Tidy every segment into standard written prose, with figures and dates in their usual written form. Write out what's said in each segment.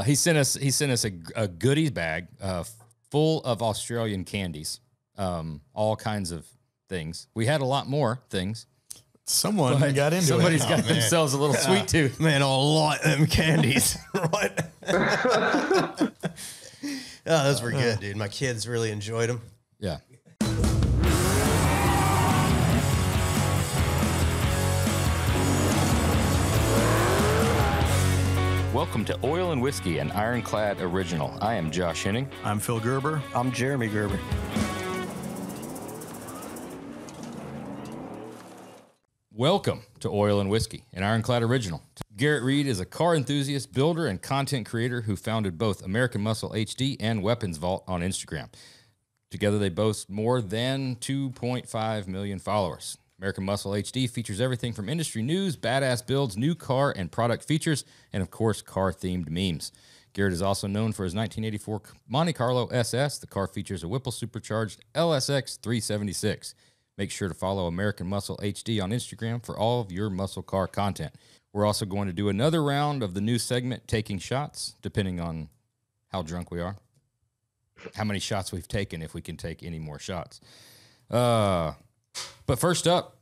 He sent us a goodies bag full of Australian candies, all kinds of things. We had a lot more things. Someone got into Somebody's got themselves a little sweet tooth. Man, a lot of them candies. Right? Those were good, dude. My kids really enjoyed them. Yeah. Welcome to Oil and Whiskey, an Ironclad original. I am Josh Henning. I'm Phil Gerber. I'm Jeremy Gerber. Welcome to Oil and Whiskey, an Ironclad original. Garrett Reed is a car enthusiast, builder, and content creator who founded both American Muscle HD and Weapons Vault on Instagram. Together, they boast more than 2.5 million followers. American Muscle HD features everything from industry news, badass builds, new car and product features, and of course, car-themed memes. Garrett is also known for his 1984 Monte Carlo SS. The car features a Whipple-supercharged LSX376. Make sure to follow American Muscle HD on Instagram for all of your muscle car content. We're also going to do another round of the new segment, Taking Shots, depending on how drunk we are, how many shots we've taken, if we can take any more shots. But first up,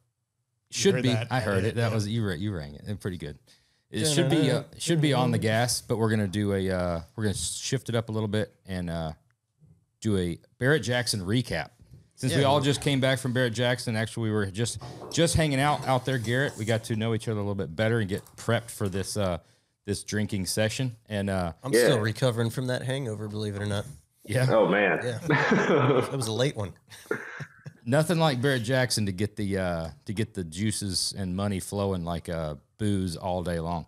I heard it. That was you rang it. Pretty good. It should be on the gas, but we're gonna do we're gonna shift it up a little bit and do a Barrett Jackson recap. Since we all just came back from Barrett Jackson, actually we were just hanging out there, Garrett. We got to know each other a little bit better and get prepped for this this drinking session. And I'm still recovering from that hangover, believe it or not. Yeah. Oh man. Yeah. It was a late one. Nothing like Barrett Jackson to get the juices and money flowing like booze all day long.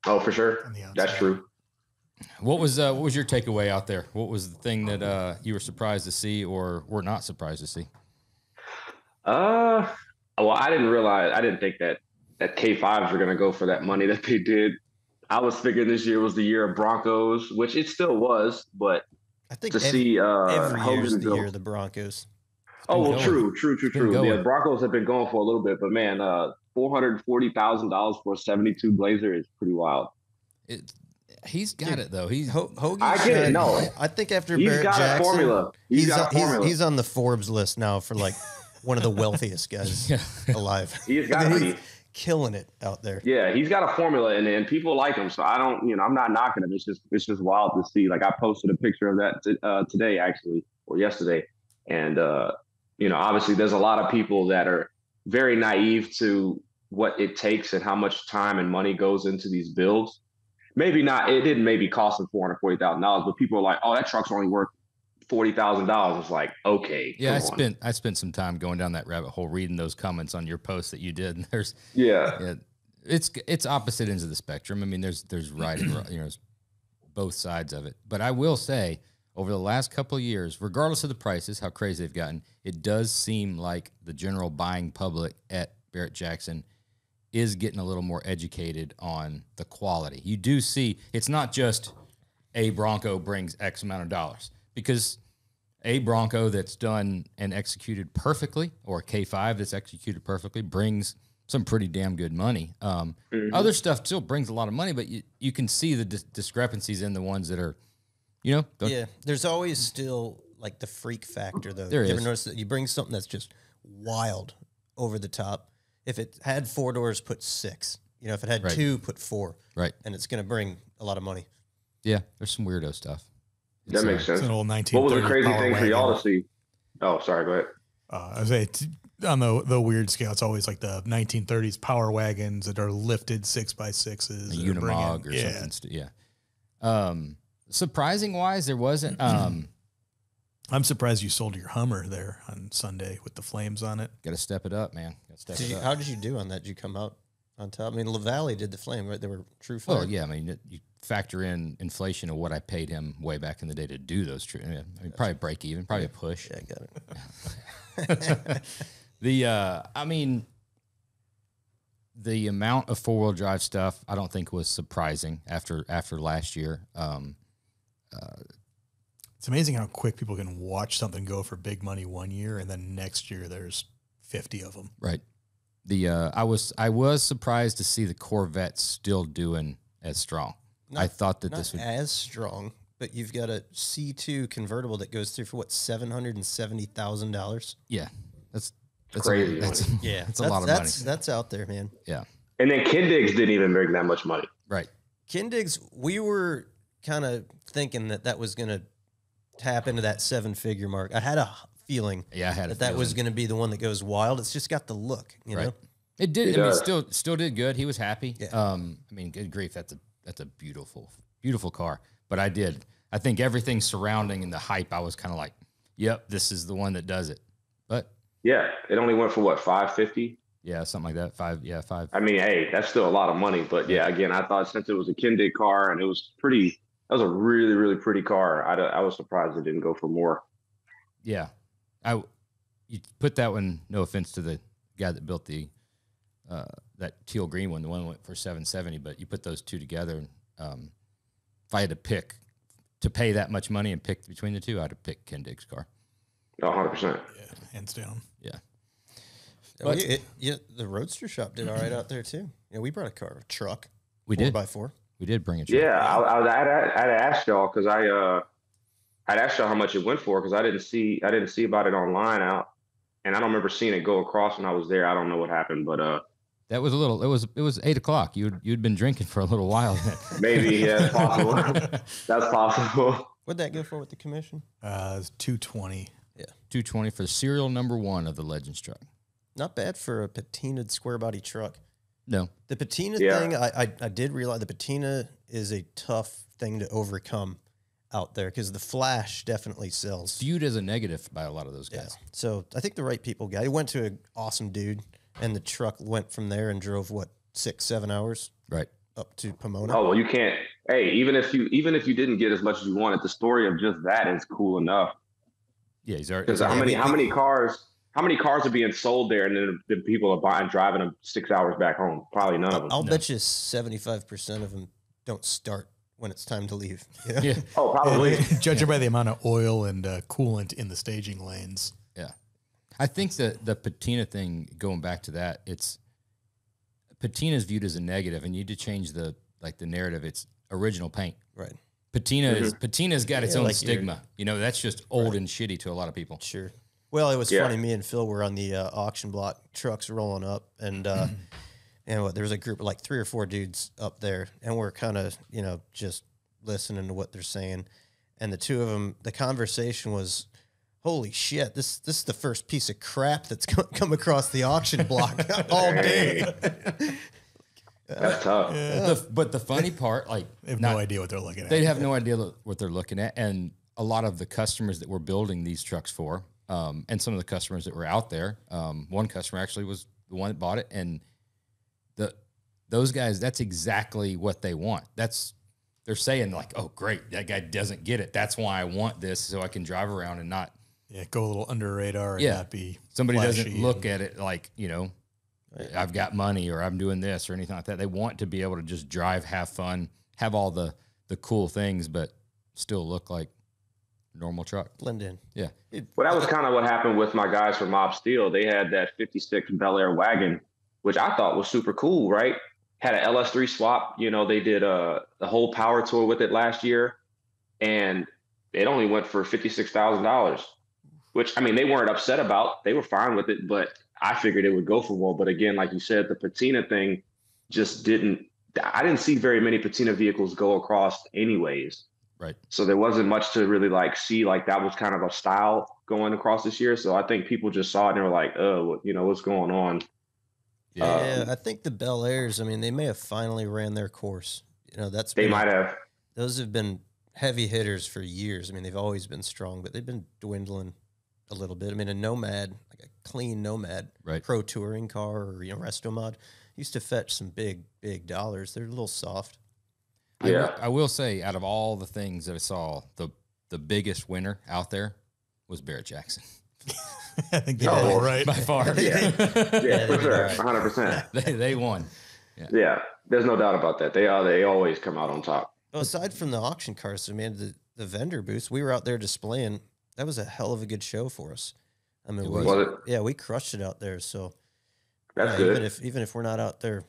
Oh, for sure. That's true. What was your takeaway out there? What was the thing that you were surprised to see or were not surprised to see? Well, I didn't think that K5s were going to go for that money that they did. I was figuring this year was the year of Broncos, which it still was, but I think to see every year is Hogan the go. year of the Broncos. Oh, well, true. Yeah, Broncos have been going for a little bit, but man, $440,000 for a 72 Blazer is pretty wild. He's got it though. Hogan. I get it. No, I think after he's Barrett got Jackson, a formula. He's on the Forbes list now for like one of the wealthiest guys alive. He's got to be killing it out there. Yeah, he's got a formula, and people like him. So I don't, I'm not knocking him. It's just wild to see. Like I posted a picture of that today, actually, or yesterday, and obviously there's a lot of people that are very naive to what it takes and how much time and money goes into these builds. Maybe not. It didn't maybe cost them $440,000, but people are like, "Oh, that truck's only worth $40,000." It's like, okay. Yeah, I spent some time going down that rabbit hole, reading those comments on your post that you did. And there's it's opposite ends of the spectrum. I mean, there's right and there's both sides of it. But I will say, over the last couple of years, regardless of the prices, how crazy they've gotten, it does seem like the general buying public at Barrett Jackson is getting a little more educated on the quality. You do see it's not just a Bronco brings X amount of dollars, because a Bronco that's done and executed perfectly, or a K5 that's executed perfectly, brings some pretty damn good money. Other stuff still brings a lot of money, but you can see the discrepancies in the ones that are, there's always still like the freak factor though. There you is. ever notice that you bring something that's just wild, over the top? If it had 4 doors, put 6. If it had 2, put 4. Right. And it's going to bring a lot of money. Yeah, there's some weirdo stuff. That makes sense. It's an old 1930s What was a crazy power thing for wagon. y'all to see? Oh, sorry. Go ahead. I was saying, on the weird scale, it's always like the 1930s power wagons that are lifted 6x6s. A Unimog or something. Yeah. Surprising wise, there wasn't. I'm surprised you sold your Hummer there on Sunday with the flames on it. Got to step it up, man. How did you do on that? Did you come out on top? I mean, LaValle did the flame, right? They were true flame. Oh, yeah. I mean, you factor in inflation of what I paid him way back in the day to do those true. I mean, probably break even, probably a push. Yeah, I got it. The amount of 4-wheel drive stuff, I don't think was surprising after last year. It's amazing how quick people can watch something go for big money one year, and then next year there's 50 of them. Right. I was surprised to see the Corvette still doing as strong. I thought that not this would as strong, but you've got a C2 convertible that goes through for what, $770,000. Yeah, that's crazy. That's a lot of money. That's out there, man. Yeah, And then Kindig's didn't even make that much money. right. Kindig's, we were kind of thinking that was going to tap into that 7-figure mark. I had a feeling Yeah, I had that was going to be the one that goes wild. It's just got the look, you know. It did. It I mean, does. still did good. He was happy. Yeah. I mean, good grief, that's a beautiful car. But I think everything surrounding and the hype, I was kind of like, yep, this is the one that does it. But Yeah, it only went for what, $550? yeah, something like that. Five. I mean, hey, that's still a lot of money. But yeah, again, I thought since it was a Kindig car and it was pretty, that was a really, really pretty car. I was surprised it didn't go for more. Yeah, you put that one. No offense to the guy that built that teal green one. The one went for $770, but you put those two together. And, if I had to pay that much money and pick between the two, I'd have picked Kindig's car. 100%. Yeah, hands down. Yeah. But the Roadster shop did all right out there too. Yeah, we brought a truck. We did. 4x4. We did bring a truck. Yeah, I'd asked y'all because I'd asked y'all how much it went for because I didn't see about it online out, and I don't remember seeing it go across when I was there. I don't know what happened, but That was it was 8 o'clock. You'd been drinking for a little while. maybe yeah, that's possible. That's possible. What'd that go for with the commission? It's 220. Yeah, 220 for serial number 1 of the Legends truck. not bad for a patinaed square body truck. No. The patina Yeah. thing, I did realize the patina is a tough thing to overcome out there because the flash definitely sells. Viewed as a negative by a lot of those Yeah. guys. So I think the right people got. He went to an awesome dude, and the truck went from there and drove what 6-7 hours Right. up to Pomona. Oh well, you can't. Hey, even if you didn't get as much as you wanted, the story of just that is cool enough. Yeah, he's already. Because how many cars are being sold there, and then the people are driving them 6 hours back home? Probably none of them. I'll bet you 75% of them don't start when it's time to leave. You know? Yeah. Oh, probably. Judging by the amount of oil and coolant in the staging lanes. Yeah. I think the patina thing, going back to that, patina is viewed as a negative, and you need to change the narrative. It's original paint. Right. Patina's got its own like stigma. You know, that's just old and shitty to a lot of people. Sure. Well, it was Yeah. funny. Me and Phil were on the auction block, trucks rolling up, and there was a group of like 3 or 4 dudes up there, and we're kind of just listening to what they're saying. And the two of them, the conversation was, "Holy shit! This is the first piece of crap that's come across the auction block all day." That's tough. But the funny part, They have no idea what they're looking at. they have no idea what they're looking at, and a lot of the customers that we're building these trucks for, and some of the customers that were out there, one customer actually was the one that bought it, and those guys, that's exactly what they want. They're saying like, "Oh, great, that guy doesn't get it. That's why I want this, so I can drive around and not go a little under radar and not be somebody flashy doesn't look at it like I've got money or I'm doing this or anything like that." They want to be able to just drive, have fun, have all the cool things, but still look like a normal truck. Blend in. Yeah. Well, that was kind of what happened with my guys from Mob Steel. They had that 56 Bel Air wagon, which I thought was super cool, right? Had an LS3 swap. They did the whole power tour with it last year, and it only went for $56,000, which, I mean, they weren't upset about. They were fine with it, but I figured it would go for more. But again, like you said, the patina thing just I didn't see very many patina vehicles go across anyways. Right. So there wasn't much to really see, that was kind of a style going across this year. So I think people just saw it and they were like, "Oh, what's going on?" Yeah, I think the Bel Airs, I mean, they may have finally ran their course. They might have. Those have been heavy hitters for years. I mean, they've always been strong, but they've been dwindling a little bit. I mean, a Nomad, like a clean Nomad, Right. pro touring car or resto mod, used to fetch some big dollars. They're a little soft. Yeah. I will say, out of all the things that I saw, the biggest winner out there was Barrett Jackson. I think they're all right. By far. Yeah, for sure, 100%. They won. Yeah, there's no doubt about that. They always come out on top. Well, aside from the auction cars, I mean, the vendor booths, we were out there displaying. That was a hell of a good show for us. I mean, Was it? we crushed it out there. So That's good. Even if we're not out there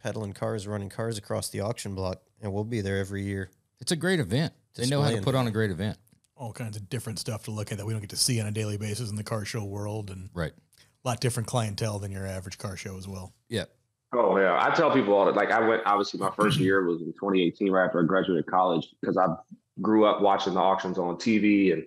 peddling cars, running cars across the auction block, and we'll be there every year. It's a great event. They know how to put on a great event. All kinds of different stuff to look at that we don't get to see on a daily basis in the car show world, and Right. a lot different clientele than your average car show as well. Yeah. Oh yeah, I tell people all that. Like I went, obviously my first year was in 2018, right after I graduated college, because I grew up watching the auctions on TV, and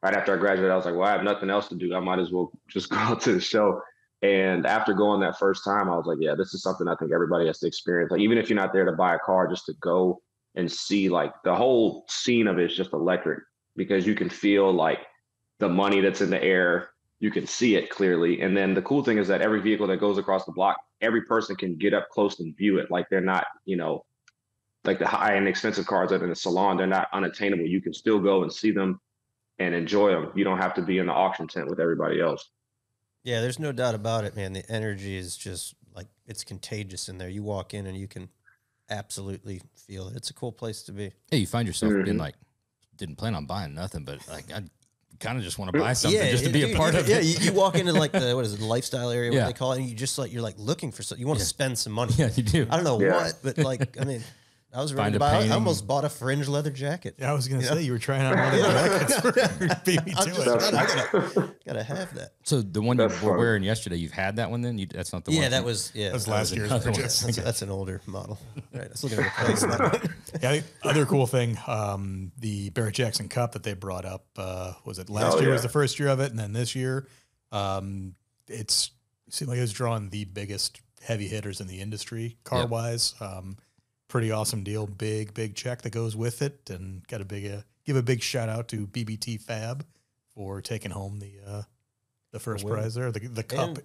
right after I graduated, I was like, well, I have nothing else to do. I might as well just go out to the show. And after going that first time, I was like, yeah, this is something I think everybody has to experience. Like even if you're not there to buy a car, just to go and see, like the whole scene of it is just electric, because you can feel like the money that's in the air. You can see it clearly. And then the cool thing is that every vehicle that goes across the block, every person can get up close and view it. Like they're not, like the high and expensive cars that are in the salon, they're not unattainable. You can still go and see them and enjoy them. You don't have to be in the auction tent with everybody else. Yeah, there's no doubt about it, man. The energy is just like, it's contagious in there. You walk in and you can absolutely feel it. It's a cool place to be. Hey, you find yourself being like, didn't plan on buying nothing, but like I kind of just want to buy something just to be a part of it. Yeah, you walk into like the lifestyle area, what they call it, and you just like, you're like looking for something. You want to spend some money. Yeah, you do. I don't know what, but like, I mean, I was ready to buy. I almost bought a fringe leather jacket. Yeah, I was going to say you were trying out one of the jackets. Beat me to it. I gotta have that. So the one you were wearing yesterday, you've had that one then? That's not the one? Yeah, that was last year's purchase. That's an older model. Right, I still got to replace that. Yeah, the other cool thing, the Barrett Jackson Cup that they brought up, was it last year was the first year of it, and then this year, it seemed like it was drawing the biggest heavy hitters in the industry car-wise. Pretty awesome deal, big check that goes with it, and got to give a big shout out to BBT Fab for taking home the first prize there, the cup.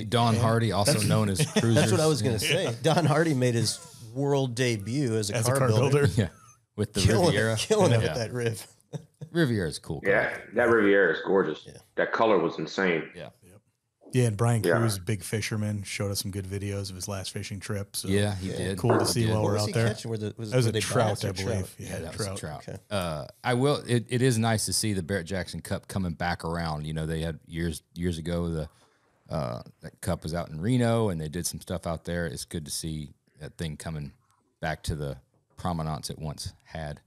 Don Hardy, also known as Cruisers. That's what I was going to say. Don Hardy made his world debut as a car builder. Yeah, with the Riviera. Killing it with that Riv. Riviera is cool car. Yeah, that Riviera is gorgeous. Yeah. That color was insane. Yeah. Yeah, and Brian Cruz, big fisherman, showed us some good videos of his last fishing trip. So yeah, he did. Cool to see while we're out there. That was a trout, I believe. Yeah, that was a trout. Okay. I will. It is nice to see the Barrett Jackson Cup coming back around. You know, they had years ago that Cup was out in Reno, and they did some stuff out there. It's good to see that thing coming back to the prominence it once had.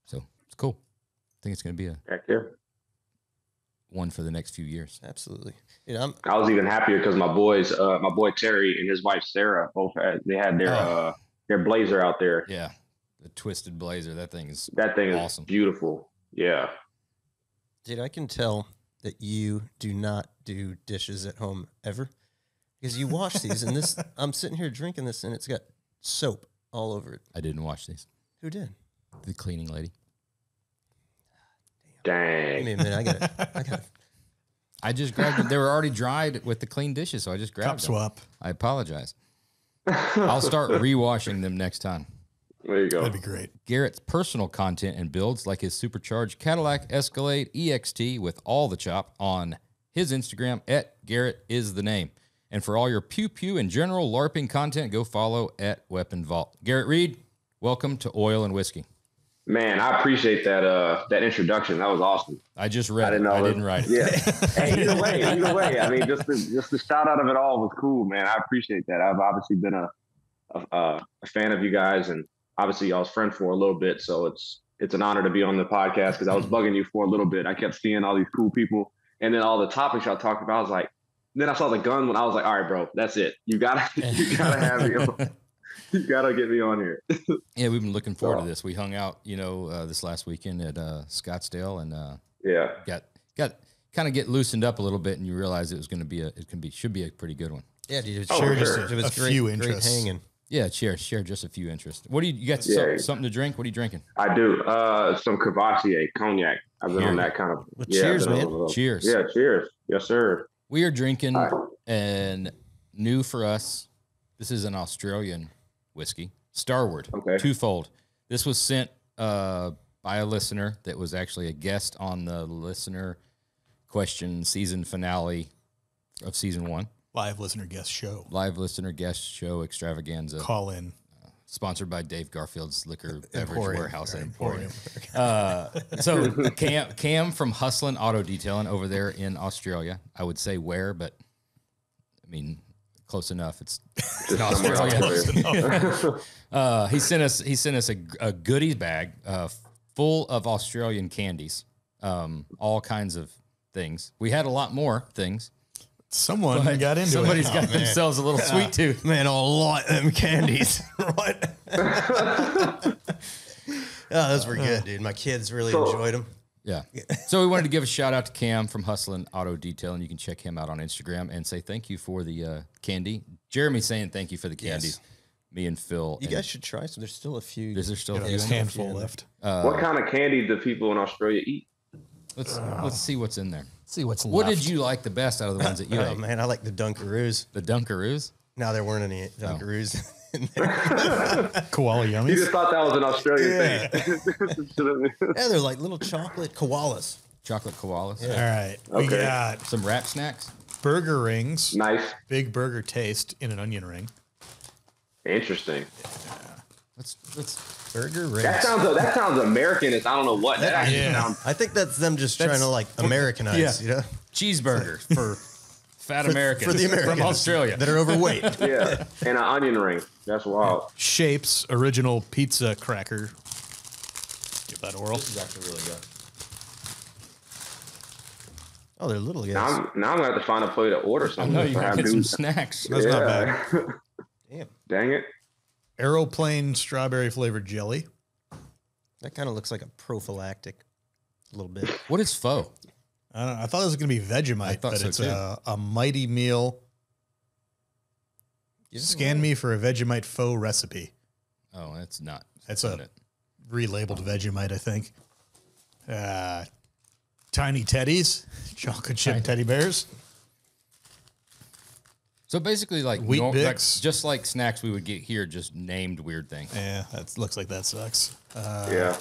So it's cool. I think it's going to be one for the next few years. Absolutely. Yeah, I was even happier because my boy Terry and his wife Sarah both had their Blazer out there. Yeah, the twisted Blazer. That thing is awesome. Beautiful. Yeah. Dude, I can tell that you do not do dishes at home ever, because you wash these, and this. I'm sitting here drinking this, and it's got soap all over it. I didn't wash these. Who did? The cleaning lady. Dang. Give me a minute. I got. I just grabbed them. They were already dried with the clean dishes, so I just grabbed them. Swap. I apologize. I'll start rewashing them next time. There you go. That'd be great. Garrett's personal content and builds, like his supercharged Cadillac Escalade EXT with all the chop, on his Instagram at Garrett is the name. And for all your pew and general LARPing content, go follow at Weapon Vault. Garrett Reed, welcome to Oil and Whiskey. Man, I appreciate that introduction. That was awesome. I just read it. I didn't write it. Yeah. Hey, either way. I mean, just the shout out of it all was cool, man. I appreciate that. I've obviously been a fan of you guys, and obviously y'all's friend for a little bit. So it's an honor to be on the podcast, because I was bugging you for a little bit. I kept seeing all these cool people, and then all the topics y'all talked about. I was like, then I saw the gun when I was like, all right, bro, that's it. You gotta have me on. You gotta get me on here. Yeah, we've been looking forward to this. We hung out, this last weekend at Scottsdale, and got kind of get loosened up a little bit, and you realize it was going to be should be a pretty good one. Yeah, dude. It was a great, few interests. Great hanging. Yeah, share just a few interests. What do you got? Something to drink? What are you drinking? I do. Some Cavassier cognac. I've been on that kind of. Well, cheers, man. Cheers. Yeah, cheers. Yes, sir. We are drinking, and new for us, this is an Australian whiskey, Starward, twofold. This was sent by a listener that was actually a guest on the listener question season finale of season 1. Live listener guest show extravaganza. Call in. Sponsored by Dave Garfield's Liquor Beverage Warehouse and Emporium. So Cam from Hustlin' Auto Detailing over there in Australia. I would say where, but I mean, close enough. It's Just in somewhere Australia. else. He sent us a goodies bag full of Australian candies, all kinds of things. We had a lot more things. Someone got into Somebody's it. got themselves a little sweet tooth. Man, a lot of them candies. Right? Oh, those were good, dude. My kids really enjoyed them. Yeah. So we wanted to give a shout out to Cam from Hustlin' Auto Detail, and you can check him out on Instagram and say thank you for the candy. Jeremy's saying thank you for the candies. Yes. Me and Phil. You guys should try some. There's still a few. Is there still a handful left? What kind of candy do people in Australia eat? Let's see what's in there. See what's left. What did you like the best out of the ones that you ate? Oh, man, I like the Dunkaroos. The Dunkaroos? No, there weren't any Dunkaroos. Koala yummies? You just thought that was an Australian thing. Yeah, they're like little chocolate koalas. Chocolate koalas? Yeah. All right. We got some wrap snacks. Burger rings. Nice. Big burger taste in an onion ring. Interesting. Yeah. Let's burger rings. That sounds American. I don't know what that actually sounds. I think that's them just trying to like Americanize, you know? Cheeseburger for fat Americans, for the Americans from Australia that are overweight. Yeah, and an onion ring. That's wild. Shapes original pizza cracker. Give that a whirl. This is actually really good. Oh, they're little guys. Now I'm gonna have to find a play to order something. I know you gotta get some snacks. That's not bad. Damn. Dang it. Aeroplane strawberry flavored jelly. That kind of looks like a prophylactic a little bit. What is pho? I don't know. I thought it was going to be Vegemite, but so it's too. a mighty meal. Scan me for a Vegemite faux recipe. Oh, that's not. That's a relabeled Vegemite, I think. Tiny Teddies, chocolate chip teddy bears. So basically, like Wheat Bix. just like snacks we would get here, just named weird things. Yeah, that looks like that sucks. Yeah.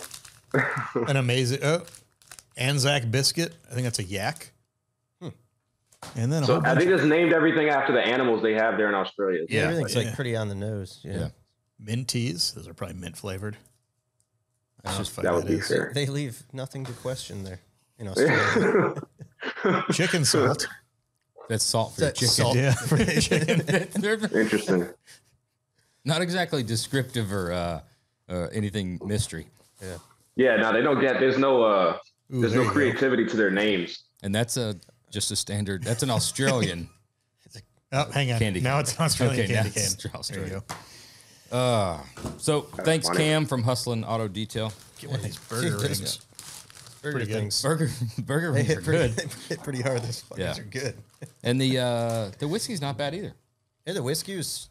An amazing Anzac biscuit. I think that's a yak. And then So I think it's named everything after the animals they have there in Australia. Yeah, everything's like pretty on the nose. Yeah. Mint teas. Those are probably mint flavored. That's just that would be fair. They leave nothing to question there in Australia. Chicken salt. That's salt for chicken. Salt. Yeah, for the chicken. Interesting. Not exactly descriptive or anything mystery. Yeah. Yeah. No, they don't get. There's no creativity to their names. And that's just a standard. That's an Australian. Oh, hang on. Candy now cane. it's an Australian Okay, candy now cane. it's Australian. There you go. So thanks, funny. Cam from Hustlin' Auto Detail. Get one of these burger rings. Burger Pretty good. things. Burger They rings are hit pretty, good. they hit pretty hard. Those fuckers Yeah. are good. And the whiskey's not bad either. Yeah, the whiskey was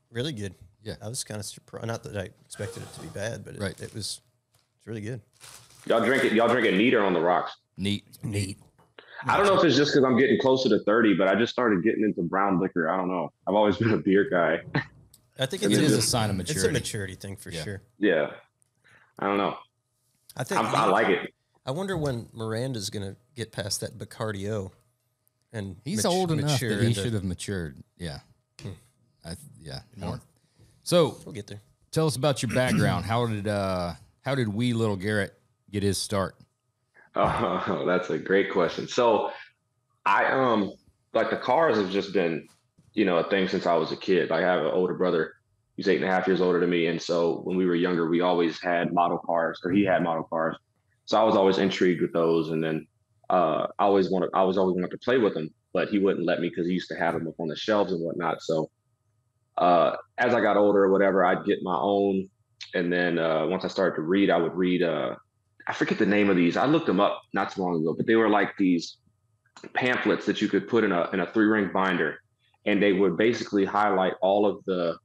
really good. Yeah. I was kind of surprised. Not that I expected it to be bad, but it was really good. Y'all drink it neat or on the rocks? Neat. I don't know if it's just because I'm getting closer to 30, but I just started getting into brown liquor. I don't know. I've always been a beer guy. I think It is a sign of It's a maturity. maturity thing for sure. Yeah. I don't know. I think I like it. I wonder when Miranda's going to get past that Bacardio. And He's old enough mature that he into- should have matured. Yeah. More. So We'll get there. tell us about your background. How did wee little Garrett get his start? Oh, that's a great question. So I like the cars have just been, a thing since I was a kid. I have an older brother. He's 8.5 years older than me. And so when we were younger, we always had model cars, or he had model cars. So I was always intrigued with those. And then I always wanted to play with them, but he wouldn't let me because he used to have them up on the shelves and whatnot. So as I got older or whatever, I'd get my own. And then once I started to read, I would read, I forget the name of these. I looked them up not too long ago, but they were like these pamphlets that you could put in a 3-ring binder. And they would basically highlight all of the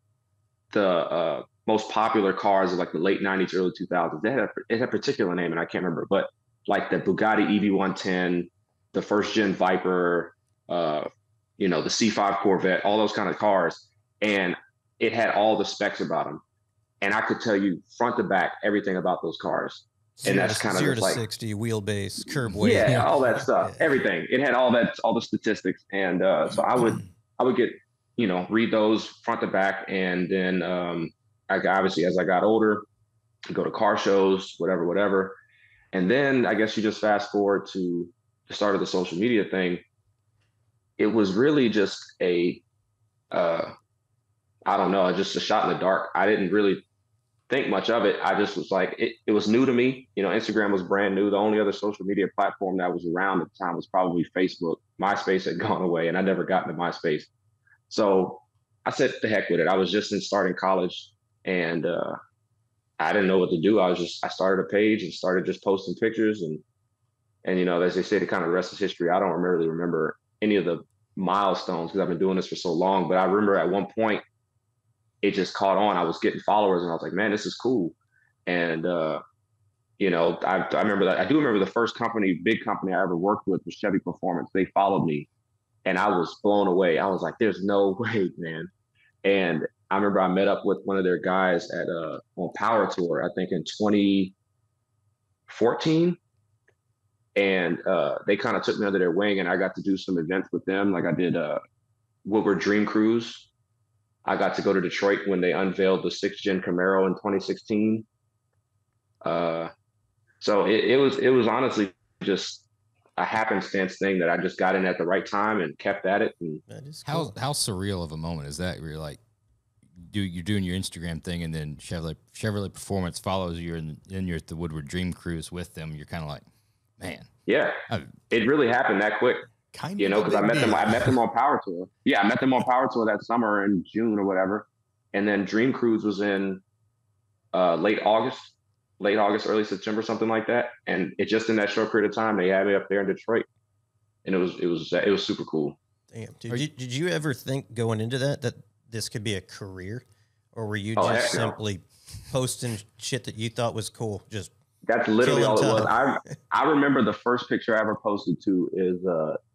most popular cars of like the late 90s, early 2000s. It had a particular name and I can't remember, but like the Bugatti EV110, the first gen Viper, the C5 Corvette, all those kind of cars. And it had all the specs about them. And I could tell you front to back everything about those cars. And that's kind of 0 to like 60 wheelbase, curb weight. Yeah, all that stuff, everything. It had all the statistics. And so I would get, read those front to back. And then obviously as I got older, go to car shows, whatever. And then I guess you just fast forward to the start of the social media thing. It was really just a I don't know, just a shot in the dark. I didn't really think much of it. I just was like, it was new to me. You know, Instagram was brand new. The only other social media platform that was around at the time was probably Facebook. MySpace had gone away, and I never got into MySpace. So I said, the heck with it. I was just in starting college, and I didn't know what to do. I started a page and started just posting pictures, and you know, as they say, the kind of the rest is history. I don't really remember any of the milestones because I've been doing this for so long. But I remember at one point it just caught on. I was getting followers, and I was like, man, this is cool. And you know, I remember that. I do remember the first big company I ever worked with was Chevy Performance. They followed me, and I was blown away. I was like, there's no way, man. And I remember I met up with one of their guys at on Power Tour, I think in 2014. And they kind of took me under their wing, and I got to do some events with them. Like I did Woodward Dream Cruise. I got to go to Detroit when they unveiled the 6th Gen Camaro in 2016. So it was honestly just a happenstance thing that I just got in at the right time and kept at it. And That is cool. How surreal of a moment is that? Where you're like, you're doing your Instagram thing, and then Chevrolet Performance follows you, and then you're at the Woodward Dream Cruise with them. You're kind of like, man, yeah, it really happened that quick. You know, because I met them on Power Tour. Yeah, I met them on Power Tour that summer in June or whatever, and then Dream Cruise was in late August, early September, something like that. And it just in that short period of time, they had me up there in Detroit, and it was super cool. Damn, dude, did you ever think going into that this could be a career, or were you just simply posting shit that you thought was cool? Just that's literally all it was. I remember the first picture I ever posted to is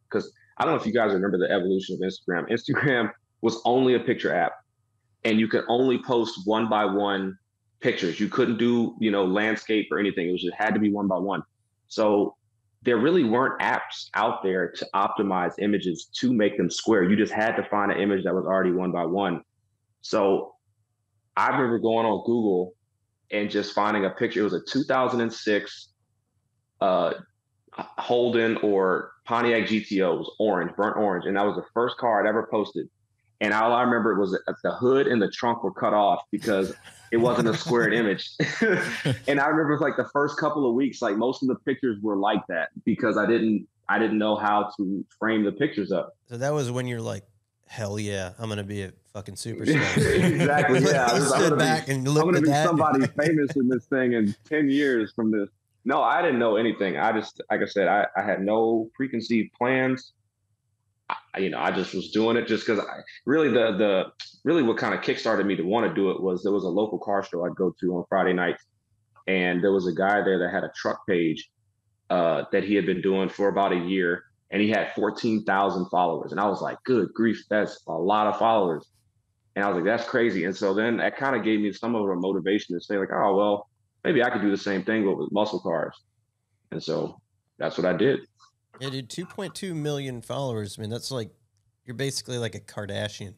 because I don't know if you guys remember the evolution of Instagram. Instagram was only a picture app, and you could only post 1 by 1 pictures. You couldn't do, you know, landscape or anything. It had to be 1 by 1. So there really weren't apps out there to optimize images to make them square. You just had to find an image that was already 1 by 1. So I remember going on Google and just finding a picture. It was a 2006 Holden or Pontiac GTO. It was orange, burnt orange. And that was the first car I'd ever posted. And all I remember was that the hood and the trunk were cut off because it wasn't a squared image. And I remember like the first couple of weeks, like most of the pictures were like that because I didn't know how to frame the pictures up. So that was when you're like, hell yeah, I'm going to be a fucking superstar. Exactly. Yeah. I stood back and looked at that. I'm going to be somebody famous in this thing in 10 years from this. No, I didn't know anything. I just, like I said, I had no preconceived plans. I just was doing it just because really what kind of kickstarted me to want to do it was there was a local car show I'd go to on Friday nights, and there was a guy there that had a truck page that he had been doing for about a year, and he had 14,000 followers, and I was like, good grief, that's a lot of followers, and I was like, that's crazy. And so then that kind of gave me some of a motivation to say like, oh well, maybe I could do the same thing but with muscle cars, and so that's what I did. Yeah, dude, 2.2 million followers. I mean, that's like, you're basically like a Kardashian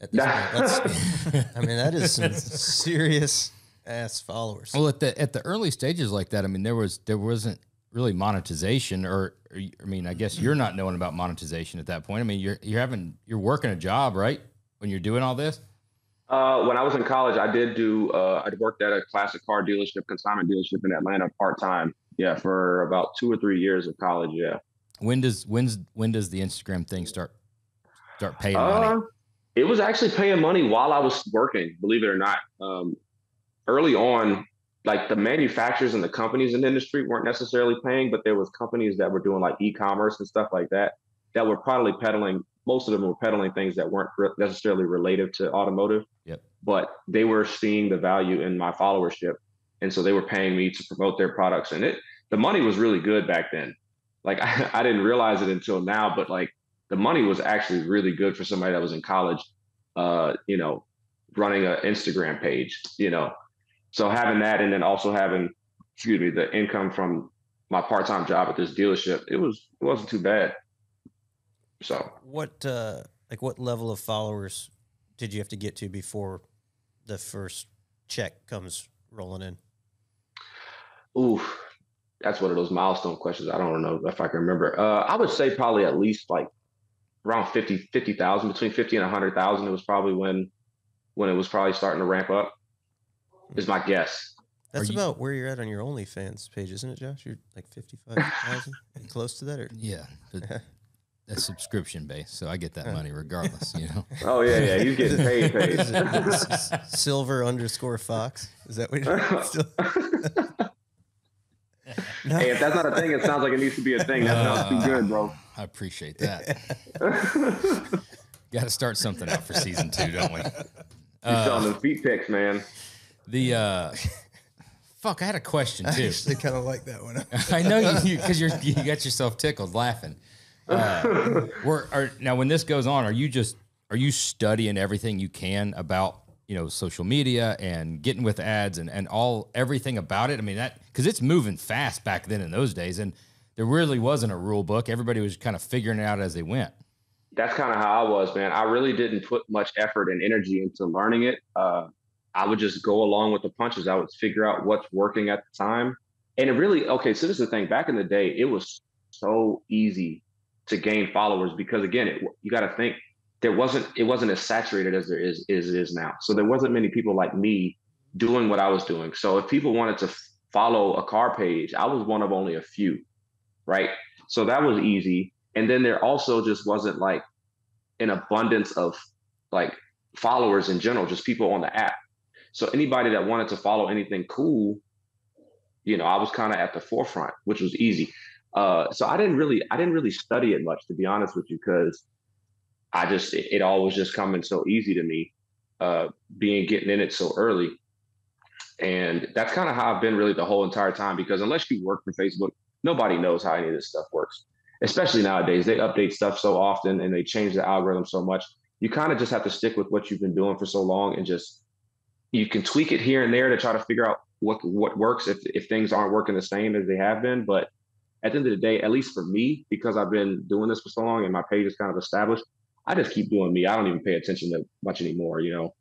at this point. I mean, that is some serious ass followers. Well, at the early stages like that, I mean, there wasn't really monetization, or I mean, I guess you're not knowing about monetization at that point. I mean, you're working a job, right? When you're doing all this? When I was in college, I worked at a classic car dealership, consignment dealership in Atlanta part-time. Yeah, for about 2 or 3 years of college. Yeah. When does the Instagram thing start paying money? It was actually paying money while I was working, believe it or not. Early on, like the manufacturers and the companies in the industry weren't necessarily paying, but there was companies that were doing like e-commerce and stuff like that were probably peddling. Most of them were peddling things that weren't necessarily related to automotive. Yep. But they were seeing the value in my followership. And so they were paying me to promote their products. And the money was really good back then. Like I didn't realize it until now, but like the money was actually really good for somebody that was in college, running an Instagram page, So having that, and then also having, the income from my part-time job at this dealership, it wasn't too bad. So what level of followers did you have to get to before the first check comes rolling in? Ooh, that's one of those milestone questions. I don't know if I can remember. I would say probably at least like around 50,000, between 50 and 100,000. It was probably when it was probably starting to ramp up, is my guess. That's about where you're at on your OnlyFans page, isn't it, Josh? You're like 55,000, close to that, or Yeah, that's subscription based, so I get that money regardless. You know. Oh yeah, he's getting paid. Silver_Fox. Is that what you're still? Hey, if that's not a thing, it sounds like it needs to be a thing. That sounds too good, bro. I appreciate that. Got to start something out for season 2, don't we? You're selling them feet pics, man. Fuck, I had a question too. I actually kind of like that one. I know you because you got yourself tickled laughing. Now, when this goes on, are you studying everything you can about social media and getting with ads and everything about it? I mean, that because it's moving fast back then in those days, and there really wasn't a rule book. Everybody was kind of figuring it out as they went. That's kind of how I was, man. I really didn't put much effort and energy into learning it. I would just go along with the punches. I would figure out what's working at the time. And it really, okay, so this is the thing. Back in the day, it was so easy to gain followers because, again, you got to think it wasn't as saturated as it is now. So there wasn't many people like me doing what I was doing. So if people wanted to follow a car page, I was one of only a few, right? So that was easy. And then there also just wasn't like an abundance of like followers in general, just people on the app. So anybody that wanted to follow anything cool, I was kind of at the forefront, which was easy. So I didn't really study it much, to be honest with you, because it all was just coming so easy to me, getting in it so early. And that's kind of how I've been really the whole entire time, because unless you work for Facebook, nobody knows how any of this stuff works, especially nowadays. They update stuff so often and they change the algorithm so much. You kind of just have to stick with what you've been doing for so long, and you can tweak it here and there to try to figure out what works if things aren't working the same as they have been. But at the end of the day, at least for me, because I've been doing this for so long and my page is kind of established, I just keep doing me. I don't even pay attention to much anymore, You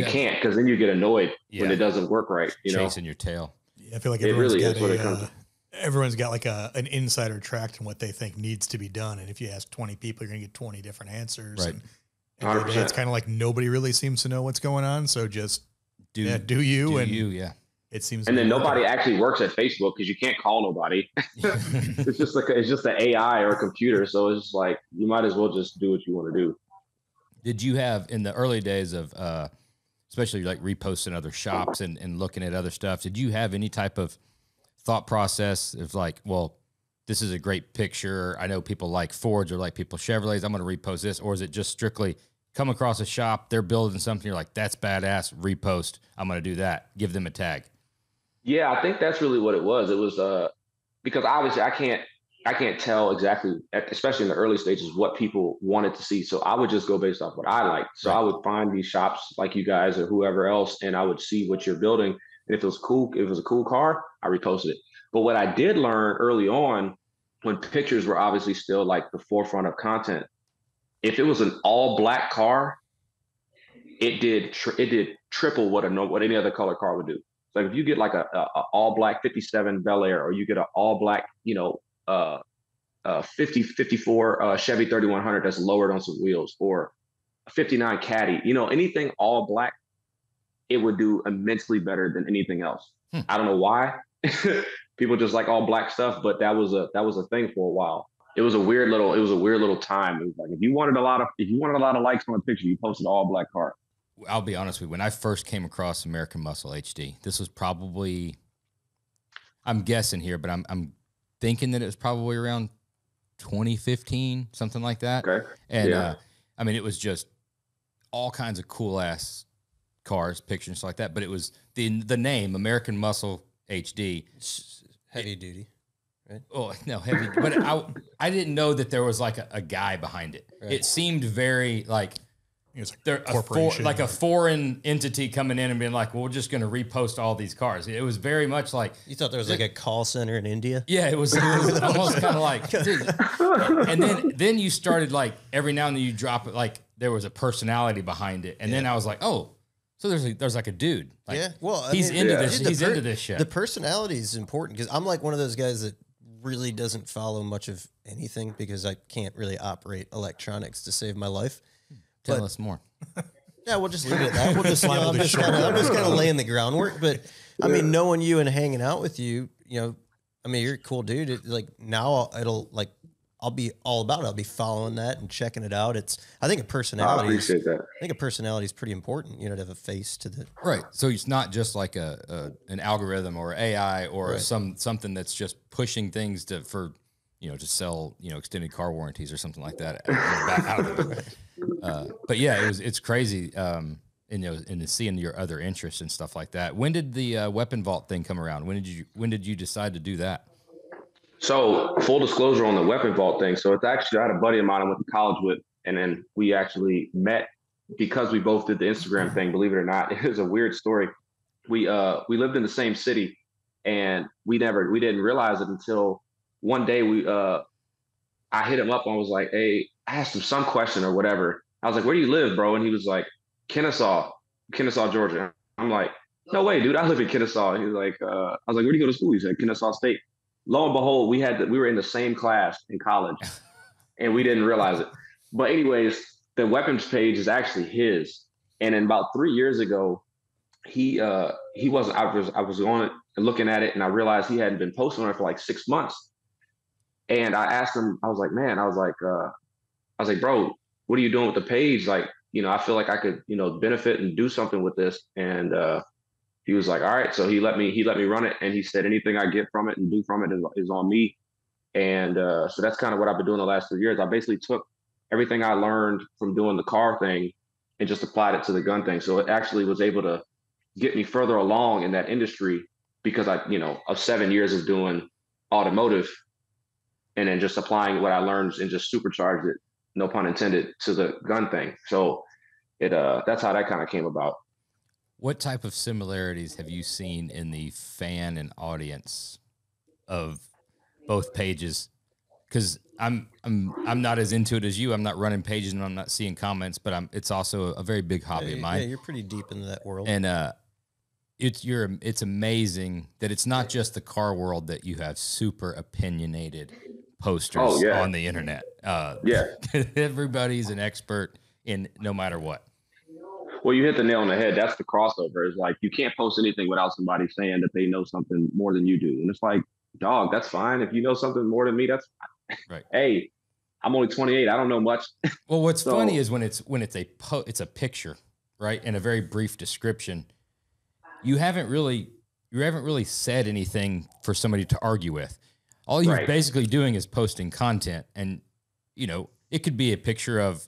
can't, because then you get annoyed when it doesn't work right. Chasing your tail. Yeah, I feel like everyone's got like an insider track on what they think needs to be done. And if you ask 20 people, you're going to get 20 different answers. Right. And it's kind of like nobody really seems to know what's going on. So just do you. It seems. And then nobody actually works at Facebook because you can't call nobody. It's just an AI or a computer. So it's just like, you might as well just do what you want to do. Did you have, in the early days of, especially like reposting other shops and looking at other stuff, did you have any type of thought process of like, well, this is a great picture, I know people like Fords or like people Chevrolets, I'm going to repost this? Or is it just strictly come across a shop, they're building something, you're like, that's badass, repost, I'm going to do that, give them a tag? Yeah, I think that's really what it was. It was because obviously I can't tell exactly, especially in the early stages, what people wanted to see. So I would just go based off what I liked. So I would find these shops like you guys or whoever else, and I would see what you're building. And if it was cool, if it was a cool car, I reposted it. But what I did learn early on, when pictures were obviously still like the forefront of content, if it was an all black car, it did triple what any other color car would do. So if you get like a all black 57 Bel Air, or you get an all black, 54 Chevy 3100 that's lowered on some wheels, or a 59 Caddy, anything all black, it would do immensely better than anything else. I don't know why. People just like all black stuff, but that was a thing for a while. It was a weird little time. It was like, if you wanted a lot of likes on a picture, you posted all black car. I'll be honest with you. When I first came across American Muscle HD, this was probably, I'm guessing here, but I'm thinking that it was probably around 2015, something like that. Okay. And it was just all kinds of cool ass cars, pictures, and stuff like that. But it was the name American Muscle HD. Heavy duty, right? Oh no, heavy. But I didn't know that there was like a guy behind it. Right. It seemed very like. It's like a foreign entity coming in and being like, well, we're just going to repost all these cars. It was very much like... You thought there was like a call center in India? Yeah, it was almost kind of like... Dude. And then you started like, every now and then you drop it, like there was a personality behind it. And then I was like, oh, so there's like a dude. Like, well, he's into this. He's into this shit. The personality is important, because I'm like one of those guys that really doesn't follow much of anything because I can't really operate electronics to save my life. Tell us more. Yeah, we'll just leave it at that. We'll just, I'm just kind of laying the groundwork. But I mean, knowing you and hanging out with you, you know, I mean, you're a cool dude. I'll be all about it. I'll be following that and checking it out. I think a personality. I appreciate that. I think a personality is pretty important, you know, to have a face to the. Right. So it's not just like an algorithm or AI or something that's just pushing things to sell, you know, extended car warranties or something like that. But yeah, it's crazy. And seeing your other interests and stuff like that. When did the weapon vault thing come around? When did you decide to do that? So full disclosure on the weapon vault thing. So it's actually, I had a buddy of mine I went to college with, and then we actually met because we both did the Instagram thing. Believe it or not, it was a weird story. We lived in the same city, and we didn't realize it until one day I hit him up and I was like, hey, I asked him some question or whatever. I was like, where do you live, bro? And he was like, Kennesaw, Georgia. I'm like, no way, dude. I live in Kennesaw. And he was like, I was like, where do you go to school? He said, Kennesaw State. Lo and behold, we were in the same class in college, and we didn't realize it. But anyways, the weapons page is actually his. And then about 3 years ago, he wasn't. I was on it and looking at it, and I realized he hadn't been posting on it for like 6 months. And I asked him. I was like, bro, what are you doing with the page? Like, you know, I feel like I could, you know, benefit and do something with this. And he was like, all right. So he let me run it. And he said, anything I get from it and do from it is on me. And so that's kind of what I've been doing the last 3 years. I basically took everything I learned from doing the car thing and just applied it to the gun thing. So it actually was able to get me further along in that industry because of 7 years of doing automotive and then just applying what I learned and just supercharged it, no pun intended, to the gun thing. So that's how that kind of came about. What type of similarities have you seen in the fan and audience of both pages? Because I'm not as into it as you. I'm not running pages and I'm not seeing comments, but it's also a very big hobby of mine. Yeah, you're pretty deep into that world. And it's amazing that it's not just the car world that you have super opinionated posters on the internet. Everybody's an expert in no matter what. Well, you hit the nail on the head. That's the crossover. It's like you can't post anything without somebody saying that they know something more than you do. And it's like, dog, that's fine. If you know something more than me, that's fine. Right. Hey, I'm only 28. I don't know much. Well, what's funny is when it's a picture, right, and a very brief description. You haven't really said anything for somebody to argue with. All you're basically doing is posting content, and you know it could be a picture of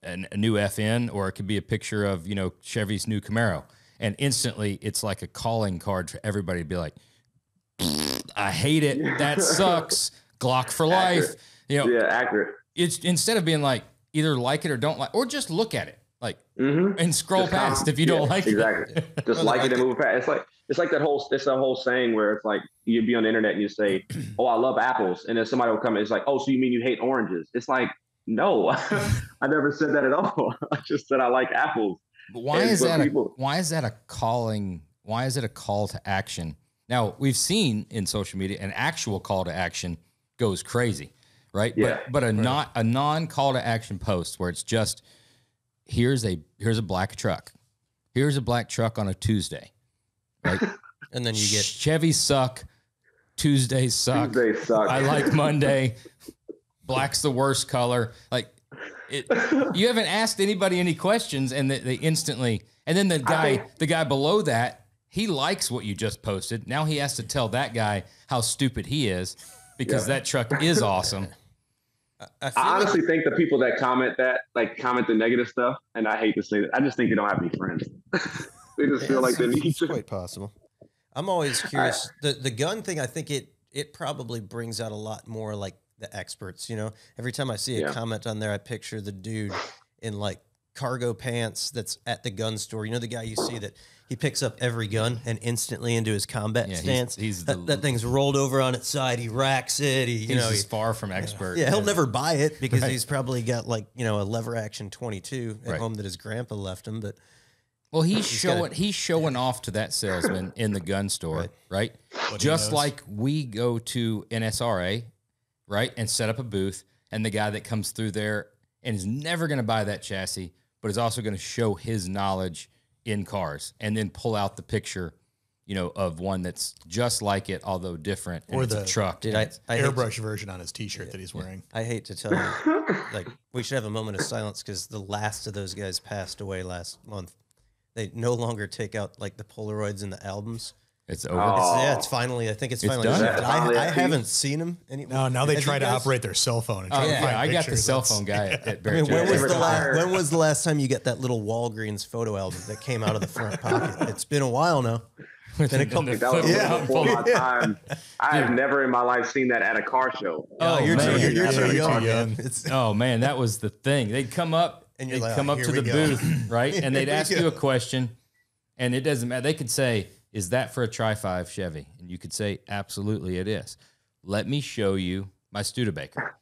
a new FN, or it could be a picture of Chevy's new Camaro, and instantly it's like a calling card for everybody to be like, I hate it, that sucks, Glock for life. Accurate. It's instead of being like either like it or don't like, or just look at it like and scroll just past if you don't like it. Just like it and move past. It's like that whole saying where it's like you'd be on the internet and you say, oh, I love apples, and then somebody will come and it's like, oh, so you mean you hate oranges? It's like, no, I never said that at all. I just said I like apples. But why is that a calling? Why is it a call to action? Now, we've seen in social media an actual call to action goes crazy, right? Yeah. But a non call to action post where it's just here's a black truck. Here's a black truck on a Tuesday, right? And then you get Chevy suck, Tuesdays suck. Tuesdays suck. I like Monday. Black's the worst color. Like you haven't asked anybody any questions, and they instantly. And then the guy below that, he likes what you just posted. Now he has to tell that guy how stupid he is because that truck is awesome. I honestly think the people that comment the negative stuff, and I hate to say that, I just think they don't have any friends. They just feel like they need to. It's quite possible. I'm always curious. The gun thing, I think it probably brings out a lot more like the experts, every time I see a comment on there, I picture the dude in like cargo pants that's at the gun store. The guy you see that he picks up every gun and instantly into his combat stance. That thing's rolled over on its side. He racks it. He's far from expert. Yeah, he'll never buy it because he's probably got like, a lever action 22 at home that his grandpa left him. But Well, he's showing off to that salesman in the gun store, right? Just like we go to an SRA, right, and set up a booth, and the guy that comes through there and is never going to buy that chassis, but is also going to show his knowledge in cars, and then pull out the picture, you know, of one that's just like it, although different, or the truck. Dude, I airbrush version on his T-shirt that he's wearing. I hate to tell you, like, we should have a moment of silence because the last of those guys passed away last month. They no longer take out like the Polaroids and the albums. It's over. It's finally. I think it's finally done. I haven't seen them anymore. No, now they try to operate their cell phone. And try to find I got the pictures. cell phone guy at Barrett when Jackson. was the last time you got that little Walgreens photo album that came out of the front pocket? It's been a while now. Been a couple. That was before my time. I have never in my life seen that at a car show. Oh, you're too young, man. Oh man, that was the thing. They'd come up and they'd come up to the booth, right? And they'd ask you a question, and it doesn't matter. They could say, "Is that for a Tri-5 Chevy?" And you could say, "Absolutely, it is." Let me show you my Studebaker.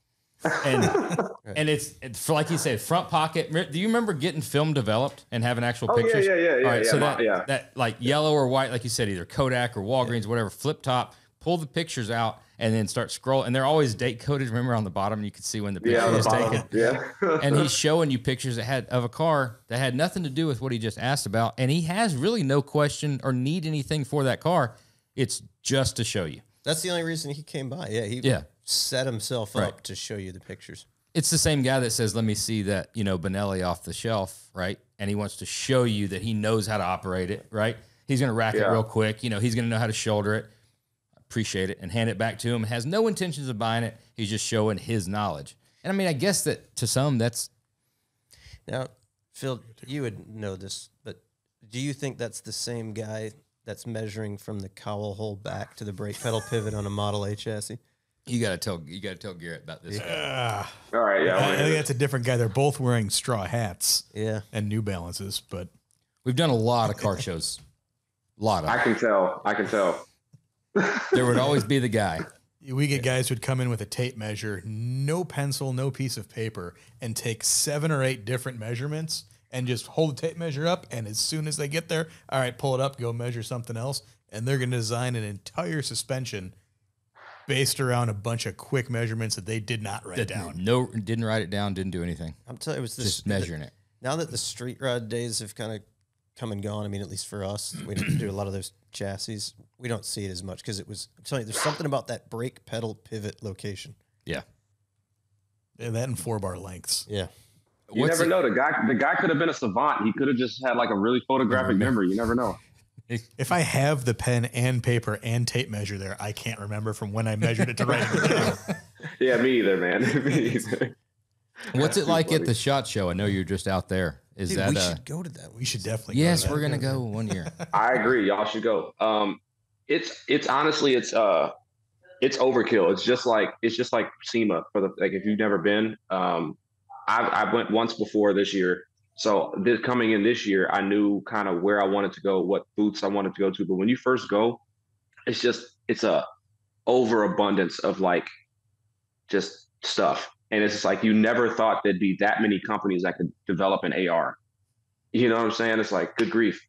And it's for, like you said, front pocket. Do you remember getting film developed and having actual pictures? Yeah. All right, so that like yellow or white, like you said, either Kodak or Walgreens, whatever, flip top, pull the pictures out, and then start scrolling. And they're always date coded. Remember on the bottom, you could see when the picture was taken. Yeah. And he's showing you pictures of a car that had nothing to do with what he just asked about, and he has really no question or need anything for that car. It's just to show you. That's the only reason he came by. Yeah, he set himself up to show you the pictures. It's the same guy that says, "Let me see that, you know, Benelli off the shelf," right? And he wants to show you that he knows how to operate it, right? He's going to rack it real quick. You know, he's going to know how to shoulder it, appreciate it, and hand it back to him. Has no intentions of buying it. He's just showing his knowledge. And I mean, I guess that to some, that's... Now, Phil, you would know this, but do you think that's the same guy that's measuring from the cowl hole back to the brake pedal pivot on a Model A chassis? You gotta tell Garrett about this. All right, I think that's a different guy. They're both wearing straw hats, and New Balances. But we've done a lot of car shows. A lot of. I can tell. There would always be the guy. We get guys who'd come in with a tape measure, no pencil, no piece of paper, and take 7 or 8 different measurements and just hold the tape measure up. And as soon as they get there, all right, pull it up, go measure something else. And they're going to design an entire suspension based around a bunch of quick measurements that they did not write down. No, didn't write it down, didn't do anything. I'm telling you, it was just measuring it. Now that the street rod days have kind of come and gone, I mean, at least for us, we didn't do a lot of those chassis. We don't see it as much because it was, I'm telling you, there's something about that brake pedal pivot location. Yeah. Yeah, that and 4-bar lengths. Yeah. You never know. The guy could have been a savant. He could have just had like a really photographic memory. You never know. If I have the pen and paper and tape measure there, I can't remember from when I measured it to write it down. Yeah, me either, man. Me either. What's it like at the SHOT Show? I know you're just out there. Is Dude, that we should go to that. We should definitely. Yes, go to we're gonna go one year. I agree. Y'all should go. It's honestly it's overkill. It's just like SEMA for the like if you've never been. I went once before this year. So coming in this year, I knew kind of where I wanted to go, what booths I wanted to go to. But when you first go, it's a overabundance of like just stuff. And it's just like you never thought there'd be that many companies that could develop an AR. You know what I'm saying? It's like, good grief.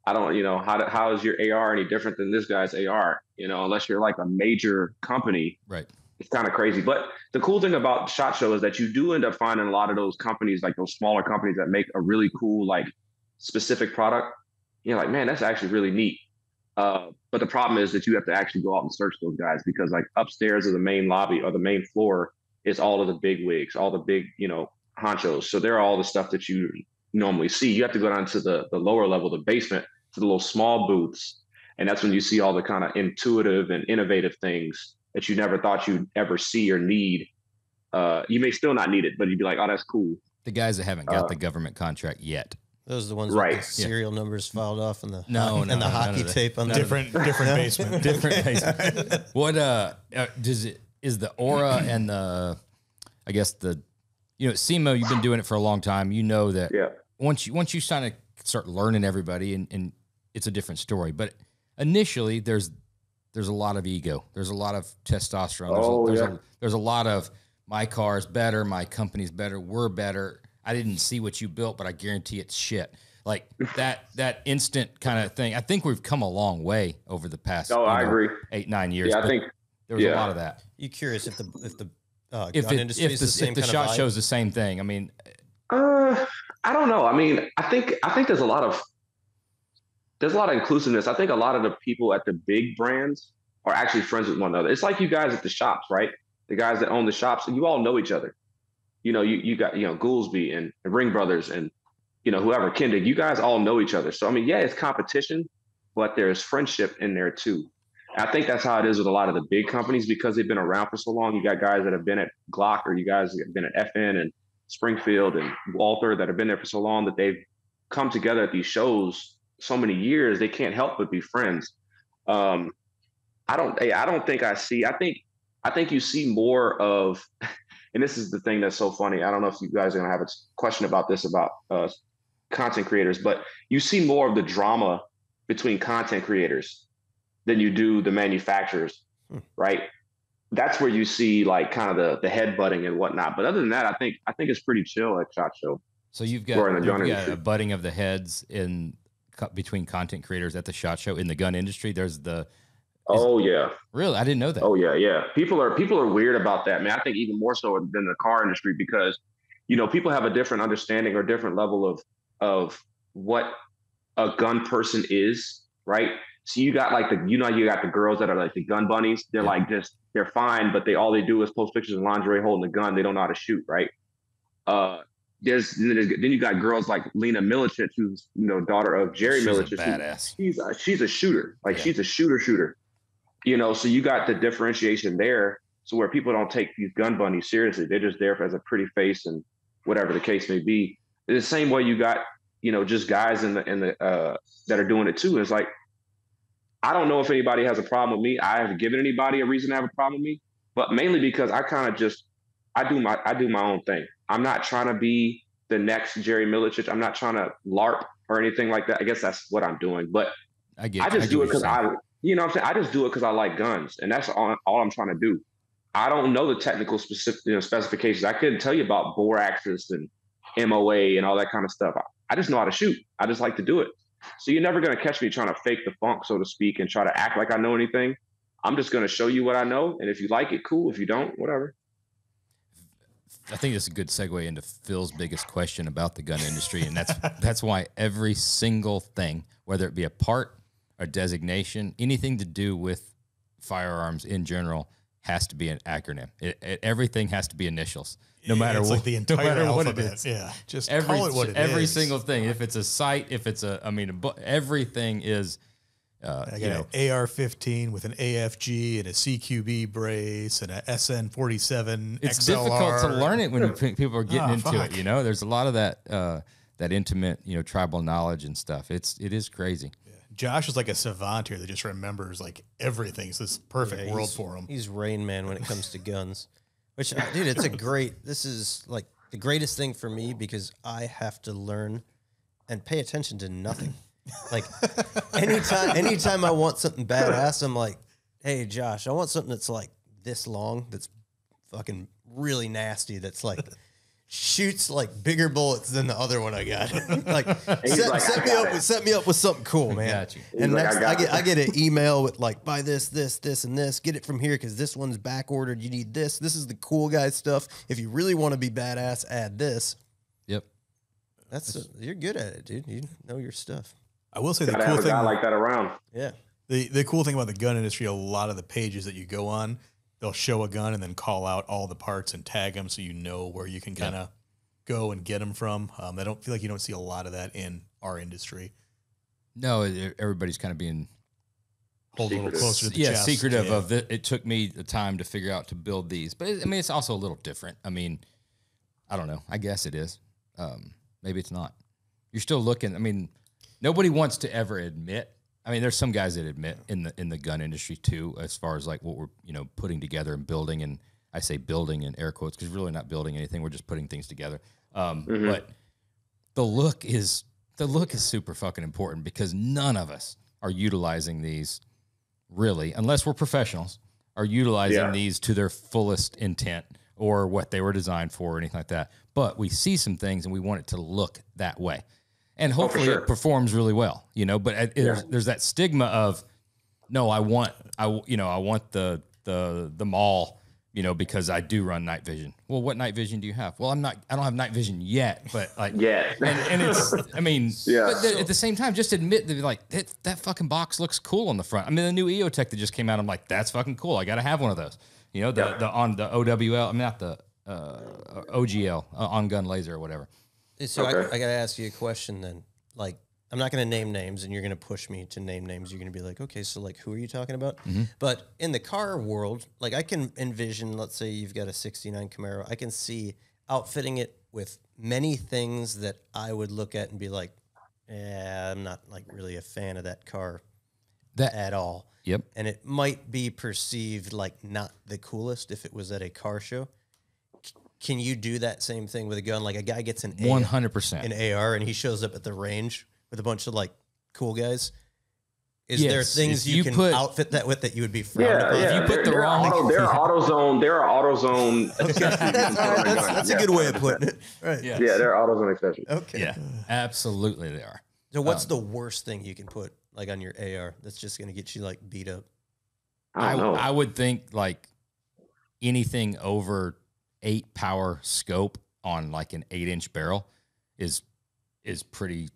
I don't, how is your AR any different than this guy's AR? Unless you're like a major company. Right. It's kind of crazy. But the cool thing about SHOT Show is that you do end up finding a lot of those companies, like those smaller companies that make a really cool, like specific product. You're like, man, that's actually really neat. But the problem is that you have to actually go out and search those guys because like upstairs of the main lobby or the main floor is all of the big wigs, all the big, honchos. So they're all the stuff that you normally see. You have to go down to the lower level, the basement, to the little small booths. And that's when you see all the kind of intuitive and innovative things that you never thought you'd ever see or need. You may still not need it, but you'd be like, oh, that's cool. The guys that haven't got the government contract yet. Those are the ones with the serial numbers filed off and the hockey tape on different basement. Different basement. What is the aura and the SEMA, you've been doing it for a long time. You know that once you kind of start learning everybody and it's a different story. But initially there's a lot of ego. There's a lot of testosterone. There's a lot of my car's better, my company's better, we're better. I didn't see what you built, but I guarantee it's shit. Like that instant kind of thing. I think we've come a long way over the past. I agree. 8-9 years. Yeah, I think there was a lot of that. You curious if the gun industry is the same if the kind shot of vibe? show's the same thing. I mean, I don't know. I mean, I think there's a lot of inclusiveness. I think a lot of the people at the big brands are actually friends with one another. It's like you guys at the shops, right? The guys that own the shops, you all know each other. You know, you got, Goolsby and Ring Brothers and, whoever, Kendig, you guys all know each other. So, I mean, yeah, it's competition, but there's friendship in there too. And I think that's how it is with a lot of the big companies because they've been around for so long. You got guys that have been at Glock or you guys that have been at FN and Springfield and Walther that have been there for so long that they've come together at these shows so many years, they can't help but be friends. I think you see more of, and this is the thing that's so funny. I don't know if you guys are going to have a question about this, about content creators, but you see more of the drama between content creators than you do the manufacturers, right? That's where you see like kind of the headbutting and whatnot. But other than that, I think it's pretty chill at SHOT Show. So you've got a butting of the heads between content creators at the SHOT Show in the gun industry. Really? I didn't know that. Oh yeah. People are weird about that, man. I think even more so than the car industry because, people have a different understanding or different level of what a gun person is, right? So you got like you got the girls that are like the gun bunnies. They're like they're fine, but all they do is post pictures of lingerie holding a gun. They don't know how to shoot, right? Then you got girls like Lena Milicic, who's daughter of Jerry Milicic. Badass. She's a shooter. She's a shooter. So you got the differentiation there. So where people don't take these gun bunnies seriously, they're just there as a pretty face and whatever the case may be. The same way you got, just guys in the that are doing it too. It's like, I don't know if anybody has a problem with me. I haven't given anybody a reason to have a problem with me, but mainly because I kind of I do my own thing. I'm not trying to be the next Jerry Milicic. I'm not trying to LARP or anything like that. I guess that's what I'm doing, but I just do it because I just do it because I like guns, and that's all I'm trying to do. I don't know the technical specifications. I couldn't tell you about bore axis and MOA and all that kind of stuff. I just know how to shoot. I just like to do it. So you're never going to catch me trying to fake the funk, so to speak, and try to act like I know anything. I'm just going to show you what I know, and if you like it, cool. If you don't, whatever. I think it's a good segue into Phil's biggest question about the gun industry, and that's why every single thing, whether it be a part, a designation, anything to do with firearms in general, has to be an acronym. Everything has to be initials, no matter what. Like the entire alphabet. What it is. Yeah, just call it what it is. Every single thing. If it's a sight, if it's everything is. I got an AR-15 with an AFG and a CQB brace and a SN-47 It's XLR. difficult to learn it when people are getting into it. There's a lot of that intimate, tribal knowledge and stuff. It is crazy. Yeah. Josh is like a savant here that just remembers like everything. It's this perfect world for him. He's Rain Man when it comes to guns. Which, dude, this is like the greatest thing for me because I have to learn and pay attention to nothing. Like anytime I want something badass, I'm like, hey Josh, I want something that's like this long, that's fucking really nasty, that's like shoots like bigger bullets than the other one I got. Like set me up with something cool, man. Got you. And next I get an email with like, buy this, and this, get it from here because this one's back ordered. You need this. This is the cool guy stuff. If you really want to be badass, add this. Yep. You're good at it, dude. You know your stuff. I will say the Gotta cool have a thing guy like that around. Yeah. The cool thing about the gun industry, a lot of the pages that you go on, they'll show a gun and then call out all the parts and tag them so you know where you can kind of go and get them from. I don't feel like you don't see a lot of that in our industry. No, everybody's kind of being hold a little closer to the chest. Secretive of it. It took me the time to figure out to build these, but it's also a little different. I don't know. I guess it is. Maybe it's not. You're still looking. Nobody wants to ever admit. There's some guys that admit in the gun industry too, as far as like what we're putting together and building. And I say building in air quotes because we're really not building anything. We're just putting things together. But the look is super fucking important because none of us are utilizing these really, unless we're professionals, are utilizing these to their fullest intent or what they were designed for or anything like that. But we see some things and we want it to look that way. and hopefully it performs really well, you know, but there's that stigma of, no, I want the mall, you know, because I do run night vision. Well, what night vision do you have? Well, I don't have night vision yet, but like, and it's, I mean, but at the same time, just admit that like that fucking box looks cool on the front. I mean, the new EOTech that just came out, I'm like, that's fucking cool. I got to have one of those, you know, the on the OWL, I mean, not the OGL, on gun laser or whatever. So I got to ask you a question then. Like, I'm not going to name names, and you're going to push me to name names. You're going to be like, okay, so like, who are you talking about? But in the car world, like, I can envision, let's say you've got a 69 Camaro. I can see outfitting it with many things that I would look at and be like, yeah, I'm not like really a fan of that car at all. Yep. And it might be perceived like not the coolest if it was at a car show. Can you do that same thing with a gun? Like a guy gets an 100% an AR and he shows up at the range with a bunch of like cool guys. Is there things you can outfit that with that you would be frowned upon? Yeah. If you put the wrong, there are AutoZone. That's a good way of putting it. Right. Yeah, there are AutoZone accessories. Okay. Yeah, absolutely they are. So what's the worst thing you can put like on your AR that's just going to get you like beat up? I would think like anything over 8 power scope on like an 8-inch barrel is pretty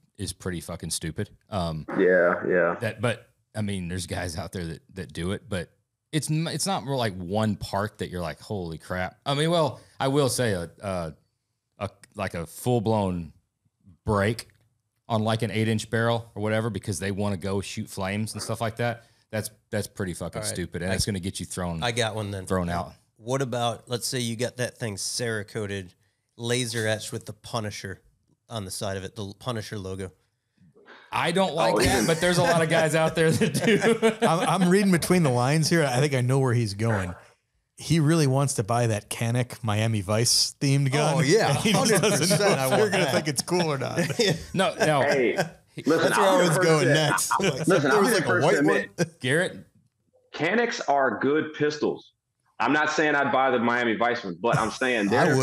fucking stupid. But I mean, there's guys out there that do it, but it's not more like one part that you're like, holy crap. I mean, well, I will say a full blown break on like an 8-inch barrel or whatever, because they want to go shoot flames and stuff like that. That's pretty fucking stupid, and that's going to get you thrown. I got one then. Thrown out. What about, let's say you got that thing Cerakoted, laser etched with the Punisher on the side of it, the Punisher logo. I don't like that, but there's a lot of guys out there that do. I'm reading between the lines here. I think I know where he's going. He really wants to buy that Canik Miami Vice themed gun. Oh, yeah. He just doesn't know if you're going to think it's cool or not. No. Hey, listen, that's where I was going next. Listen, I'm the first to admit, Garrett, Canics are good pistols. I'm not saying I'd buy the Miami Vice one, but I'm saying they're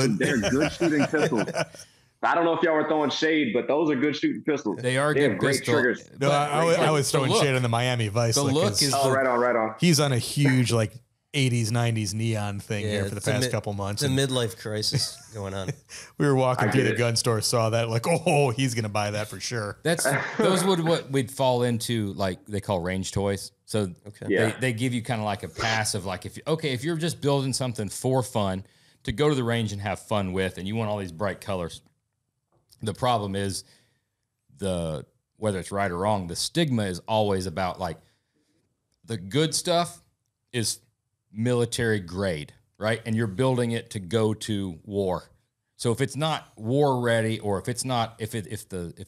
good shooting pistols. I don't know if y'all were throwing shade, but those are good shooting pistols. They are good great triggers. No, I was throwing shade on the Miami Vice. The look is right on. He's on a huge like 80s, 90s neon thing here for the past couple months. It's a midlife crisis going on. We were walking through the gun store, saw that, like, oh, he's going to buy that for sure. Those would what we'd fall into, like they call range toys. So they give you kind of like a pass of like, if you're just building something for fun to go to the range and have fun with, and you want all these bright colors. The problem is whether it's right or wrong, the stigma is always about like the good stuff is military grade, right? And you're building it to go to war. So if it's not war ready, or if it's not, if the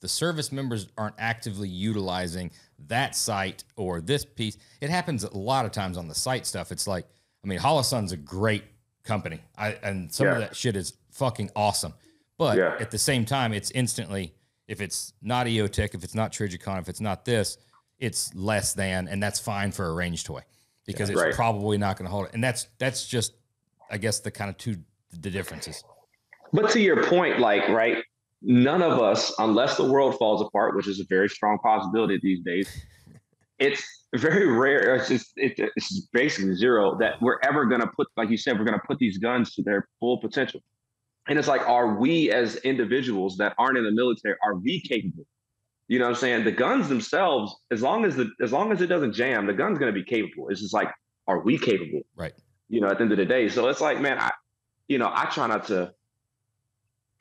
service members aren't actively utilizing that sight or this piece, it happens a lot of times on the sight stuff. It's like, I mean, Holosun's a great company, and some of that shit is fucking awesome. But at the same time, it's instantly, if it's not EOTech, if it's not Trijicon, if it's not this, it's less than, and that's fine for a range toy, because it's probably not going to hold it. And that's just, I guess, the kind of the differences. But to your point, like, right, none of us, unless the world falls apart, which is a very strong possibility these days, it's very rare. It's basically zero that we're ever going to put, like you said, we're going to put these guns to their full potential. And it's like, are we as individuals that aren't in the military, are we capable? You know what I'm saying? The guns themselves, as long as it doesn't jam, the gun's going to be capable. It's just like, are we capable? Right. You know, at the end of the day. So it's like, man, I try not to,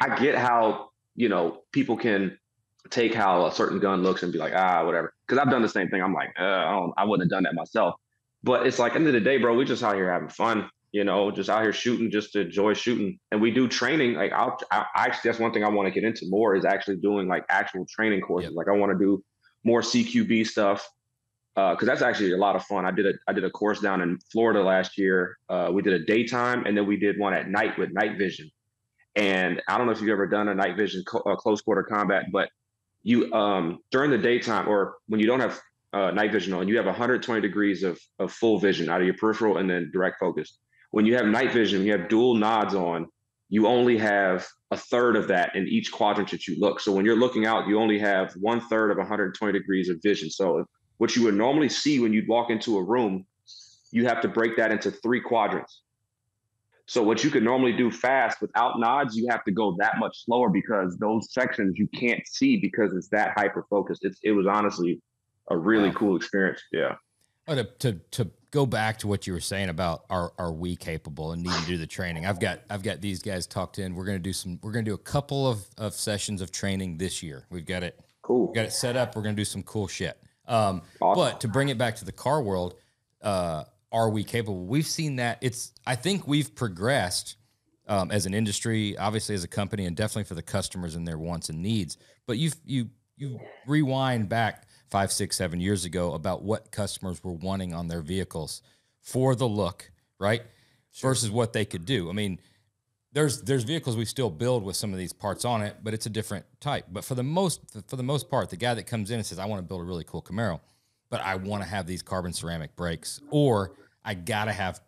I get how, you know, people can take how a certain gun looks and be like, whatever. Cause I've done the same thing. I'm like, I wouldn't have done that myself. But it's like, at the end of the day, bro, we just out here having fun. You know, just out here shooting, just to enjoy shooting. And we do training. Like, I actually, that's one thing I want to get into more, is actually doing like actual training courses. Like, I want to do more CQB stuff, because that's actually a lot of fun. I did a course down in Florida last year. We did a daytime, and then we did one at night with night vision. And I don't know if you've ever done a night vision close quarter combat, but you during the daytime, or when you don't have night vision on, you have 120 degrees of full vision out of your peripheral and then direct focus. When you have night vision, you have dual nods on, you only have a third of that in each quadrant that you look. So when you're looking out, you only have 1/3 of 120 degrees of vision. So what you would normally see when you'd walk into a room, you have to break that into 3 quadrants. So what you could normally do fast without nods, you have to go that much slower because those sections you can't see because it's that hyper focused. It was honestly a really cool experience. Yeah. Oh, to go back to what you were saying about are we capable and need to do the training. I've got these guys talked in. We're gonna do a couple of sessions of training this year. We've got it set up. We're gonna do some cool shit. Awesome. But to bring it back to the car world, are we capable? We've seen that. I think we've progressed as an industry, obviously as a company, and definitely for the customers and their wants and needs. But you rewind back 5, 6, 7 years ago about what customers were wanting on their vehicles for the look, right? Sure. Versus what they could do. I mean, there's vehicles we still build with some of these parts on it, but it's a different type. But for the most part, the guy that comes in and says, I want to build a really cool Camaro, but I want to have these carbon ceramic brakes, or I got to have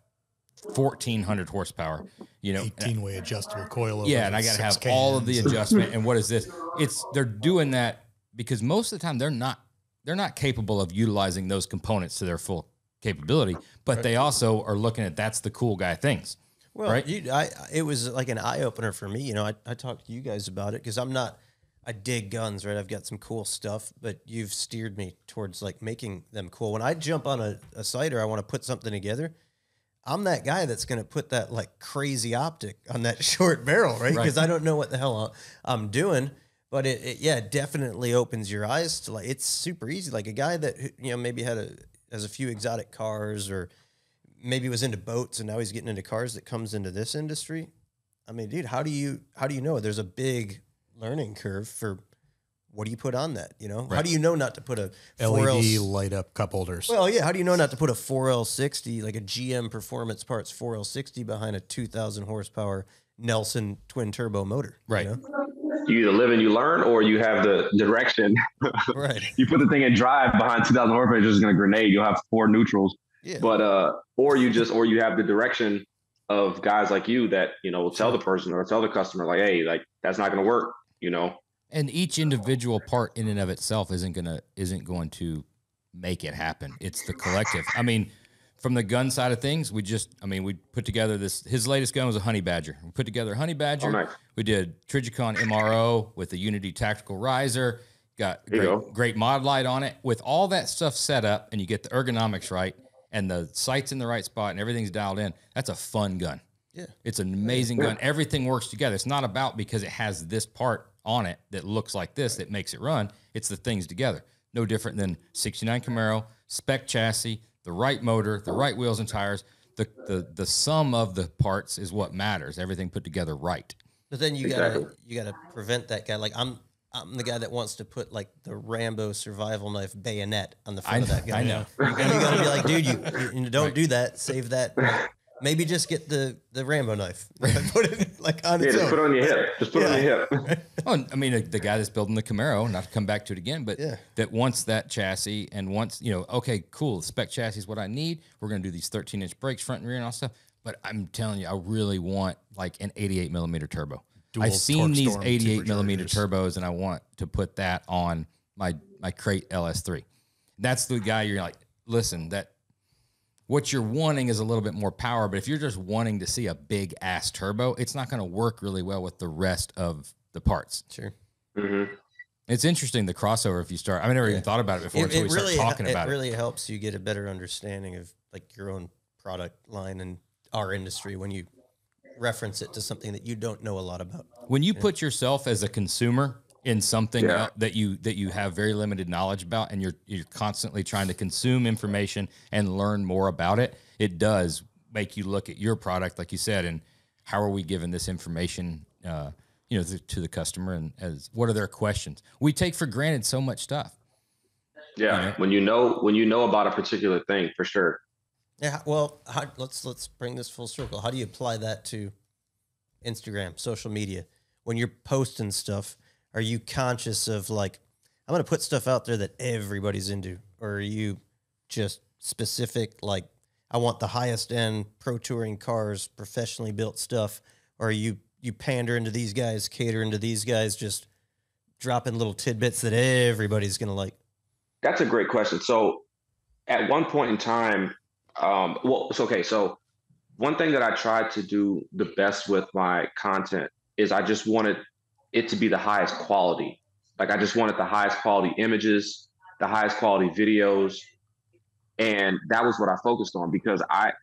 1,400 horsepower, 18-way adjustable coil. Yeah, and I got to have all of the adjustment. And what is this? They're doing that because most of the time they're not capable of utilizing those components to their full capability, but they also are looking at that's the cool guy things. Well, right? It was like an eye opener for me. I talked to you guys about it because I dig guns, right? I've got some cool stuff, but you've steered me towards like making them cool. When I jump on a site or I want to put something together, I'm that guy that's going to put that like crazy optic on that short barrel, right? Because I don't know what the hell I'm doing, but it definitely opens your eyes to like, it's super easy. Like a guy that, maybe has a few exotic cars or maybe was into boats and now he's getting into cars that comes into this industry. I mean, dude, how do you know? There's a big learning curve for what do you put on that, Right. How do you know not to put a LED light up cup holders? Well, yeah. How do you know not to put a 4L60, like a GM Performance Parts 4L60 behind a 2,000 horsepower Nelson twin turbo motor? Right. You either live and you learn, or you have the direction. Right. You put the thing in drive behind 2,000 horsepower, it's just going to grenade. You'll have 4 neutrals. Yeah. But or you have the direction of guys like you that will tell the person or tell the customer like, hey, like that's not going to work. And each individual part in and of itself isn't going to make it happen. It's the collective. I mean, from the gun side of things, we put together his latest gun was a Honey Badger. We put together a Honey Badger. Oh, nice. We did Trigicon MRO with a Unity tactical riser, got great mod light on it. With all that stuff set up and you get the ergonomics right and the sights in the right spot and everything's dialed in, that's a fun gun. Yeah. It's an amazing gun. Everything works together. It's not about because it has this part on it that looks like this that makes it run. It's the things together. No different than 69 Camaro, spec chassis, the right motor, the right wheels and tires. The sum of the parts is what matters. Everything put together right. But then you gotta prevent that guy. Like I'm the guy that wants to put like the Rambo survival knife bayonet on the front of that guy. I know. You gotta be like, dude, you don't do that. Save that. Maybe just get the Rambo knife. Put it like on its own. Just put it on your hip. Just put it on your hip. Oh, I mean, the guy that's building the Camaro, not to come back to it again, but that wants that chassis and wants, okay, cool, the spec chassis is what I need. We're going to do these 13-inch brakes front and rear and all stuff. But I'm telling you, I really want like an 88 millimeter turbo. I've seen these 88 millimeter turbos and I want to put that on my crate LS3. That's the guy you're like, listen, what you're wanting is a little bit more power, but if you're just wanting to see a big ass turbo, it's not going to work really well with the rest of the parts. Sure. Mm-hmm. It's interesting, the crossover, if you start, I never even thought about it before until we start talking about it. It really helps you get a better understanding of like your own product line and our industry when you reference it to something that you don't know a lot about. When you put yourself as a consumer in something that you have very limited knowledge about, and you're constantly trying to consume information and learn more about it, it does make you look at your product, like you said, and how are we giving this information, to the customer, and as what are their questions? We take for granted so much stuff. Yeah, when you know about a particular thing, for sure. Yeah, well, let's bring this full circle. How do you apply that to Instagram, social media? When you're posting stuff, are you conscious of like, I'm going to put stuff out there that everybody's into? Or are you just specific, like, I want the highest end pro touring cars, professionally built stuff? Or are you you pander into these guys, cater into these guys, just dropping little tidbits that everybody's gonna like? That's a great question. So at one point in time, well, it's okay. So one thing that I tried to do the best with my content is I just wanted it to be the highest quality. Like I just wanted the highest quality images, the highest quality videos. And that was what I focused on because I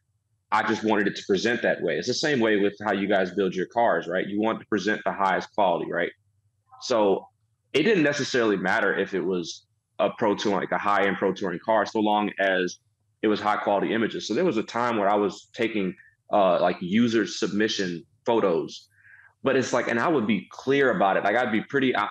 just wanted it to present that way. It's the same way with how you guys build your cars, right? You want to present the highest quality, right? So it didn't necessarily matter if it was a pro touring, like a high-end pro touring car, so long as it was high quality images. So there was a time where I was taking like user submission photos, but it's like, and I would be clear about it. Like I'd be pretty, I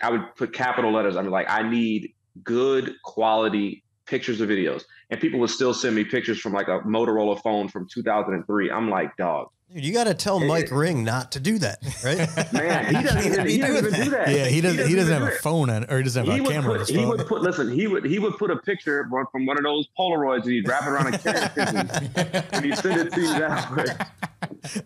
would put capital letters. I mean, like I need good quality pictures or videos. And people would still send me pictures from like a Motorola phone from 2003. I'm like, dog. Dude, you got to tell Mike Ring not to do that, right? Man, he doesn't even do that. Yeah, he doesn't have a phone on, or he doesn't have a camera on his phone. He would put a picture from one of those Polaroids and he'd wrap it around a carrot pigeon and he'd send it to you that way.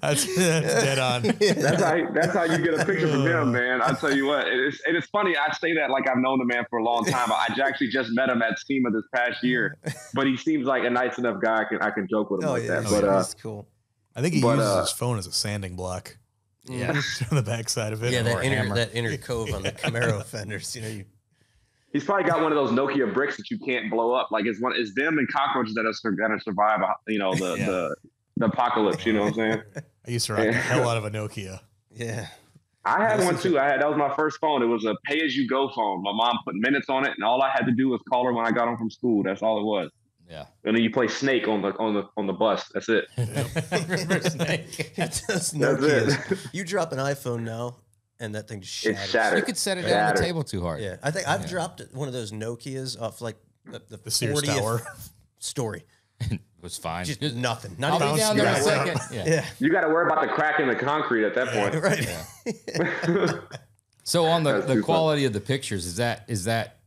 That's dead on. That's how you get a picture from him, man. I tell you what, it's funny. I say that like I've known the man for a long time. I actually just met him at SEMA this past year, but he seems like a nice enough guy. I can joke with him that. But that's cool. I think he uses his phone as a sanding block. Yeah, on the backside of it. Yeah, that inner cove on the Camaro fenders. You know, he's probably got one of those Nokia bricks that you can't blow up. Like it's them and cockroaches that are gonna survive. You know the apocalypse. You know what I'm saying? I used to rock the hell out of a Nokia. Yeah. I had one too. That was my first phone. It was a pay-as-you-go phone. My mom put minutes on it, and all I had to do was call her when I got home from school. That's all it was. Yeah. And then you play Snake on the bus. That's it. Remember Snake? That's it. You drop an iPhone now, and that thing shatters. It's shattered. You could set it down on the table too hard. Yeah, I think I've dropped one of those Nokias off like the Sears 40th Tower story. It was fine. Just nothing. Not I'll even be down there in a second. Yeah. You got to worry about the crack in the concrete at that point. Right. Yeah. So on the quality of the pictures, is that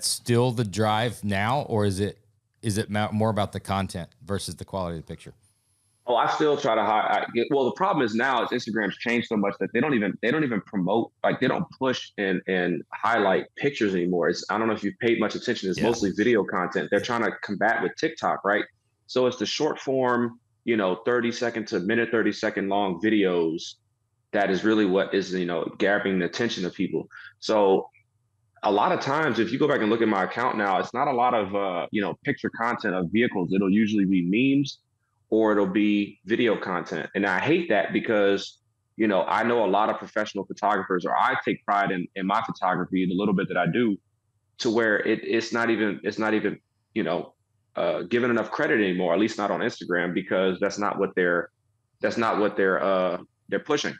still the drive now, or is it more about the content versus the quality of the picture? Oh, I still try to well, the problem is now is Instagram's changed so much that they don't even promote, like they don't push and highlight pictures anymore. I don't know if you've paid much attention. It's mostly video content. They're trying to combat with TikTok, right? So it's the short form, 30-second to minute 30-second long videos that is really what is, grabbing the attention of people. So a lot of times, if you go back and look at my account now, it's not a lot of, picture content of vehicles. It'll usually be memes or it'll be video content. And I hate that because, I know a lot of professional photographers, or I take pride in my photography, the little bit that I do, to where it's not even, given enough credit anymore, at least not on Instagram, because that's not what they're pushing.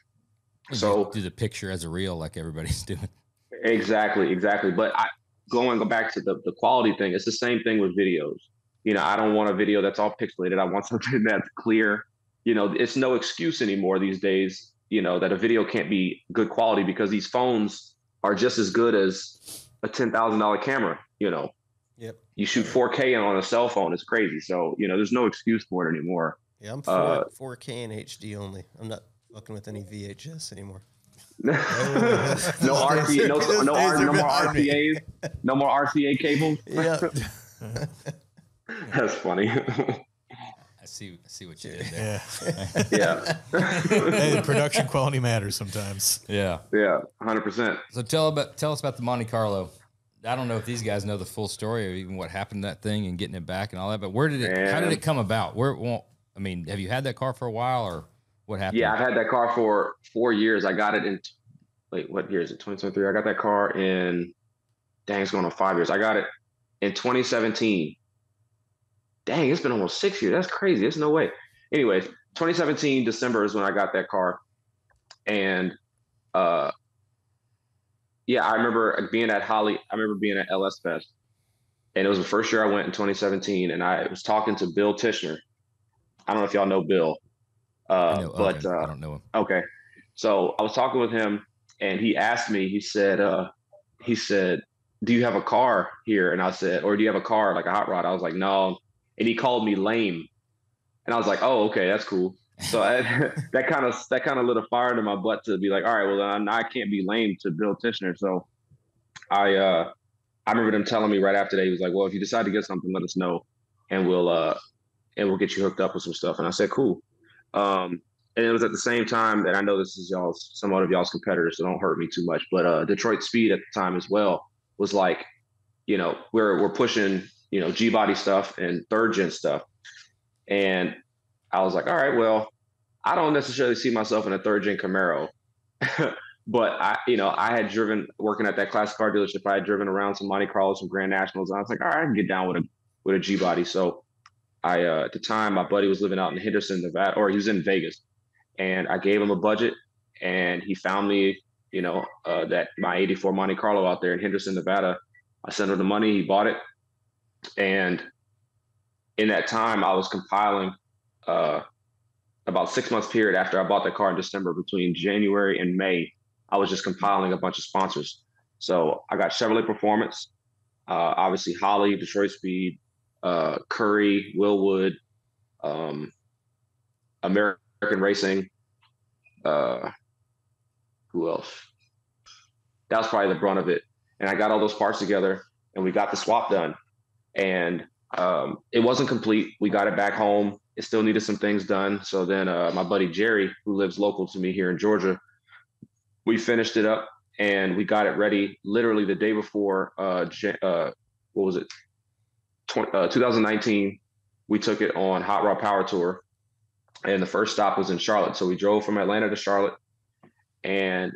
So do the picture as a reel like everybody's doing. Exactly. But going back to the quality thing, it's the same thing with videos. I don't want a video that's all pixelated. I want something that's clear. It's no excuse anymore these days, that a video can't be good quality because these phones are just as good as a $10,000 camera. Yep. You shoot 4K on a cell phone. It's crazy. So, there's no excuse for it anymore. Yeah, I'm 4K and HD only. I'm not fucking with any VHS anymore. No RCA, no more RCAs, no more RCA cables. Yeah. That's funny. I see what you did there. Yeah. Hey, production quality matters sometimes. Yeah. 100%. So tell us about the Monte Carlo. I don't know if these guys know the full story or even what happened to that thing and getting it back and all that, but how did it come about? Have you had that car for a while, or what happened? Yeah, I've had that car for 4 years. I got it in, what year is it? 2023. I got that car in, it's going on 5 years. I got it in 2017. Dang, it's been almost 6 years. That's crazy. There's no way. Anyways, 2017 December is when I got that car. And I remember being at LS Fest. And it was the first year I went in 2017. And I was talking to Bill Tishner. I don't know if y'all know Bill. I don't know him. Okay. So I was talking with him and he asked me, he said, do you have a car here? And I said, or do you have a car, like a hot rod? I was like, no. And he called me lame. And I was like, oh, okay, that's cool. So that kind of lit a fire to my butt to be like, all right, well, now I can't be lame to build tensioner. So I remember them telling me right after that, he was like, well, if you decide to get something, let us know, and we'll get you hooked up with some stuff. And I said, cool. And it was at the same time that I know this is somewhat of y'all's competitors, so don't hurt me too much. But Detroit Speed at the time as well was like, we're pushing, G-body stuff and third gen stuff. And I was like, all right, well, I don't necessarily see myself in a third gen Camaro. But I had driven, working at that classic car dealership, I had driven around some Monte Carlos, some Grand Nationals, and I was like, all right, I can get down with a G-body. So at the time, my buddy was living out in Henderson, Nevada, or he was in Vegas. And I gave him a budget, and he found me, that my 84 Monte Carlo out there in Henderson, Nevada. I sent him the money, he bought it. And in that time, I was compiling about 6 months period after I bought the car in December, between January and May, I was just compiling a bunch of sponsors. So I got Chevrolet Performance, obviously Holly, Detroit Speed, Curry, Willwood, American Racing. Who else? That was probably the brunt of it. And I got all those parts together, and we got the swap done. And it wasn't complete. We got it back home. It still needed some things done. So then my buddy Jerry, who lives local to me here in Georgia, we finished it up, and we got it ready literally the day before, what was it? 2019. We took it on Hot Rod Power Tour, and the first stop was in Charlotte. So we drove from Atlanta to Charlotte, and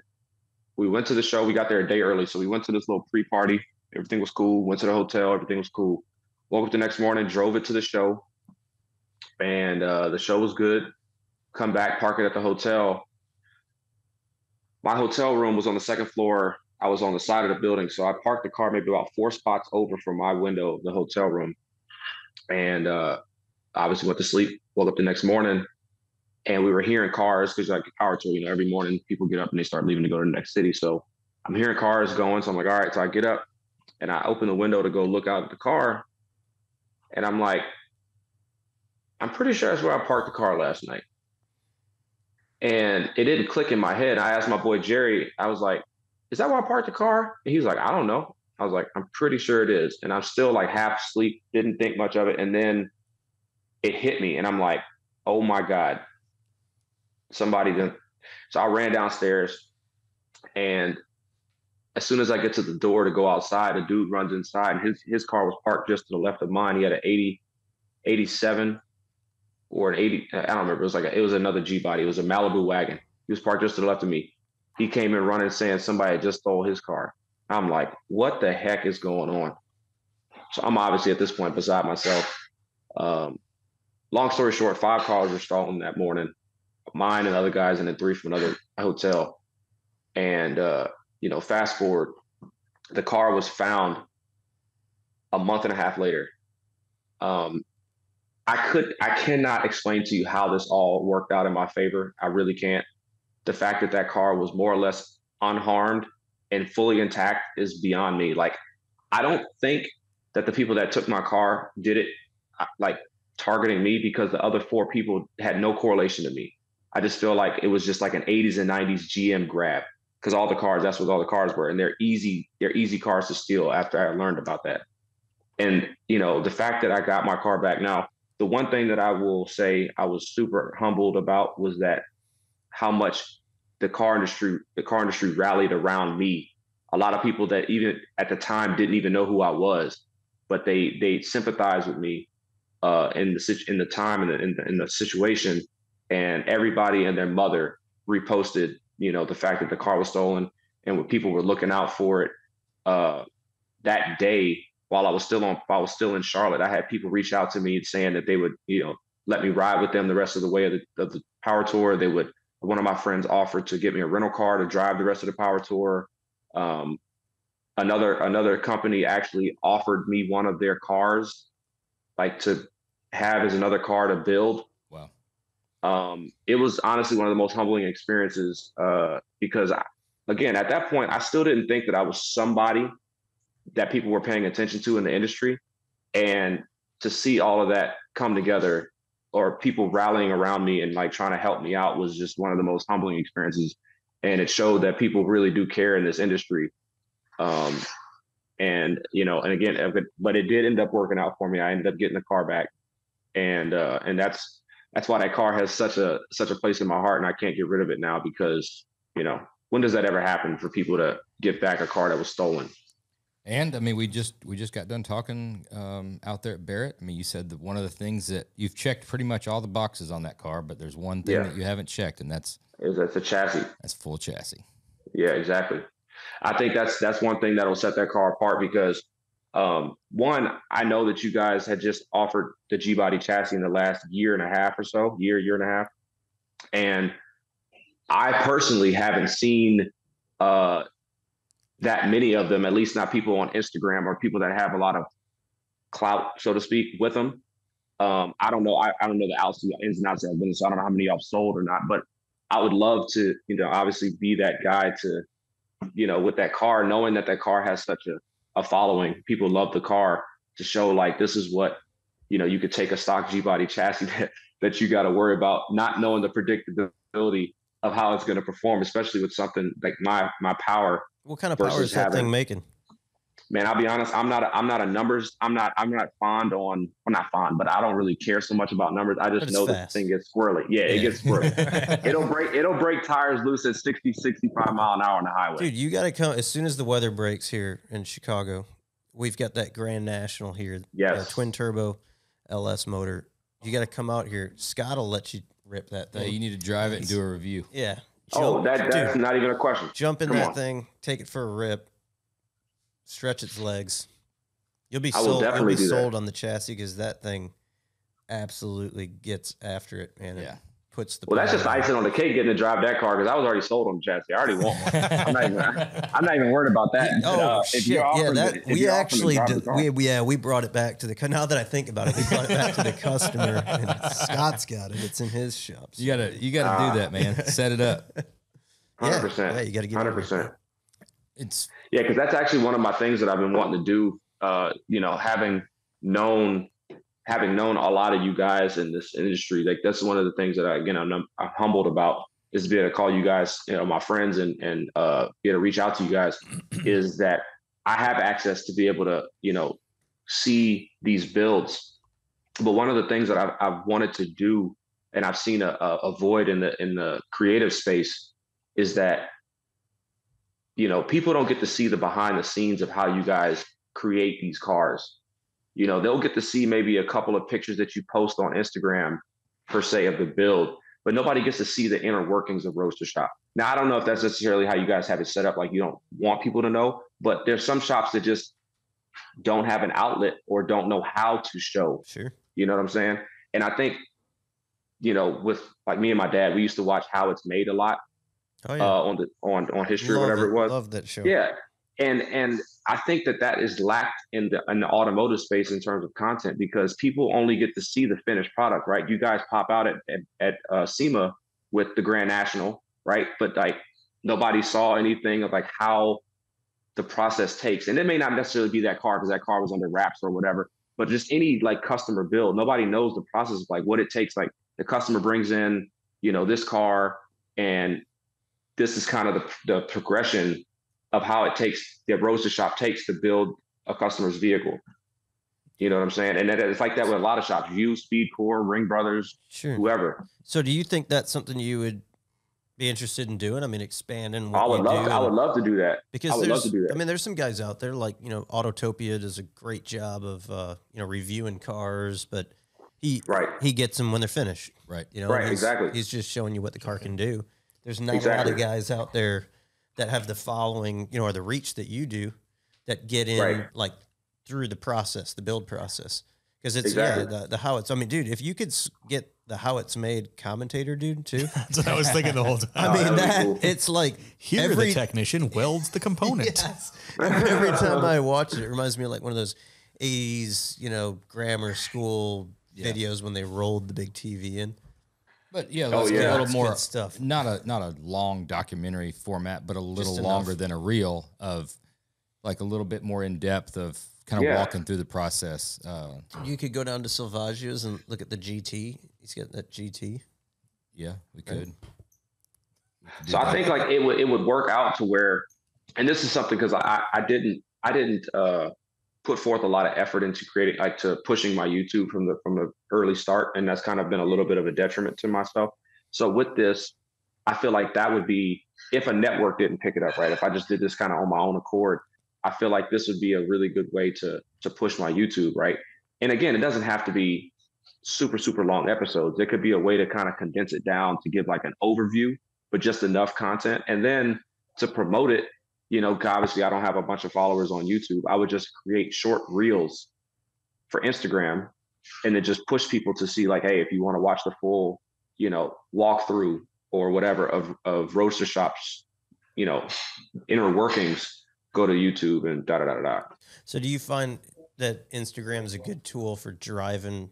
we went to the show. We got there a day early. So we went to this little pre-party. Everything was cool. Went to the hotel. Everything was cool. Woke up the next morning, drove it to the show, and the show was good. Come back, park it at the hotel. My hotel room was on the second floor. I was on the side of the building. So I parked the car maybe about 4 spots over from my window of the hotel room. And obviously went to sleep, woke up the next morning, and we were hearing cars, because like a power tour, every morning people get up and they start leaving to go to the next city. So I'm hearing cars going. So I'm like, all right. So I get up and I open the window to go look out at the car. And I'm like, I'm pretty sure that's where I parked the car last night. And it didn't click in my head. I asked my boy Jerry, I was like, is that where I parked the car? And he was like, I don't know. I was like, I'm pretty sure it is. And I'm still like half asleep, didn't think much of it. And then it hit me, and I'm like, oh my God, somebody done. So I ran downstairs, and as soon as I get to the door to go outside, a dude runs inside, and his car was parked just to the left of mine. He had an 87 or an 80, I don't remember. It was another G-body. It was a Malibu wagon. He was parked just to the left of me. He came in running saying somebody had just stole his car. I'm like, what the heck is going on? So I'm obviously at this point beside myself. Long story short, 5 cars were stolen that morning, mine and other guys, and then 3 from another hotel. And, fast forward, the car was found a month and a half later. I cannot explain to you how this all worked out in my favor. I really can't. The fact that that car was more or less unharmed and fully intact is beyond me. Like, I don't think that the people that took my car did it like targeting me, because the other 4 people had no correlation to me. I just feel like it was just like an 80s and 90s GM grab, because all the cars, that's what all the cars were. And they're easy cars to steal after I learned about that. And, the fact that I got my car back now, the one thing that I will say I was super humbled about was that how much the car industry rallied around me. A lot of people that even at the time didn't even know who I was, but they sympathized with me in the time and in the situation. And everybody and their mother reposted, the fact that the car was stolen, and when people were looking out for it that day. While I was still in Charlotte, I had people reach out to me saying that they would, let me ride with them the rest of the way of the power tour. One of my friends offered to get me a rental car to drive the rest of the power tour. Another company actually offered me one of their cars, like to have as another car to build. Wow. It was honestly one of the most humbling experiences because again, at that point, I still didn't think that I was somebody that people were paying attention to in the industry. And to see all of that come together or people rallying around me and like trying to help me out was just one of the most humbling experiences. And it showed that people really do care in this industry. And, you know, and again, but it did end up working out for me. I ended up getting the car back, and that's why that car has such a place in my heart, and I can't get rid of it now, because, you know, when does that ever happen for people to get back a car that was stolen? And I mean, we just got done talking out there at Barrett. I mean, you said that one of the things that you've checked pretty much all the boxes on that car, but there's one thing that you haven't checked, and that's a chassis. That's full chassis. Yeah, exactly. I think that's one thing that'll set that car apart, because one, I know that you guys had just offered the G-body chassis in the last year and a half or so, year and a half. And I personally haven't seen that many of them, at least not people on Instagram or people that have a lot of clout, so to speak, with them. I don't know. I don't know the ins and outs of the business. So I don't know how many y'all sold or not, but I would love to, you know, obviously be that guy to, you know, with that car, knowing that that car has such a following. People love the car, to show like, this is what, you know, you could take a stock G-body chassis that you got to worry about not knowing the predictability of how it's going to perform, especially with something like my power. What kind of power is that thing making? Man, I'll be honest. I'm not a numbers. I'm not fond on. I'm not fond, but I don't really care so much about numbers. I just know that the thing gets squirrely. Yeah, it gets squirrely. It'll break tires loose at 60, 65 mile an hour on the highway. Dude, you got to come as soon as the weather breaks here in Chicago. We've got that Grand National here. Yes. Twin turbo LS motor. You got to come out here. Scott will let you rip that thing. Yeah, you need to drive it and do a review. Yeah. That's not even a question. Jump in that thing, take it for a rip, stretch its legs. You'll be sold. You'll be sold on the chassis, because that thing absolutely gets after it, man. Yeah. Well, that's just icing on the cake, getting to drive that car, because I was already sold on the chassis. I already want one. I'm not even worried about that. Oh shit! We brought it back to the. Now that I think about it, we brought it back to the customer, and Scott's got it. It's in his shop. So. You gotta do that, man. Set it up. 100%. Yeah, you gotta get 100%. Yeah, because that's actually one of my things that I've been wanting to do. You know, having known a lot of you guys in this industry, like that's one of the things that I'm humbled about, is to be able to call you guys, you know, my friends, and be able to reach out to you guys, is that I have access to be able to, you know, see these builds. But one of the things that I've wanted to do, and I've seen a void in the creative space, is that, you know, people don't get to see the behind the scenes of how you guys create these cars. You know, they'll get to see maybe a couple of pictures that you post on Instagram, per se, of the build, but nobody gets to see the inner workings of Roadster Shop. Now, I don't know if that's necessarily how you guys have it set up, like you don't want people to know, but there's some shops that just don't have an outlet or don't know how to show. Sure. You know what I'm saying? And I think, you know, with like me and my dad, we used to watch How It's Made a lot. Oh, yeah. On history, whatever it was. Love that show. Yeah. And I think that is lacked in the automotive space in terms of content, because people only get to see the finished product, right? You guys pop out at SEMA with the Grand National, right? But like nobody saw anything of like how the process takes. And it may not necessarily be that car, because that car was under wraps or whatever, but just any like customer build, nobody knows the process of like what it takes. Like the customer brings in, you know, this car, and this is kind of the progression of how it takes, the Roadster Shop takes to build a customer's vehicle. You know what I'm saying? And it's like that with a lot of shops, you, Speedcore, Ring Brothers, sure, whoever. So do you think that's something you would be interested in doing? I mean, expanding what I would love to do that. Because I mean, there's some guys out there like, you know, Autotopia does a great job of, you know, reviewing cars, but he gets them when they're finished. Right. You know, right, exactly. He's just showing you what the car can do. There's not a lot of guys out there that have the following, you know, or the reach that you do, that get in like through the process, the build process. Because it's the how it's. I mean, dude, if you could get the How It's Made commentator, dude, too. That's what I was thinking the whole time. I mean, it's like here the technician welds the component. Yes. Every time I watch it, it reminds me of like one of those 80s, you know, grammar school videos when they rolled the big TV in. But yeah, let's get a little more stuff. Not a long documentary format, but a little longer than a reel, of like a little bit more in depth of kind of walking through the process. You could go down to Silvaggio's and look at the GT. He's getting that GT. Yeah, we could. So I think like it would work out to where, and this is something because I didn't put forth a lot of effort into creating, like, to pushing my YouTube from the early start, and that's kind of been a little bit of a detriment to myself. So with this, I feel like that would be, if a network didn't pick it up, right? If I just did this kind of on my own accord, I feel like this would be a really good way to push my YouTube, right? And again, it doesn't have to be super, super long episodes. It could be a way to kind of condense it down to give like an overview, but just enough content. And then to promote it, you know, obviously I don't have a bunch of followers on YouTube. I would just create short reels for Instagram and then just push people to see like, hey, if you want to watch the full, you know, walkthrough or whatever of Roadster Shop's, you know, inner workings, go to YouTube and da-da-da-da-da. So do you find that Instagram is a good tool for driving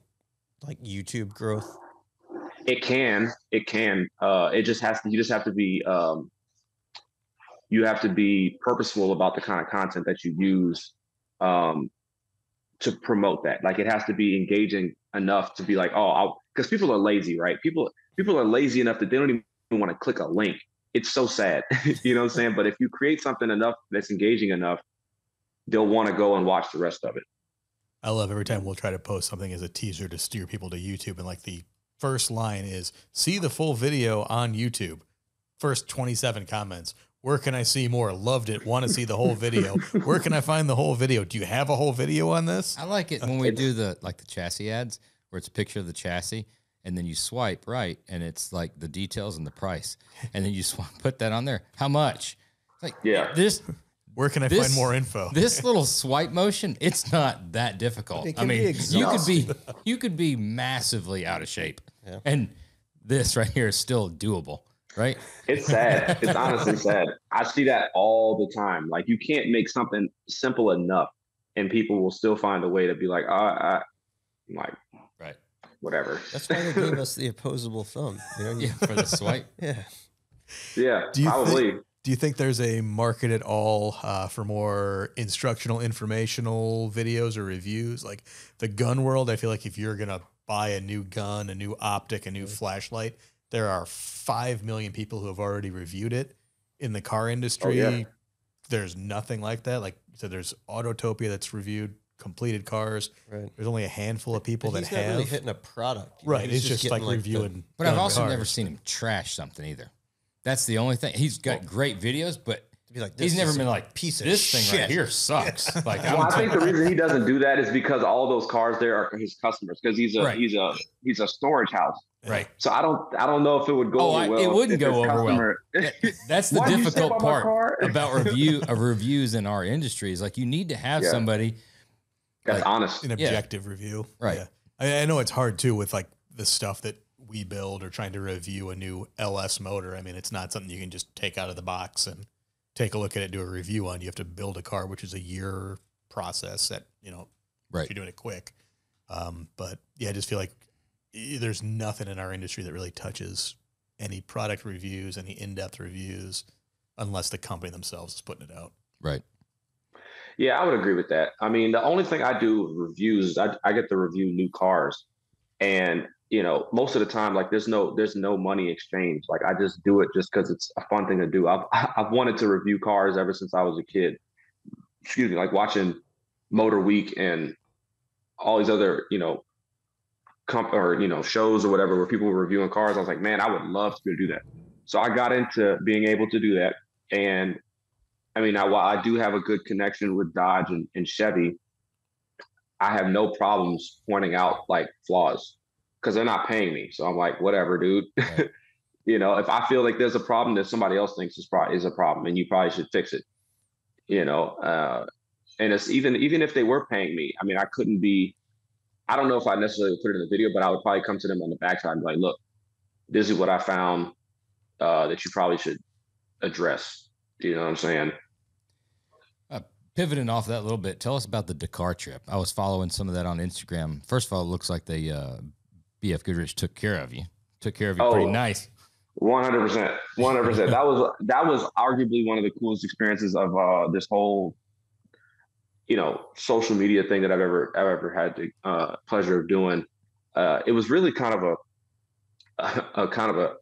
like YouTube growth? It can. It just has to, you just have to be, you have to be purposeful about the kind of content that you use to promote that. Like, it has to be engaging enough to be like, because people are lazy, right? People are lazy enough that they don't even want to click a link. It's so sad. You know what I'm saying? But if you create something enough that's engaging enough, they'll want to go and watch the rest of it. I love every time we'll try to post something as a teaser to steer people to YouTube. And like the first line is, see the full video on YouTube. First 27 comments. Where can I see more? Loved it. Want to see the whole video. Where can I find the whole video? Do you have a whole video on this? I like it when we do the chassis ads where it's a picture of the chassis and then you swipe right and it's like the details and the price. And then you put that on there. How much? Like, yeah. Where can I find more info? This little swipe motion, it's not that difficult. I mean, you could be massively out of shape. Yeah. And this right here is still doable. Right? It's sad. It's honestly sad. I see that all the time. Like, you can't make something simple enough and people will still find a way to be like, I'm like, right, whatever. That's why they gave us the opposable thumb. You know, yeah, for the swipe. Yeah. Yeah, probably. Do you think there's a market at all for more instructional, informational videos or reviews? Like the gun world, I feel like if you're going to buy a new gun, a new optic, a new flashlight, there are 5 million people who have already reviewed it. In the car industry, there's nothing like that. Like so there's Autotopia that's reviewed completed cars. Right. There's only a handful of people that have. He's not really hitting a product. Right. He's just like reviewing. But I've also never seen him trash something either. That's the only thing. He's got great videos, but he's never been like, piece of this shit. Thing right here sucks. Like, I think the reason he doesn't do that is because all those cars there are his customers. Because he's a storage house. Right. So I don't know if it would go over well. It wouldn't go over well. That's the difficult part about reviews in our industry is like you need to have somebody that's honest, an objective review. Right. Yeah. I know it's hard too with like the stuff that we build or trying to review a new LS motor. I mean, it's not something you can just take out of the box and take a look at it, do a review on. You have to build a car, which is a year process that, you know, if you're doing it quick. But yeah, I just feel like there's nothing in our industry that really touches any product reviews, any in-depth reviews, unless the company themselves is putting it out. Right. Yeah, I would agree with that. I mean, the only thing I do with reviews is I get to review new cars, and you know, most of the time, like there's no money exchange. Like I just do it just because it's a fun thing to do. I've wanted to review cars ever since I was a kid. Excuse me, like watching Motor Week and all these other, you know, shows or whatever where people were reviewing cars. I was like, man, I would love to be able to do that. So I got into being able to do that. And I mean, while I do have a good connection with Dodge and Chevy, I have no problems pointing out like flaws because they're not paying me. So I'm like, whatever, dude. Right. You know, if I feel like there's a problem that somebody else thinks is a problem and you probably should fix it, you know, and it's even if they were paying me, I mean, I don't know if I necessarily put it in the video, but I would probably come to them on the backside and be like, look, this is what I found that you probably should address. You know what I'm saying? Pivoting off that a little bit, tell us about the Dakar trip. I was following some of that on Instagram. First of all, it looks like the BF Goodrich took care of you pretty nice. 100%. 100%. That was arguably one of the coolest experiences of this whole social media thing that I've ever had the pleasure of doing. It was really kind of a kind of a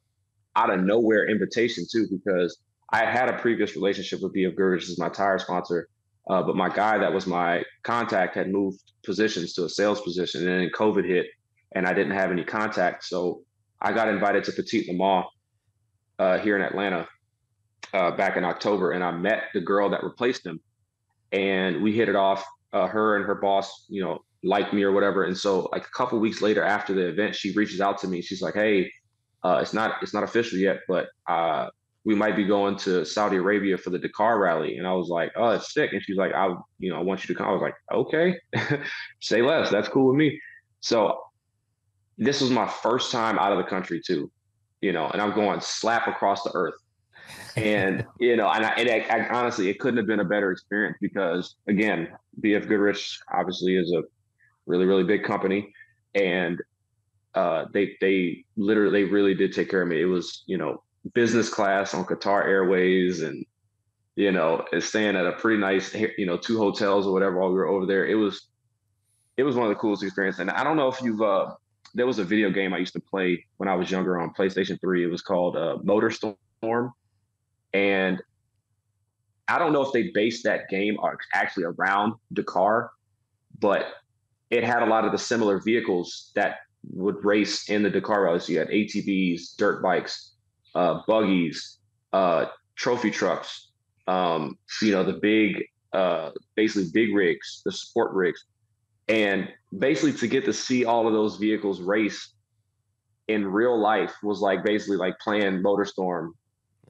out of nowhere invitation too, because I had a previous relationship with BF Goodrich as my tire sponsor. But my guy that was my contact had moved positions to a sales position, and then COVID hit and I didn't have any contact. So I got invited to Petit Le Mans here in Atlanta back in October, and I met the girl that replaced him, and we hit it off. Her and her boss, liked me or whatever. And so like a couple weeks later after the event, she reaches out to me. She's like, "Hey, it's not official yet, but we might be going to Saudi Arabia for the Dakar rally." And I was like, "Oh, it's sick." And she's like, I want you to come." I was like, "Okay, say less. That's cool with me." So this was my first time out of the country too, and I'm going slap across the earth. And, I honestly, it couldn't have been a better experience because, again, BF Goodrich obviously is a really, really big company. And they really did take care of me. It was, business class on Qatar Airways and, staying at a pretty nice, 2 hotels or whatever while we were over there. It was one of the coolest experiences. And I don't know if you've, there was a video game I used to play when I was younger on PlayStation 3. It was called Motor Storm. And I don't know if they based that game actually around Dakar, but it had a lot of the similar vehicles that would race in the Dakar rallies. So you had ATVs, dirt bikes, buggies, trophy trucks, the big, basically big rigs, the sport rigs. And basically to get to see all of those vehicles race in real life was like basically like playing MotorStorm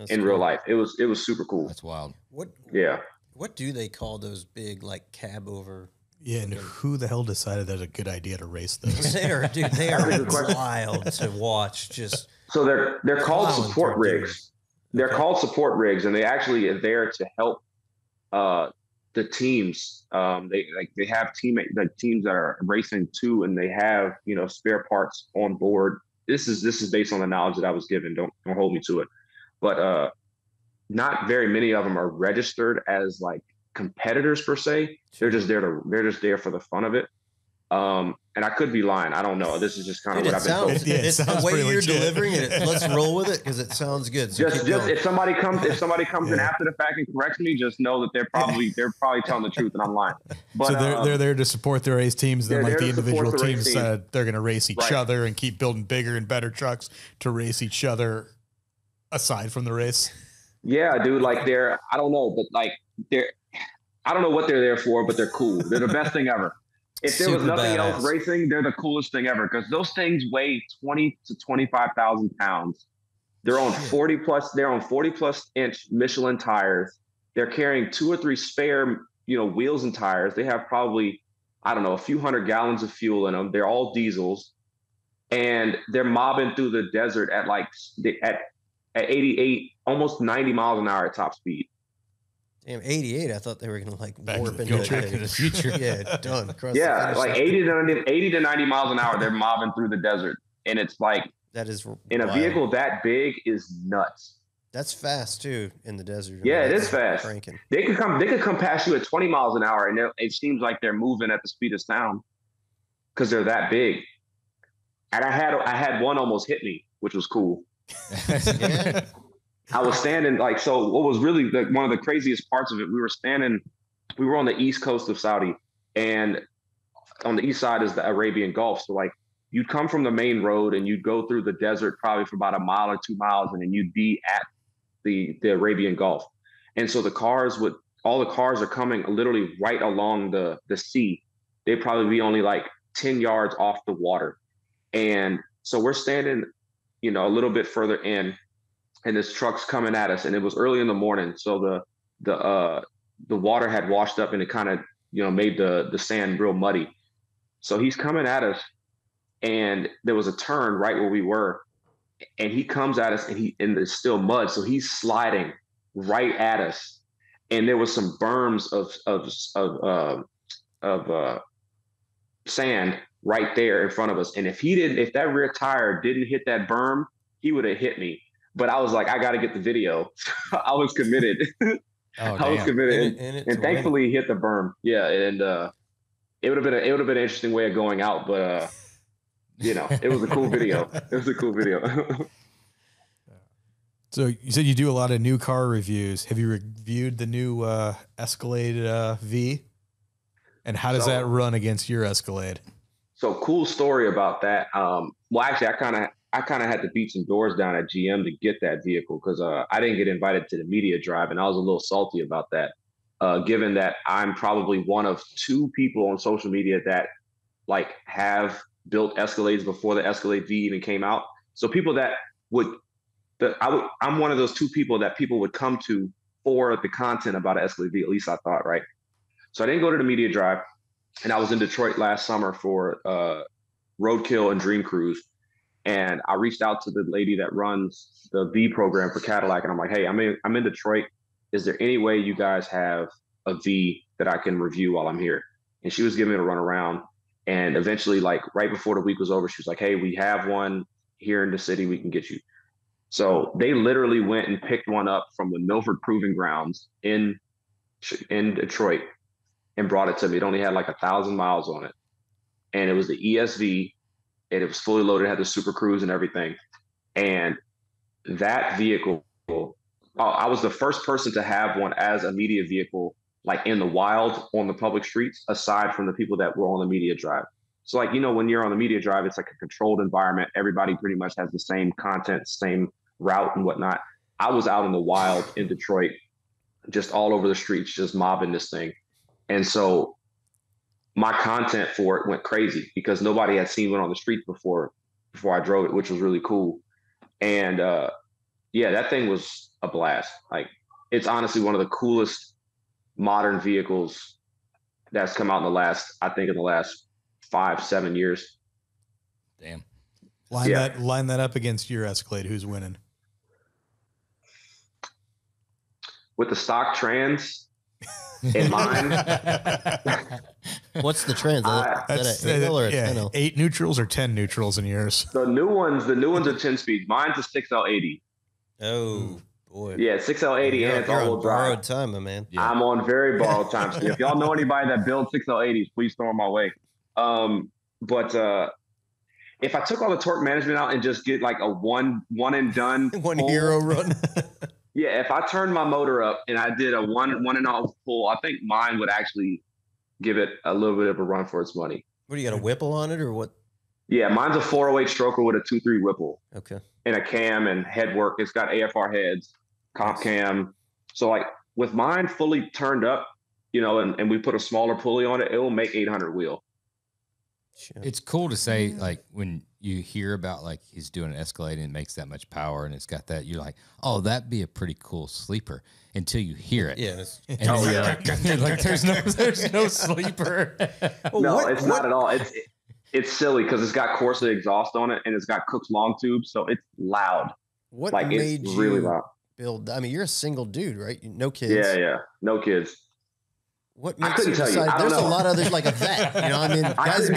in real life. It was super cool. That's wild. What do they call those big like cab over? Yeah, and who the hell decided that's a good idea to race those? They are wild to watch. Just so they're called support rigs. They're called support rigs, and they actually are there to help the teams. They have teams that are racing too, and they have spare parts on board. This is based on the knowledge that I was given. Don't hold me to it. But not very many of them are registered as like competitors per se. They're just there for the fun of it. And I could be lying. I don't know. This is just kind of what I've been told. It's the way you're delivering it. Let's roll with it because it sounds good. So just if somebody comes in after the fact and corrects me, just know that they're probably telling the truth and I'm lying. But so they're there to support their race teams. Then like the individual teams said they're going to race each other and keep building bigger and better trucks to race each other aside from the race. Yeah, dude. Like I don't know, but like I don't know what they're there for, but they're cool. They're the best thing ever. If there was nothing else racing, they're the coolest thing ever because those things weigh 20 to 25,000 pounds. They're on 40 plus inch Michelin tires. They're carrying 2 or 3 spare, wheels and tires. They have probably, I don't know, a few hundred gallons of fuel in them. They're all diesels, and they're mobbing through the desert at 88, almost 90 miles an hour at top speed. Damn, 88. I thought they were going to like warp into the future. Yeah, done. Yeah, like 80 to 90 miles an hour. They're mobbing through the desert, and it's like that is in a vehicle that big is nuts. That's fast too in the desert. Yeah, it is fast. Cranking. They could come past you at 20 miles an hour, and it seems like they're moving at the speed of sound because they're that big. And I had one almost hit me, which was cool. Yeah. I was standing so what was really one of the craziest parts of it, we were on the east coast of Saudi, and on the east side is the Arabian Gulf. So like you'd come from the main road and you'd go through the desert probably for about a mile or 2 miles, and then you'd be at the Arabian Gulf. And so all the cars are coming literally right along the sea. They'd probably be only like 10 yards off the water. And so we're standing, a little bit further in, and this truck's coming at us, and it was early in the morning. So the water had washed up and it kind of, made the sand real muddy. So he's coming at us, and there was a turn right where we were, and he comes at us, and there's still mud. So he's sliding right at us. And there was some berms of sand right there in front of us. And if that rear tire didn't hit that berm, he would have hit me. But I was like, I got to get the video. I was committed. Oh, I was damn. committed, In it and to thankfully he hit the berm. Yeah, and it would have been an interesting way of going out, but it was a cool video. It was a cool video. So you said you do a lot of new car reviews. Have you reviewed the new Escalade V? And how does that run against your Escalade? So cool story about that. Well, actually, I kind of had to beat some doors down at GM to get that vehicle because I didn't get invited to the media drive, and I was a little salty about that. Given that I'm probably one of two people on social media that like have built Escalades before the Escalade V even came out. So people that I'm one of those two people that people would come to for the content about an Escalade V. At least I thought, right? So I didn't go to the media drive, and I was in Detroit last summer for Roadkill and Dream Cruise. And I reached out to the lady that runs the V program for Cadillac, and I'm like, hey, I'm in Detroit. Is there any way you guys have a V that I can review while I'm here? And she was giving me a run around. And eventually, like right before the week was over, she was like, hey, we have one here in the city. We can get you. So they literally went and picked one up from the Milford Proving Grounds in Detroit and brought it to me. It only had like 1,000 miles on it. And it was the ESV, and it was fully loaded, had the Super Cruise and everything. And that vehicle, I was the first person to have one as a media vehicle, like in the wild on the public streets, aside from the people that were on the media drive. So like, when you're on the media drive, it's like a controlled environment. Everybody pretty much has the same content, same route and whatnot. I was out in the wild in Detroit, just all over the streets, just mobbing this thing. And so my content for it went crazy because nobody had seen one on the streets before I drove it, which was really cool. And that thing was a blast. Like, it's honestly one of the coolest modern vehicles that's come out in the last 5-7 years. Damn. Line that up against your Escalade. Who's winning? With the stock trans in mine. What's the trans? Is that an 8L or a 10L? 8 neutrals or 10 neutrals in yours? The new ones are 10 speeds. Mine's a 6L80. Oh boy. Yeah, 6L80, and it's all-wheel drive. Borrowed time, my man. Yeah. I'm on very borrowed time. So if y'all know anybody that builds 6L80s, please throw them my way. But if I took all the torque management out and just get like a one and done one hero run. Yeah, if I turned my motor up and I did a one and all pull, I think mine would actually give it a little bit of a run for its money. What do you got, a Whipple on it or what? Yeah, mine's a 408 stroker with a 2.3 Whipple. Okay. And a cam and head work. It's got AFR heads, comp cam. So like with mine fully turned up, and we put a smaller pulley on it, it will make 800 wheel. It's cool to say, like, when you hear about like he's doing an Escalade and it makes that much power and it's got that, you're like, oh, that'd be a pretty cool sleeper until you hear it. Yeah. And like there's no sleeper. No, it's not at all. It's silly because it's got Corsa exhaust on it and it's got Cook's long tubes, so it's loud. What like, made it's you really loud. build? I mean, you're a single dude, right? No kids. Yeah, no kids. What makes you decide? There's a lot of others like a vet. Guys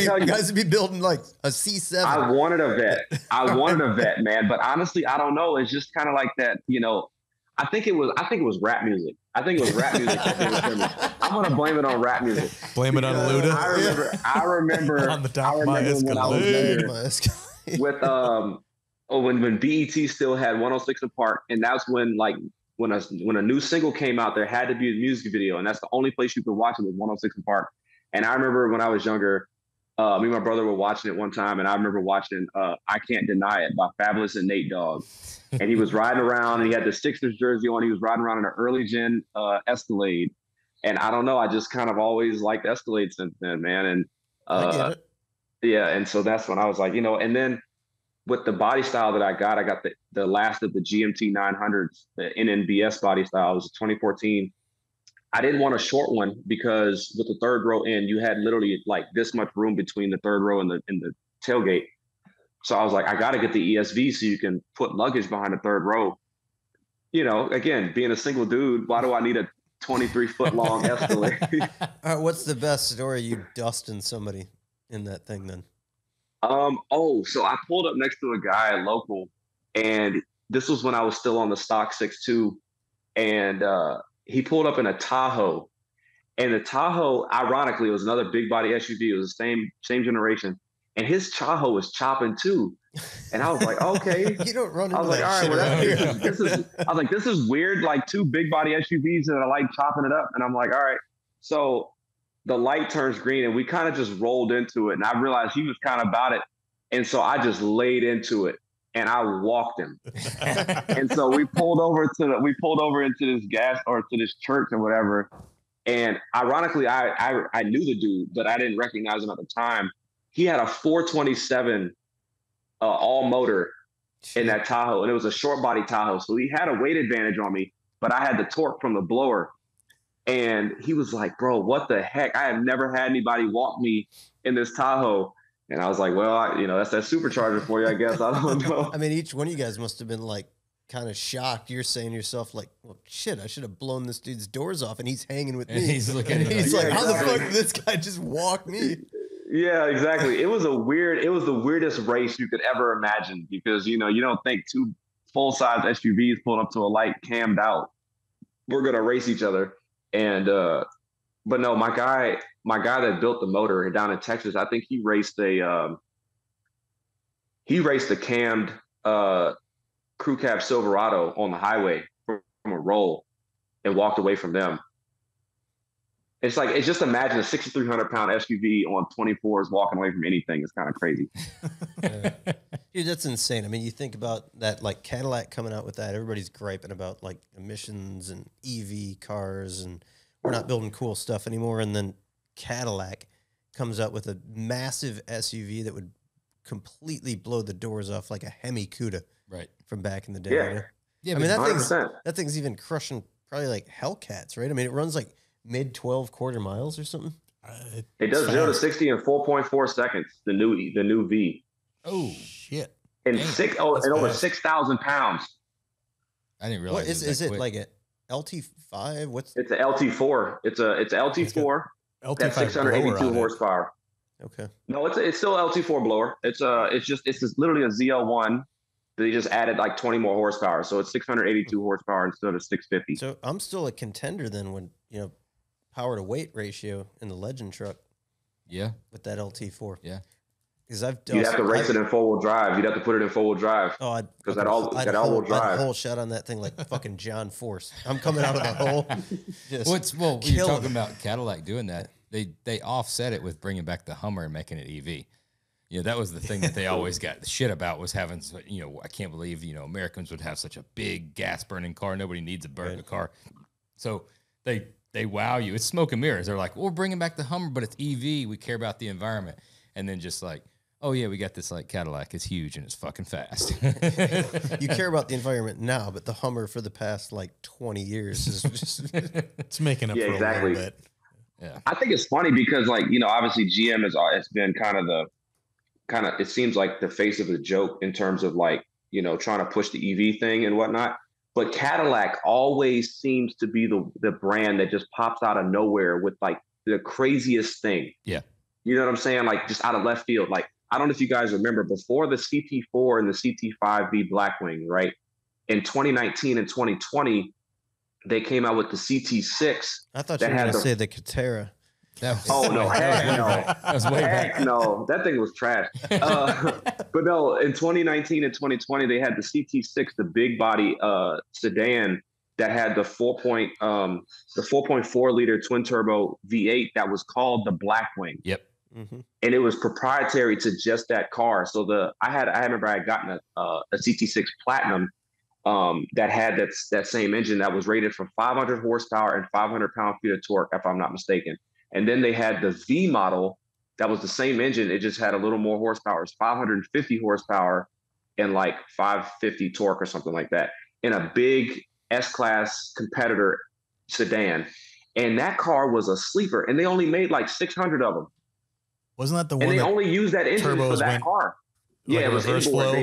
would be building like a C7. I wanted a vet, man. But honestly, I don't know. It's just kind of like that, I think it was rap music. I'm gonna blame it on rap music. Blame it on Luda. I remember on the top of my Escalade. With when BET still had 106 & Park, and that's when like when a new single came out, there had to be a music video, and that's the only place you could watch it was 106 & Park. And I remember when I was younger, me and my brother were watching it one time, and I remember watching I Can't Deny It by Fabulous and Nate Dogg. And he was riding around, and he had the Sixers jersey on. He was riding around in an early gen Escalade. And I don't know, I just kind of always liked Escalade since then, man. And I get it. Yeah, and so that's when I was like, and then with the body style that I got the last of the GMT 900s, the NNBS body style. It was a 2014. I didn't want a short one because with the third row in, you had literally like this much room between the third row and the tailgate. So I was like, I got to get the ESV so you can put luggage behind the third row. Again, being a single dude, why do I need a 23-foot long Escalade? All right, what's the best story you dusting somebody in that thing then? So I pulled up next to a guy local, and this was when I was still on the stock 6.2, and he pulled up in a Tahoe, and the Tahoe, ironically, was another big body SUV. It was the same generation, and his Tahoe was chopping too. And I was like, okay. You don't run into I was like, all right, well, I was like, this is weird. Like two big body SUVs that are like chopping it up. And I'm like, all right. So the light turns green, and we kind of just rolled into it. And I realized he was kind of about it. And so I just laid into it, and I walked him. And so we pulled over into this gas or to this church or whatever. And ironically, I knew the dude, but I didn't recognize him at the time. He had a 427 all motor in that Tahoe, and it was a short body Tahoe. So he had a weight advantage on me, but I had the torque from the blower. And he was like, bro, what the heck? I have never had anybody walk me in this Tahoe. And I was like, well, that's that supercharger for you, I guess. I don't know. I mean, each one of you guys must have been like kind of shocked. You're saying to yourself, like, well, shit, I should have blown this dude's doors off, and he's hanging with me. And he's looking at he's like, how the fuck did this guy just walk me? Yeah, exactly. It was the weirdest race you could ever imagine, because, you don't think two full-size SUVs pulling up to a light cammed out, we're going to race each other. And, but no, my guy that built the motor down in Texas, I think he raced a cammed crew cab Silverado on the highway from a roll and walked away from them. It's just imagine a 6,300 pound SUV on 24s walking away from anything. It's kind of crazy. Dude, that's insane. I mean, you think about that, like Cadillac coming out with that. Everybody's griping about like emissions and EV cars, and we're not building cool stuff anymore. And then Cadillac comes out with a massive SUV that would completely blow the doors off like a Hemi Cuda, right, from back in the day. Yeah, yeah. I mean, that 100%. thing's even crushing probably like Hellcats, right? I mean, it runs like mid 12 quarter miles or something. It does 0 to 60 in 4.4 seconds. The new V. Oh shit! And over 6,000 pounds. I didn't realize. What is it like a LT5? It's an LT4. It's a LT4. LT5 682 horsepower. Okay. No, it's still LT4 blower. It's just literally a ZL1. They just added like 20 more horsepower, so it's 682 horsepower instead of 650. So I'm still a contender then when power to weight ratio in the Legend truck. Yeah. With that LT4. Yeah. Because you'd have to race it in 4-wheel drive. You'd have to put it in 4-wheel drive. Oh, because that all-wheel drive. I'd whole shot on that thing like fucking John Force. I'm coming out of the hole. You're talking about Cadillac doing that. They offset it with bringing back the Hummer and making it EV. That was the thing that they always got the shit about, was having, I can't believe, Americans would have such a big gas burning car. Nobody needs a car. So they wow you. It's smoke and mirrors. They're like, well, we're bringing back the Hummer, but it's EV. We care about the environment. And then just like, oh yeah, we got this like Cadillac. It's huge and it's fucking fast. You care about the environment now, but the Hummer for the past like 20 years is just it's making up for exactly. a little bit. Yeah, I think it's funny because obviously GM it's been kind of it seems like the face of the joke in terms of like trying to push the EV thing and whatnot. But Cadillac always seems to be the brand that just pops out of nowhere with like the craziest thing. Yeah. You know what I'm saying? Like just out of left field. Like, I don't know if you guys remember before the CT4 and the CT5V Blackwing, right? In 2019 and 2020, they came out with the CT6. I thought you were going to say the Catera. Oh no! Heck no! Heck no! That thing was trash. But no, in 2019 and 2020, they had the CT6, the big body sedan that had the 4.4 liter twin turbo V8 that was called the Blackwing. Yep. Mm-hmm. And it was proprietary to just that car. So I remember I had gotten a CT6 Platinum that had that same engine that was rated for 500 horsepower and 500 pound-feet of torque, if I'm not mistaken. And then they had the V model that was the same engine. It just had a little more horsepower. It's 550 horsepower and like 550 torque or something like that in a big S-Class competitor sedan. And that car was a sleeper. And they only made like 600 of them. Wasn't that the one? And they only used that engine for that car. Like it was inboard.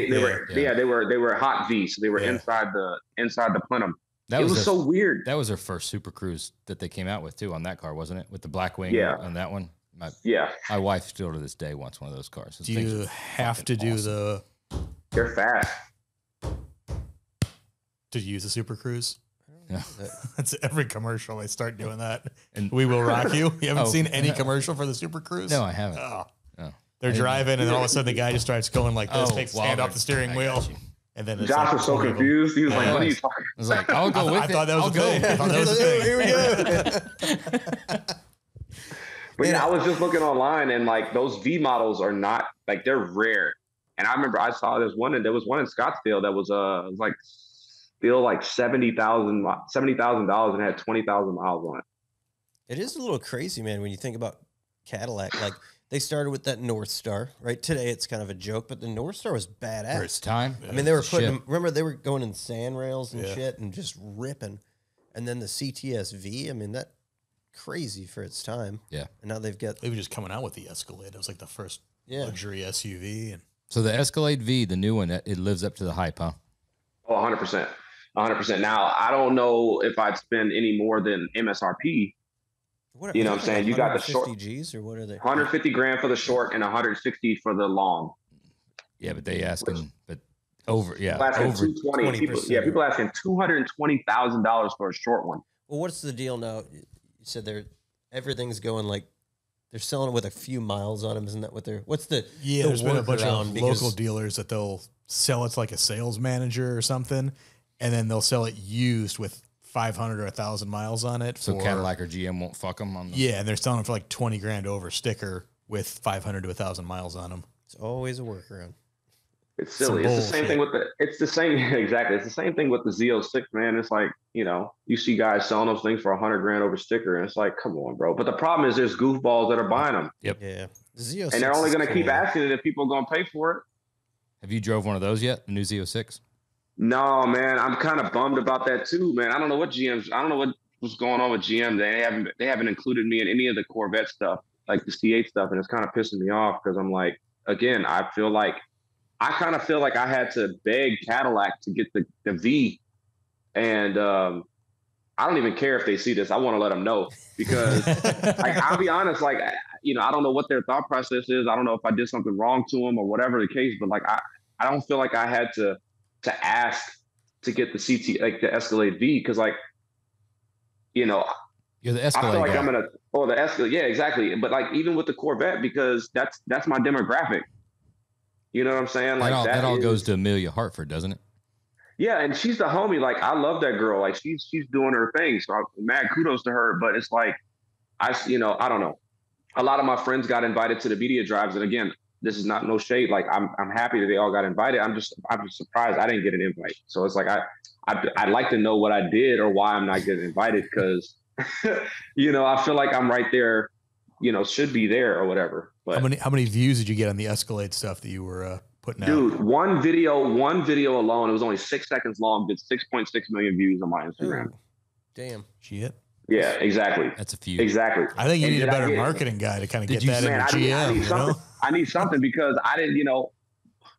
They were hot V, so they were inside the plenum. It was so weird. That was their first Super Cruise that they came out with too on that car, wasn't it? With the Blackwing on that one. My wife still to this day wants one of those cars. Do you have to do They're fast. to use a Super Cruise? Yeah. That's every commercial. They start doing that. And we will rock you. You haven't seen any commercial for the Super Cruise? No, I haven't. Oh. They're driving, and all of a sudden the guy just starts going like this, takes his hand off the steering wheel. And then Josh was so confused. He was like, what are you talking I was like, I'll go with it. I thought that was a thing. I thought that was a thing. Here we go. But yeah, I was just looking online, and like those V models are not like, they're rare. And I remember I saw there was one in Scottsdale that was like still like $70,000 and had 20,000 miles on it. It is a little crazy, man, when you think about Cadillac. Like, they started with that North Star, right? Today it's kind of a joke, but the North Star was badass. For its time. I mean, they were putting them, remember they were going in sand rails and shit and just ripping. And then the CTS-V, I mean, that crazy for its time. Yeah. And now they've got... They were just coming out with the Escalade. It was like the first luxury SUV. And so the Escalade V, the new one, it lives up to the hype, huh? Oh, 100%. 100%. Now, I don't know if I'd spend any more than MSRP. You know what I'm saying? You got the short Gs, or what are they? 150 grand for the short and 160 for the long. Yeah, but they asking, but over, People asking over 220. People asking $220,000 for a short one. Well, what's the deal now? You said everything's going like they're selling it with a few miles on them. Isn't that what they're? What's the there's been a bunch of because local dealers that they'll sell it to like a sales manager or something, and then they'll sell it used with 500 or 1,000 miles on it. So Cadillac or GM won't fuck them on them? Yeah, and they're selling it for like 20 grand over sticker with 500 to 1,000 miles on them. It's always a workaround. It's silly. It's the same thing with it's the same thing with the Z06, man. It's like, you see guys selling those things for 100 grand over sticker, and it's like, come on, bro. But the problem is there's goofballs that are buying them. Yep. Yeah. The Z06 and they're only going to keep asking it if people are going to pay for it. Have you drove one of those yet? The new Z06? No, man. I'm kind of bummed about that too, man. I don't know what's going on with GM. They haven't included me in any of the Corvette stuff, like the C8 stuff, and it's kind of pissing me off because I'm like, again, I kind of feel like I had to beg Cadillac to get the V, and I don't even care if they see this. I want to let them know because, like, I'll be honest, like, I don't know what their thought process is. I don't know if I did something wrong to them or whatever the case, but like, I don't feel like I had to ask to get the the Escalade V because, like, you're the Escalade. I feel like guy. I'm the Escalade. Yeah, exactly. But like, even with the Corvette, because that's my demographic. You know what I'm saying? Like that all goes to Amelia Hartford, doesn't it? Yeah, and she's the homie. Like, I love that girl. Like, she's doing her thing. So mad kudos to her. But it's like, I don't know. A lot of my friends got invited to the media drives, and again, this is not no shade. Like, I'm happy that they all got invited. I'm just surprised I didn't get an invite. So it's like I'd like to know what I did or why I'm not getting invited because I feel like I'm right there. Should be there or whatever. But how many views did you get on the Escalade stuff that you were putting out? Dude, one video alone, it was only 6 seconds long, did 6.6 million views on my Instagram. Ooh, damn. Shit. Yeah, exactly. That's a few. Exactly. I think you need a better marketing guy to kind of get that in GM. I need something because I didn't,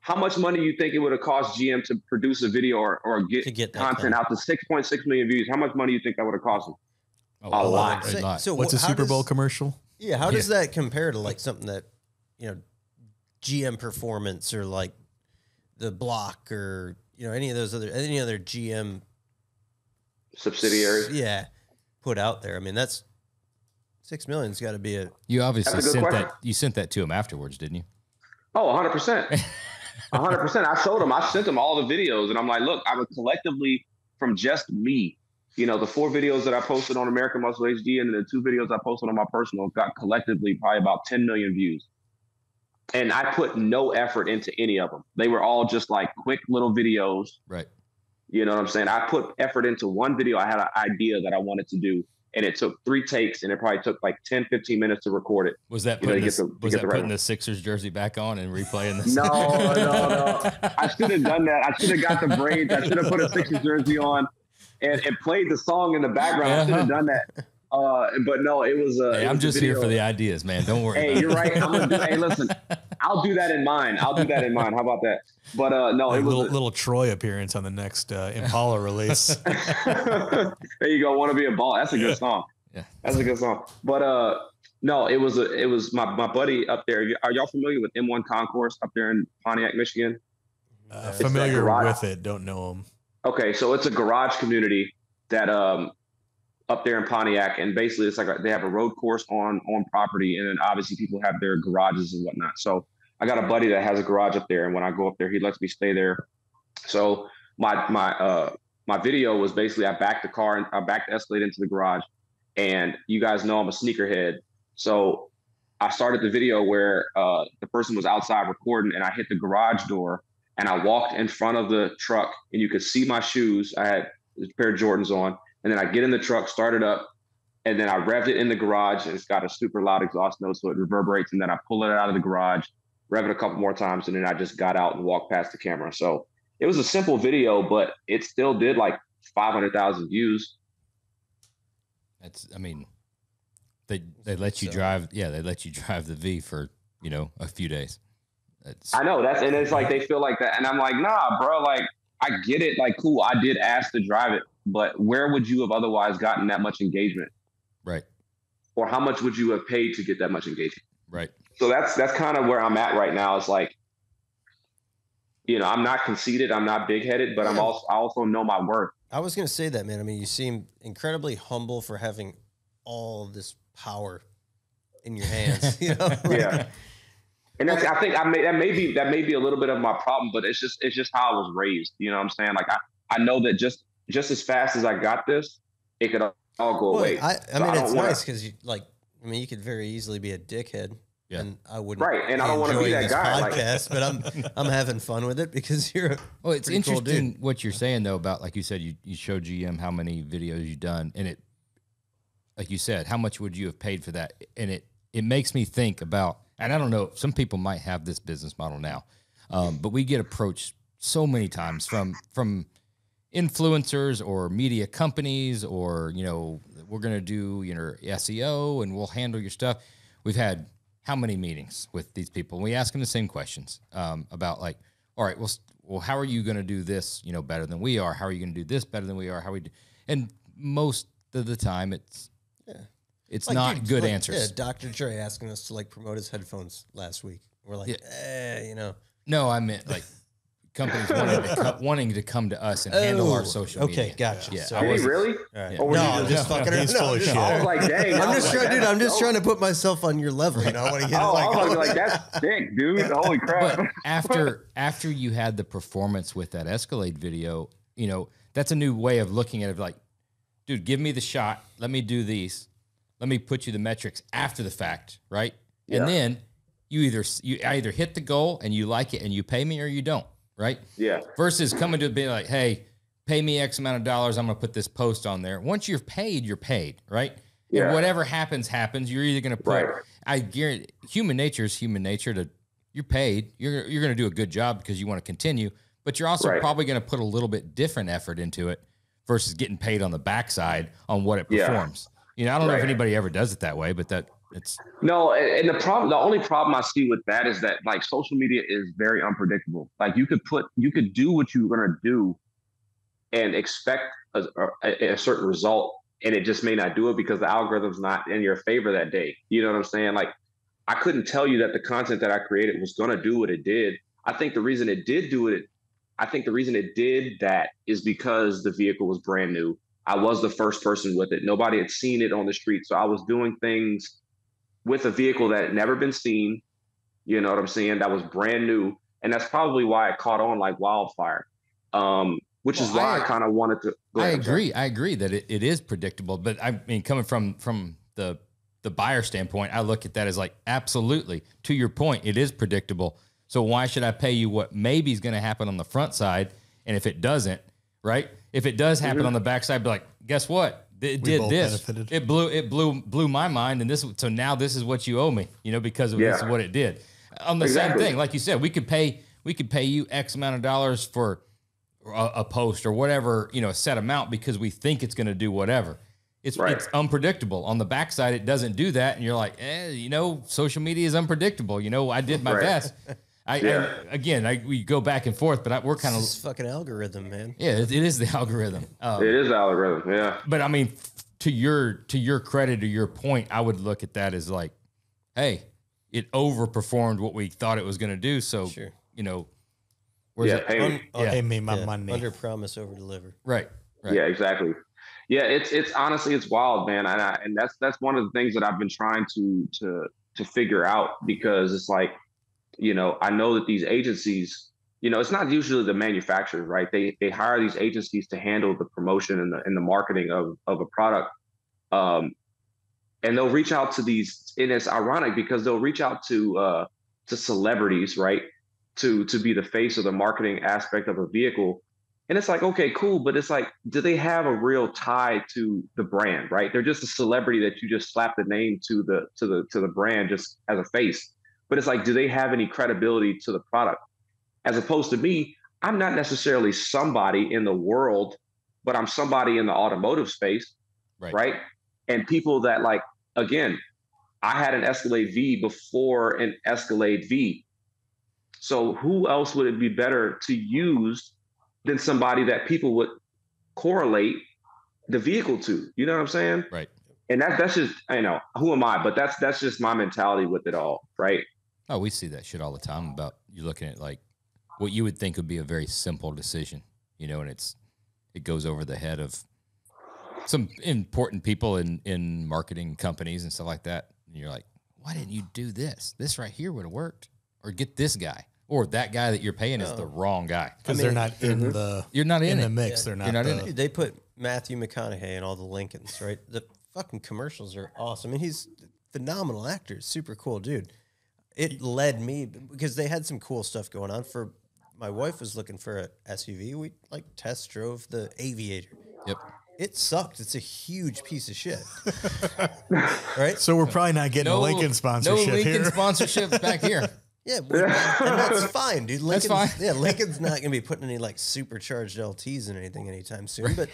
how much money do you think it would have cost GM to produce a video or get content out to 6.6 million views? How much money do you think that would have cost them? A lot. So what's a Super Bowl commercial? Yeah, how does that compare to like something that, GM Performance or like the Block or, any other GM subsidiaries? Yeah, put out there. I mean, that's 6 million's got to be a. You obviously sent that. You sent that to him afterwards, didn't you? Oh, 100%. 100%. I showed him. I sent him all the videos, and I'm like, look, I would collectively from just me. The 4 videos that I posted on American Muscle HD and the 2 videos I posted on my personal got collectively probably about 10 million views. And I put no effort into any of them. They were all just like quick little videos. Right. You know what I'm saying? I put effort into one video. I had an idea that I wanted to do, and it took 3 takes, and it probably took like 10, 15 minutes to record it. Was that putting the Sixers jersey back on and replaying this? No. I should have done that. I should have got the braids. I should have put a Sixers jersey on. And played the song in the background. I should have done that. But no, it was. Hey, I'm just here for the ideas, man. Don't worry. Hey, you're right. Hey, listen, I'll do that in mind. How about that? But no, it was a little Troy appearance on the next Impala release. There you go. Want to be a ball? That's a good song. Yeah, that's a good song. But no, it was my buddy up there. Are y'all familiar with M1 Concourse up there in Pontiac, Michigan? Familiar with it. Don't know him. Okay, so it's a garage community, that up there in Pontiac, and basically it's like they have a road course on property, and then obviously people have their garages and whatnot. So I got a buddy that has a garage up there, and when I go up there, he lets me stay there. So my video was basically I backed the car and I backed the Escalade into the garage, and you guys know I'm a sneakerhead, so I started the video where the person was outside recording, and I hit the garage door, and I walked in front of the truck, and you could see my shoes. I had a pair of Jordans on. And then I get in the truck, start it up, and then I revved it in the garage, and it's got a super loud exhaust note, so it reverberates. And then I pull it out of the garage, rev it a couple more times, and then I just got out and walked past the camera. So it was a simple video, but it still did like 500,000 views. I mean, they let you drive. Yeah, they let you drive the V for, a few days. I know and it's like they feel like that, and I'm like, nah, bro. Like I get it. Like, cool. I did ask to drive it. But where would you have otherwise gotten that much engagement? Right. Or how much would you have paid to get that much engagement? Right. So that's kind of where I'm at right now. It's like, I'm not conceited, I'm not big-headed, but I also know my worth. I was going to say that, man. I mean, you seem incredibly humble for having all of this power in your hands. Yeah. And that's, I think that may be a little bit of my problem, but it's just how I was raised. You know what I'm saying? Like I know that just as fast as I got this, it could all go away. I mean, it's nice because you could very easily be a dickhead, and I wouldn't. Right, and I don't want to be that guy. Podcast, but I'm having fun with it because you're. Well, it's interesting cool what you're saying though about, like you said, you showed GM how many videos you've done, and it, like you said, how much would you have paid for that? And it makes me think about, and I don't know, some people might have this business model now, but we get approached so many times from influencers or media companies, or, we're going to do, SEO and we'll handle your stuff. We've had how many meetings with these people? And we ask them the same questions about like, all right, well, how are you going to do this, better than we are? How are you going to do this better than we are? And most of the time it's like, not good answers. Yeah, Dr. Dre asking us to promote his headphones last week. We're like, No, I meant like companies wanting to come to us and handle our social media. Okay, gotcha. Yeah. So really? Right. Yeah. No, I'm just fucking around. I was like, dang. I'm just trying to put myself on your level. I want to get I was like, that's sick, dude. Holy crap. But after you had the performance with that Escalade video, that's a new way of looking at it. Like, dude, give me the shot. Let me do these. Let me put you the metrics after the fact, right? Yeah. And then you either hit the goal and you like it and you pay me, or you don't. Right? Yeah. Versus coming to be like, hey, pay me X amount of dollars. I'm going to put this post on there. Once you're paid, right? Yeah. And whatever happens. You're either going to put, I guarantee, human nature is human nature. You're paid. You're going to do a good job because you want to continue, but you're also probably going to put a little bit different effort into it versus getting paid on the backside on what it performs. I don't know if anybody ever does it that way, but no, and the only problem I see with that is that social media is very unpredictable. Like you could do what you're gonna do and expect a certain result, and it just may not do it because the algorithm's not in your favor that day. You know what I'm saying? Like I couldn't tell you that the content that I created was gonna do what it did. I think the reason it did that is because the vehicle was brand new. I was the first person with it. Nobody had seen it on the street, so I was doing things with a vehicle that had never been seen, you know what I'm saying? That was brand new. And that's probably why it caught on like wildfire, which is why I kind of wanted to. I agree that it is predictable. But I mean, coming from the buyer standpoint, I look at that as like, absolutely, to your point, it is predictable. So why should I pay you what maybe is going to happen on the front side? And if it doesn't, right? If it does happen on the backside, be like, guess what? It did this. Benefited. It blew my mind, and so now this is what you owe me, because of this is what it did. On the same thing, like you said, we could pay you X amount of dollars for a post or whatever, a set amount because we think it's going to do whatever. It's unpredictable. On the backside, it doesn't do that, and you're like, social media is unpredictable. I did my best. We go back and forth, but we're kind of fucking algorithm, man. Yeah, it is the algorithm. It is the algorithm, yeah. But I mean, to your credit or your point, I would look at that as like, hey, it overperformed what we thought it was going to do. So, where's it? Pay me my money. Under promise, over deliver. Right. Yeah, exactly. Yeah, it's honestly it's wild, man, and that's one of the things that I've been trying to figure out, because it's like, I know that these agencies, it's not usually the manufacturers, right? They hire these agencies to handle the promotion and the marketing of a product, and they'll reach out to these, and it's ironic because they'll reach out to celebrities, right, to be the face of the marketing aspect of a vehicle. And it's like, okay, cool. But it's like, do they have a real tie to the brand, right? They're just a celebrity that you just slap the name to the brand just as a face. But it's like, do they have any credibility to the product? As opposed to me, I'm not necessarily somebody in the world, but I'm somebody in the automotive space, right? And people that, like, again, I had an Escalade V before an Escalade V. So who else would it be better to use than somebody that people would correlate the vehicle to? You know what I'm saying? Right. And that's just, who am I? But that's just my mentality with it all, right? Oh, we see that shit all the time about you looking at like what you would think would be a very simple decision, and it goes over the head of some important people in marketing companies and stuff like that. And you're like, why didn't you do this? This right here would have worked. Or get this guy. Or that guy that you're paying is the wrong guy. Because they're not in the you're not in the mix. They're not in it. They put Matthew McConaughey in all the Lincolns, right? The fucking commercials are awesome. I mean, he's a phenomenal actor, super cool dude. It led me, because they had some cool stuff going on. For my wife was looking for a SUV. We like test drove the Aviator. Yep. It sucked. It's a huge piece of shit. Right? So we're probably not getting a Lincoln sponsorship No Lincoln here. sponsorship back here. Yeah, and that's fine, dude. That's fine. Yeah, Lincoln's not going to be putting any like supercharged LTs in anything anytime soon. But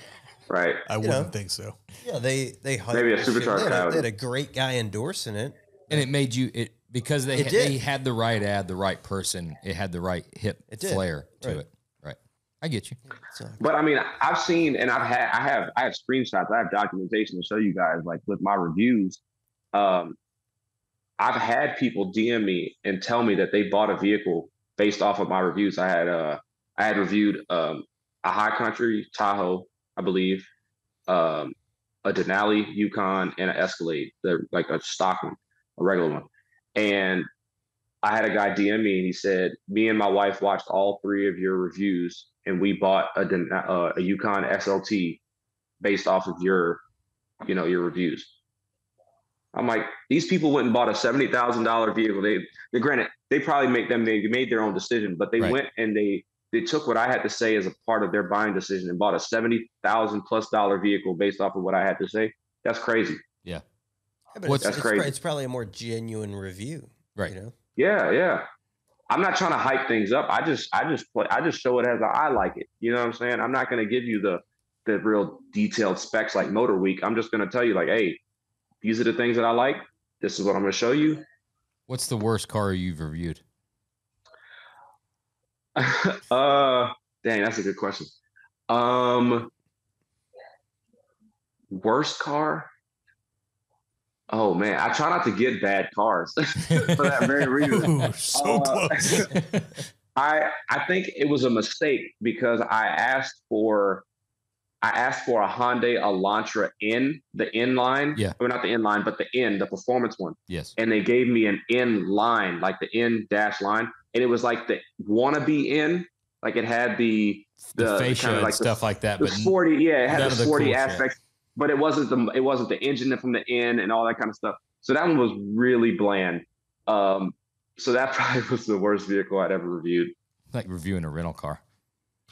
Right. I wouldn't think so. yeah, they Maybe a supercharged they had a great guy endorsing it, And it made you because they had the right ad, the right person. It had the right hip flair to it. Right. I get you. But I mean, I've seen, and I have screenshots, I have documentation to show you guys, like with my reviews. I've had people DM me and tell me that they bought a vehicle based off of my reviews. I had reviewed a High Country Tahoe, I believe, a Denali Yukon, and an Escalade. They're like a stock one, a regular one. And I had a guy DM me and he said, me and my wife watched all three of your reviews and we bought a Yukon XLT based off of your reviews. I'm like, these people went and bought a $70,000 vehicle. They granted, they probably made their own decision, but they went and they took what I had to say as a part of their buying decision and bought a $70,000+ vehicle based off of what I had to say. That's crazy. Yeah. but That's crazy. It's probably a more genuine review, Right. Yeah. I'm not trying to hype things up. I just show it as I like it. You know what I'm saying? I'm not going to give you the real detailed specs like Motor Week. I'm just going to tell you, like, hey, these are the things that I like. This is what I'm going to show you. What's the worst car you've reviewed? Dang, that's a good question. Worst car? Oh man, I try not to get bad cars for that very reason. Ooh, so close. I think it was a mistake because I asked for a Hyundai Elantra N, the N line. Yeah. Or not the N line, but the N, the performance one. Yes. And they gave me an N line, like the N dash line. And it was like the wannabe N. Like it had the fascia kind of and like stuff like that. The But sporty, it had the sporty cool aspects, but it wasn't the engine from the N and all that kind of stuff. So that one was really bland. So that probably was the worst vehicle I'd ever reviewed. Like reviewing a rental car.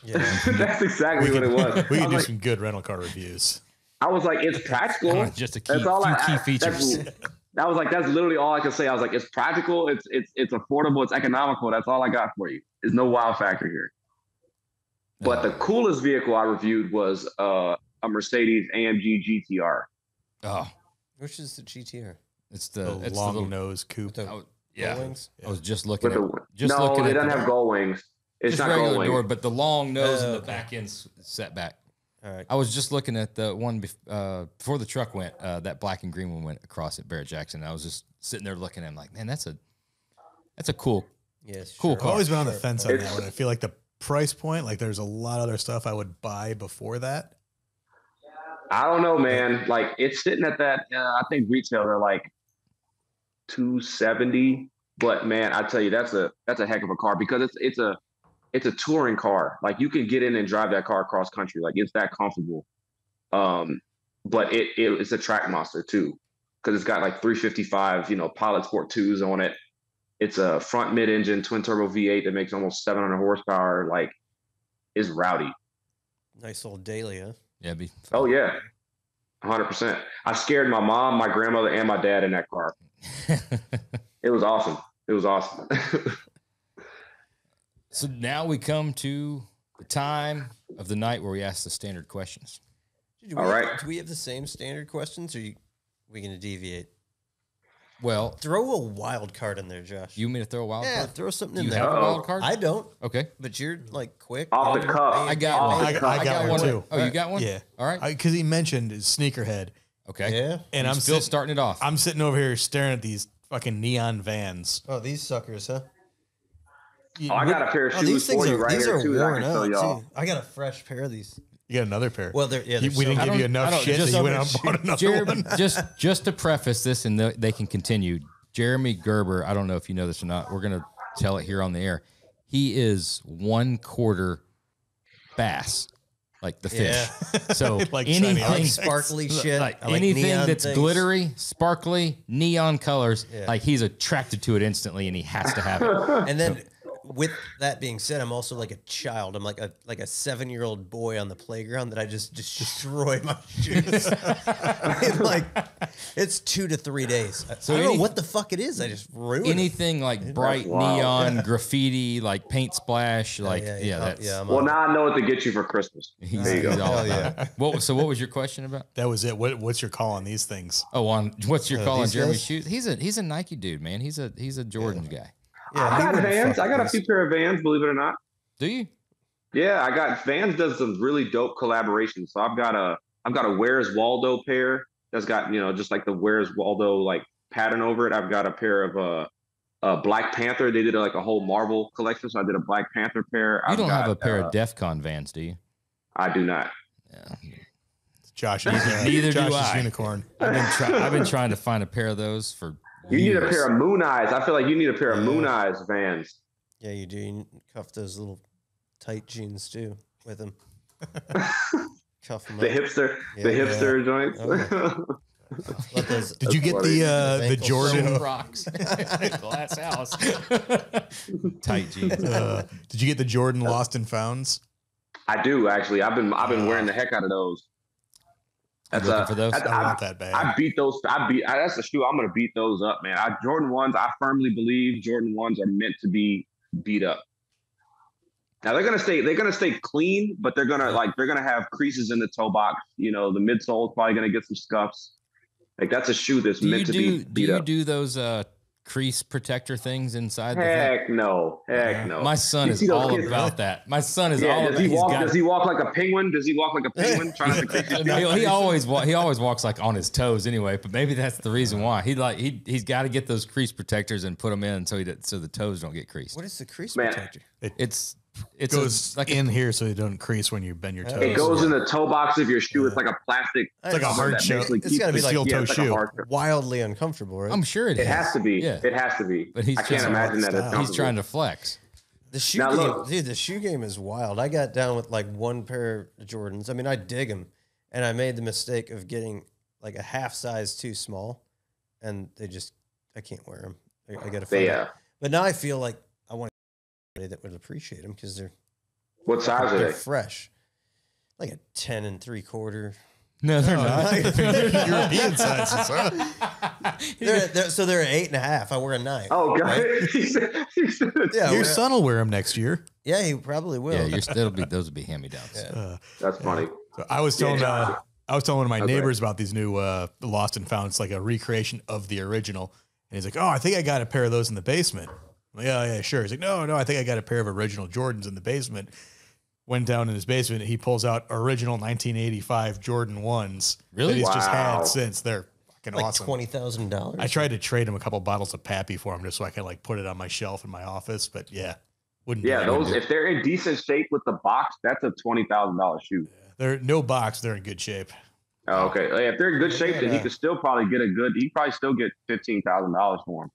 Yeah. That's exactly what it was. We can do some good rental car reviews. I was like, it's practical. Just a That's all few key features. I was like, that's literally all I could say. I was like, it's practical, it's affordable, it's economical. That's all I got for you. There's no wow factor here. But the coolest vehicle I reviewed was a Mercedes AMG GTR. Oh, Which is the GTR? it's The the long nose coupe. yeah. Wings? I was just looking With at it doesn't have gull wings. It's just not gull regular wings. door, but the long nose and the Okay. back end set back. All right. I was just looking at the one before the truck went. That black and green one went across at Barrett Jackson. I was just sitting there looking at him like, man, that's a cool. Yes. Cool sure. I've always been on the Sure. fence on that one. I feel like the price point, like there's a lot of other stuff I would buy before that. I don't know, man. Like it's sitting at that. I think retail they're like 270. But man, I tell you, that's a heck of a car because it's a touring car. Like you can get in and drive that car across country. Like it's that comfortable. But it's a track monster too, because it's got like 355, Pilot Sport 2s on it. It's a front mid-engine twin turbo V8 that makes almost 700 horsepower. Like, is rowdy. Nice little daily, huh? Yeah. Oh yeah, 100%. I scared my mom, my grandmother, and my dad in that car. It was awesome. It was awesome. So now we come to the time of the night where we ask the standard questions. All right. Do we have the same standard questions, or are we going to deviate? Well, throw a wild card in there, Josh. You want me to throw a wild card? Yeah, throw something in You there. have a wild card? I don't. Okay. But you're like quick. Off the cuff. I got one. I got one too. Oh, you got one? Yeah. All right. Because he mentioned his sneakerhead. Okay. Yeah. And I'm still starting it off. I'm sitting over here staring at these fucking neon vans. Oh, these suckers, huh? Oh, I got a pair of shoes these things for you are right these here are too. That I worn can show out y'all. too. I got a fresh pair of these. You got another pair. Well, we we didn't give you enough shit that you went out and bought another Jeremy, one. just to preface this, and they can continue. Jeremy Gerber, I don't know if you know this or not. We're gonna tell it here on the air. He is 1/4 bass, like the fish. Yeah. So Like anything shiny sparkly shit. like I like anything neon that's things. glittery, sparkly, neon colors, Yeah. like he's attracted to it instantly, and he has to have it. And then, with that being said, I'm also like a child. I'm like a 7-year-old boy on the playground that I just destroy my shoes. Like it's 2 to 3 days. So I don't know what the fuck it is. I just ruin Anything like bright neon graffiti, like paint splash, like Well, now I know what to get you for Christmas. There you go. He's all about it. So what was your question about? That was it. What's your call on these things? Oh, what's your call on these Jeremy's guys? shoes? He's a Nike dude, man. He's a Jordan guy. I got Vans. I got a few pair of Vans, believe it or not. Do you? Yeah, I got Vans does some really dope collaborations. So I've got a Where's Waldo pair that's got, just like the Where's Waldo like pattern over it. I've got a pair of Black Panther. They did like a whole Marvel collection, so I did a Black Panther pair. You don't have a pair of DEF CON Vans, do you? I do not. Yeah. Josh, Neither Josh's do I. unicorn. I've been trying to find a pair of those for You years. need a pair of Moon Eyes. I feel like you need a pair of Moon Eyes Vans. Yeah, you do. You cuff those little tight jeans too with them. Cuff them The up. hipster joints. Oh, Let those- Did you get the ankles Jordan? show. Rocks. Glass house. Tight jeans. Did you get the Jordan Lost and Founds? I do actually. I've been wearing the heck out of those. That's looking for those? I want that bad. I beat those. That's the shoe. I'm gonna beat those up, man. Jordan 1s. I firmly believe Jordan 1s are meant to be beat up. Now they're gonna stay clean, but they're gonna have creases in the toe box. The midsole is probably gonna get some scuffs. Like that's a shoe that's meant to be beat up. Do you do those crease protector things inside the Heck no. My son You is see those all kids, about that. My son is Yeah, all does about he walk like a penguin? Does he walk like a penguin trying to crease his feet? No, he always walks like on his toes anyway, but maybe that's the reason why. He's got to get those crease protectors and put them in so the toes don't get creased. What is the crease Man. protector? It goes like in here so it doesn't crease when you bend your toes. It goes in the toe box of your shoe. It's like a plastic. It's like a hard that shoe. basically It's keeps gotta be the like steel toe it's like a shoe. hard shoe. Wildly uncomfortable, right? I'm sure It has to be. Yeah. It has to be. But he's I can't just- imagine that. It's He's He's comfortable. trying to flex. The shoe Now, game, look. dude. The shoe game is wild. I got down with like one pair of Jordans. I mean, I dig them, and I made the mistake of getting like a half size too small, and I can't wear them. I got to find. But now I feel like I want somebody that would appreciate them because What size are they're they? fresh, like a 10 3/4. No, they're not. European sizes, huh? They're an 8.5. I wear a 9. Oh god! Right? He said- Yeah, Your son will wear them next year. yeah, he probably will. Yeah, those will be hand-me-downs. Yeah. That's funny. So I was telling one of my Okay. neighbors about these new Lost and Found. It's like a recreation of the original. And he's like, "Oh, I think I got a pair of those in the basement." I'm like, yeah, sure. He's like, "No, I think I got a pair of original Jordans in the basement." Went down in his basement. He pulls out original 1985 Jordan 1s. Really? That he's just Wow. had since. They're fucking Like awesome. $20,000. I tried to trade him a couple bottles of Pappy for him just so I could like put it on my shelf in my office. But yeah, wouldn't. Yeah, do it. those if they're in decent shape with the box, that's a $20,000 shoe. They're no box. They're in good shape. Oh, okay. If they're in good shape, then he could still probably get he probably still get $15,000 for them.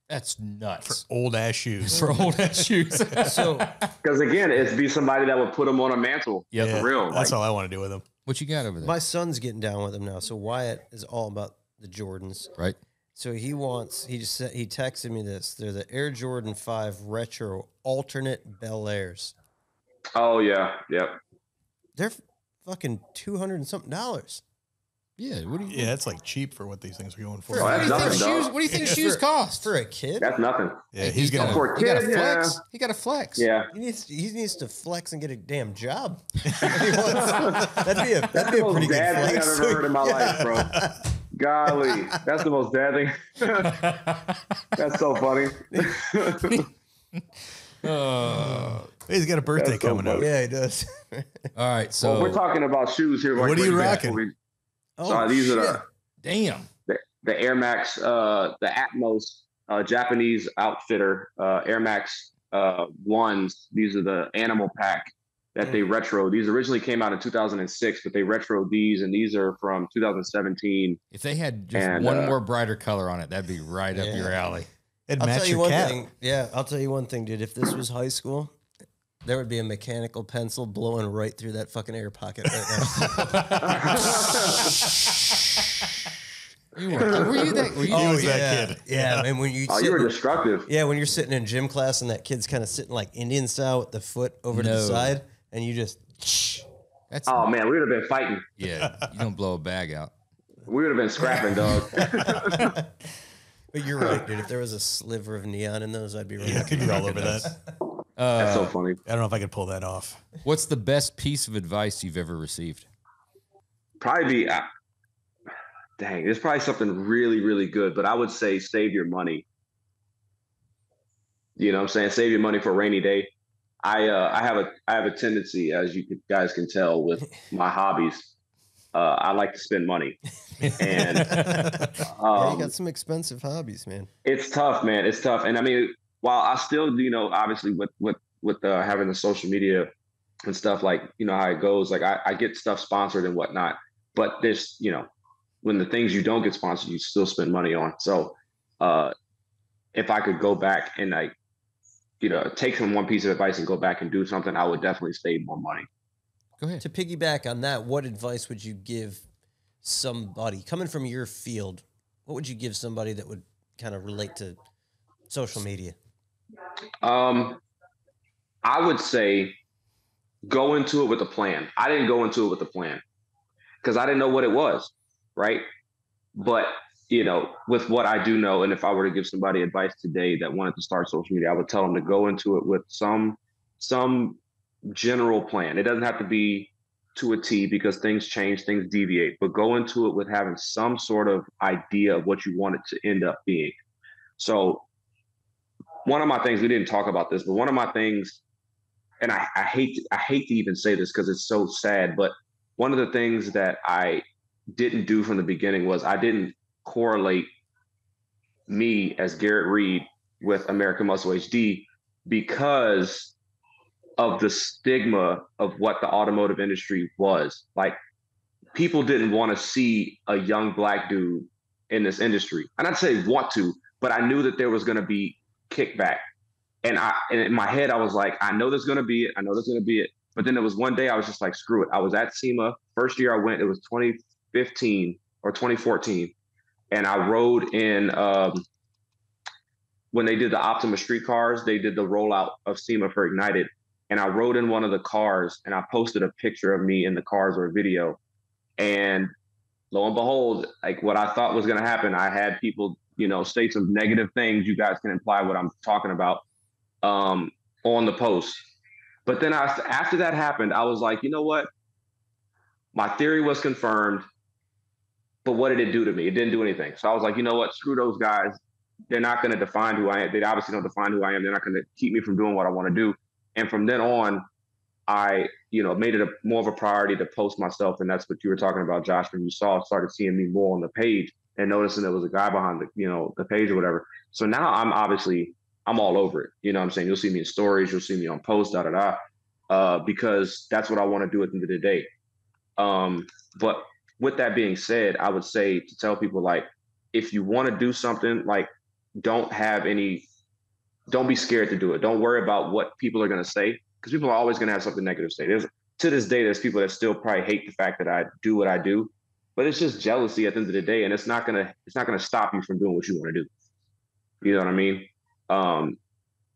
That's nuts. For old ass shoes. For old ass shoes. So, because again, it'd be somebody that would put them on a mantle. Yeah, for real. That's all I want to do with them. What you got over there? my son's getting down with them now. So Wyatt is all about the Jordans. Right. So he texted me this. They're the Air Jordan 5 Retro Alternate Bel Airs. Oh, yeah. Yep. They're fucking $200 and something. Yeah. What do you? Yeah, it's like cheap for what these things are going for. What do you think nothing, shoes? dog. What do you think shoes cost? For a kid? That's nothing. Yeah, he's got gonna. For a He got a kid, flex. yeah. He got a flex. Yeah. He needs to flex and get a damn job. That'd be a pretty good dad thing flex. I've ever heard in my life, bro. Golly, that's the most dad thing. That's so funny. He's got a birthday That's so coming up. funny. Yeah, he does. All right. So Well, we're talking about shoes here. What are you way back rocking? when Oh, these shit. are damn. the Air Max, the Atmos Japanese outfitter Air Max ones. These are the Animal Pack that they retro. These originally came out in 2006, but they retro these, and these are from 2017. If they had just one more brighter color on it, that'd be right up your alley. It'd I'll match tell you your one cap. thing. Yeah, I'll tell you one thing, dude. If this was high school, there would be a mechanical pencil blowing right through that fucking air pocket right now. Were you that? Were you He was yeah. that kid. Yeah, and when you You were destructive. when you're sitting in gym class and that kid's kind of sitting like Indian style with the foot over to the No. side, and you just That's Oh man, we would have been fighting. yeah. You don't blow a bag out. We would have been scrapping, dog. But you're right, dude. If there was a sliver of neon in those, I'd be right. Yeah, I could be all over that. That's so funny. I don't know if I could pull that off. What's the best piece of advice you've ever received? Probably be, dang, it's probably something really, really good. But I would say save your money. You know what I'm saying? Save your money for a rainy day. I have a tendency, as you guys can tell, with my hobbies. I like to spend money, and Yeah, you got some expensive hobbies, man. it's tough, man. It's tough. And I mean, while I still, obviously with having the social media and stuff, like, how it goes, like I get stuff sponsored and whatnot, but there's, when the things you don't get sponsored, you still spend money on. So if I could go back and take from one piece of advice and go back and do something, I would definitely save more money. Go ahead. To piggyback on that, what advice would you give somebody coming from your field? What would you give somebody that would kind of relate to social media? I would say go into it with a plan. I didn't go into it with a plan because I didn't know what it was, right? But, with what I do know, and if I were to give somebody advice today that wanted to start social media, I would tell them to go into it with some general plan. It doesn't have to be to a T because things change, things deviate, but go into it with having some sort of idea of what you want it to end up being. So one of my things, we didn't talk about this, but one of my things, and I hate to even say this because it's so sad, but one of the things that I didn't do from the beginning was I didn't correlate me as Garrett Reed with American Muscle HD because of the stigma of what the automotive industry was. Like, people didn't want to see a young black dude in this industry. And I'd say want to, but I knew that there was going to be kickback. And in my head, I was like, I know there's going to be it. I know there's going to be it. But then there was one day I was just like, screw it. I was at SEMA. First year I went, it was 2015 or 2014. And I rode in, when they did the Optima street cars, they did the rollout of SEMA for Ignited. And I rode in one of the cars and I posted a picture of me in the cars or a video. And lo and behold, like what I thought was going to happen, I had people, state some negative things. You guys can imply what I'm talking about on the post. But then after that happened, I was like, you know what? My theory was confirmed, but what did it do to me? It didn't do anything. So I was like, you know what? Screw those guys. They're not going to define who I am. They obviously don't define who I am. They're not going to keep me from doing what I want to do. And from then on, I, made it more of a priority to post myself. And that's what you were talking about, Josh, when you started seeing me more on the page and noticing there was a guy behind the page or whatever. So now I'm all over it. You know what I'm saying? You'll see me in stories. You'll see me on posts, because that's what I want to do at the end of the day. But with that being said, I would say to tell people, like, if you want to do something, like, don't be scared to do it. Don't worry about what people are going to say, because people are always going to have something negative to say. To this day, there's people that still probably hate the fact that I do what I do, but it's just jealousy at the end of the day, and it's not gonna stop you from doing what you want to do. You know what I mean?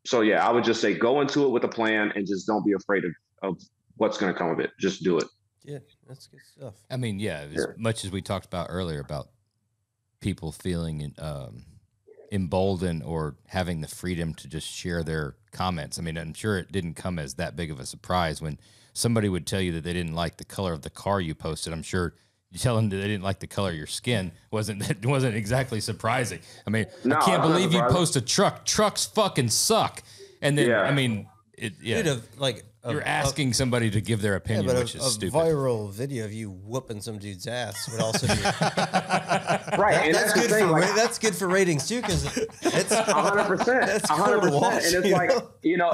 So yeah, I would just say go into it with a plan and just don't be afraid of what's going to come of it. Just do it. Yeah, that's good stuff. I mean, yeah, as much as we talked about earlier about people feeling emboldened or having the freedom to just share their comments. I mean, I'm sure it didn't come as that big of a surprise when somebody would tell you that they didn't like the color of the car you posted. I'm sure you tell them that they didn't like the color of your skin wasn't exactly surprising. I mean, no, I can't believe you post a truck. Trucks fucking suck. And then, I mean, Dude, you're asking somebody to give their opinion, which is stupid. A viral video of you whooping some dude's ass would also be right. And that's good thing, that's good for ratings too, because it's 100%. That's 100%. And it's like,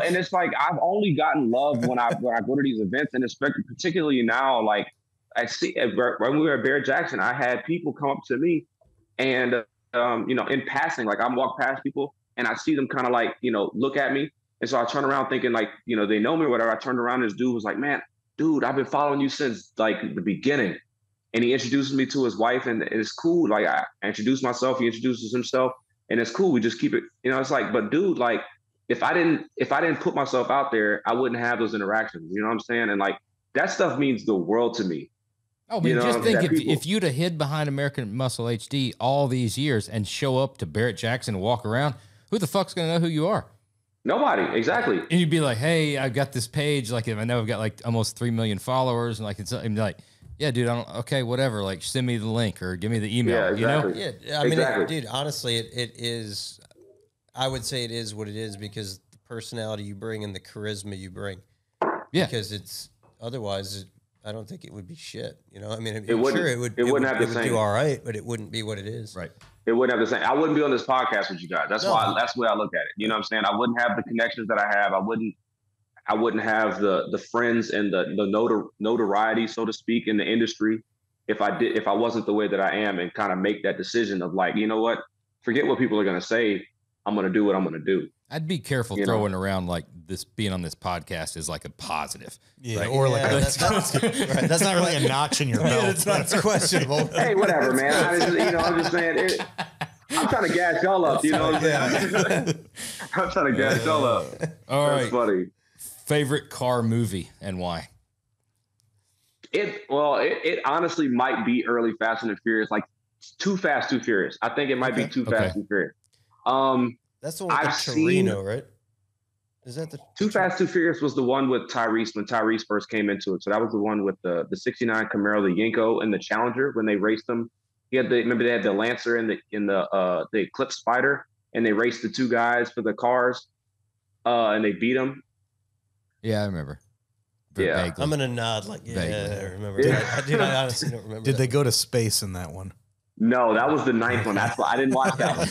and it's like I've only gotten love when I go to these events, and especially particularly now, like I see when we were at Barrett Jackson, I had people come up to me, and in passing, like I'm walk past people, and I see them kind of like look at me. And so I turned around thinking like, they know me or whatever. I turned around and this dude was like, man, dude, I've been following you since like the beginning. And he introduces me to his wife, and it's cool. Like I introduced myself, he introduces himself, and it's cool. We just keep it, it's like, but dude, like if I didn't put myself out there, I wouldn't have those interactions. You know what I'm saying? And like that stuff means the world to me. Oh, but just think if you'd have hid behind American Muscle HD all these years and show up to Barrett Jackson and walk around, who the fuck's going to know who you are? Nobody, exactly. And you'd be like, hey, I've got this page. Like, I know I've got like almost 3 million followers. And like, I'm like, yeah, dude, okay, whatever. Like, send me the link or give me the email, Yeah, I mean, dude, honestly, it is, I would say it is what it is because the personality you bring and the charisma you bring. Yeah. Because otherwise, I don't think it would be shit. I mean, it would do all right, but it wouldn't be what it is. Right. It wouldn't have the same. I wouldn't be on this podcast with you guys. That's why. That's the way I look at it. You know what I'm saying? I wouldn't have the connections that I have. I wouldn't have the friends and the notoriety, so to speak, in the industry if I wasn't the way that I am, and kind of make that decision of like, you know what? Forget what people are going to say. I'm going to do what I'm going to do. I'd be careful throwing around like this being on this podcast is like a positive. Yeah. Right? Or like that's not really a notch in your belt. It's questionable. Hey, whatever, man. I'm just saying I'm trying to gas y'all up. You know what I'm saying? I'm trying to gas y'all up. All right. That's funny. Favorite car movie and why? It honestly might be early Fast and Furious, like Too Fast, Too Furious. I think it might be Too Fast, Too Furious. That's the one with Torino, right? Is that the Too Fast, Too Furious was the one with Tyrese when Tyrese first came into it. So that was the one with the 69 Camaro, the Yenko, and the Challenger when they raced them. Remember they had the Lancer and the Eclipse Spider, and they raced the two guys for the cars, and they beat them. Yeah, I remember. Yeah, I'm gonna nod like I remember. Yeah. I honestly don't remember. Did they go to space in that one? No, that was the 9th one. That's why I didn't watch that one.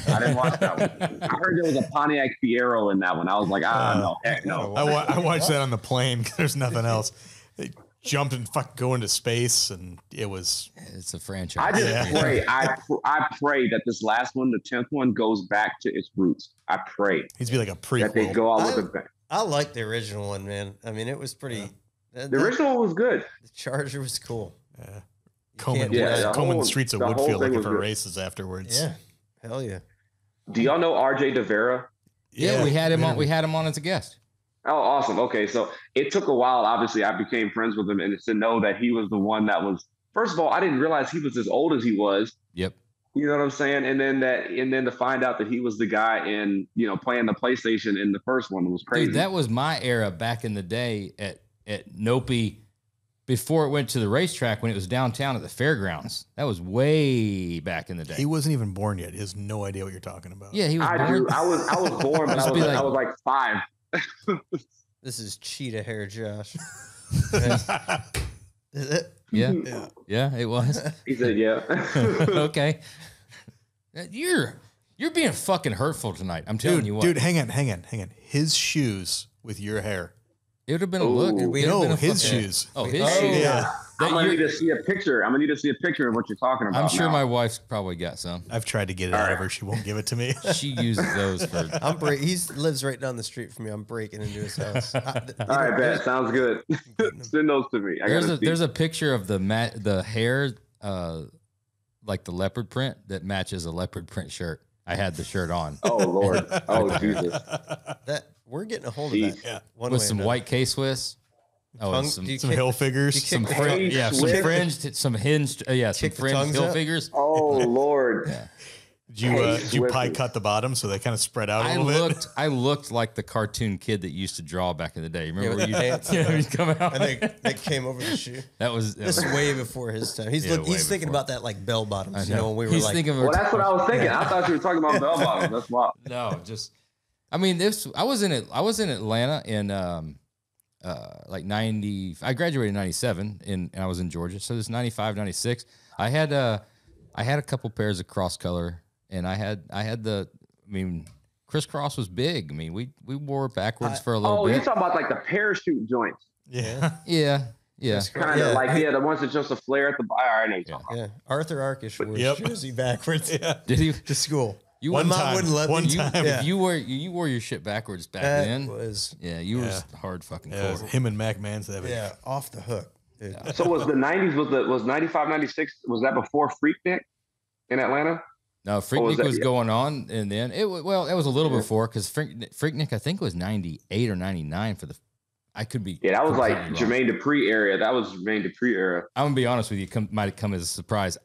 I heard there was a Pontiac Fiero in that one. I was like, no, heck no. I watched that on the plane because there's nothing else. They jumped and go into space, and it's a franchise. I just pray. I pray that this last one, the 10th one, goes back to its roots. I pray. He's be like a prequel. That they go out with a bang. I like the original one, man. I mean, it was pretty. The original one was good. The Charger was cool. Yeah. Combing the streets of Woodfield looking for races afterwards. Yeah, hell yeah. Do y'all know RJ DeVera? Yeah, we had him on. We had him on as a guest. Oh, awesome. Okay, so it took a while. Obviously, I became friends with him, and to know that he was the one that was. First of all, I didn't realize he was as old as he was. Yep. You know what I'm saying? And then to find out that he was the guy in playing the PlayStation in the first one was crazy. Dude, that was my era back in the day at Nopi. Before it went to the racetrack, when it was downtown at the fairgrounds. That was way back in the day. He wasn't even born yet. He has no idea what you're talking about. Yeah, he was born. I was born, but I was like 5. This is cheetah hair, Josh. Is it? Yeah, it was. He said, yeah. Okay. You're being fucking hurtful tonight. I'm telling you what. Dude, hang on. His shoes with your hair. It would have been a look. His shoes. Oh, his shoes. Yeah. I'm gonna need to see a picture. I'm gonna need to see a picture of what you're talking about. I'm sure now. my wife's probably got some. I've tried to get it out of her. She won't give it to me. She uses those for. He lives right down the street from me. I'm breaking into his house. All right, bet. Sounds good. Send those to me. There's a picture of the hair, like the leopard print that matches a leopard print shirt. I had the shirt on. Oh Lord. Oh Jesus. We're getting a hold of that. Yeah. With some white K-Swiss. Oh, and some hill figures. some fringed, some hinged, some fringed hill figures. Oh Lord. Yeah. Did you pie cut the bottom so they kind of spread out a little bit? I looked like the cartoon kid that used to draw back in the day. Remember where you'd come out? And they came over the shoe. This was way before his time. He's thinking about that like bell bottoms. When we were That's what I was thinking. I thought you were talking about bell bottoms. That's wild. No, I was in Atlanta in like 90. I graduated in 97 and I was in Georgia. So this 95, 96. I had a couple pairs of cross color and I had crisscross was big. I mean, we wore it backwards for a little bit. Oh, you're talking about like the parachute joints. Yeah. Kind of the ones that just a flare at the bottom. Yeah. Arthur Arkish wore his jersey backwards. Did he? To school. One time. If you wore your shit backwards back then. You were hard fucking cool. Him and Mac Man's off the hook. Dude. Yeah. So was the 90s, was 95, 96, was that before Freaknik in Atlanta? No, Freaknik was going on, and then that was a little before because Freaknik I think was 98 or 99 for the. I could be. Yeah, that was like Jermaine Dupri area. That was Jermaine Dupri era. I'm gonna be honest with you. Might come as a surprise.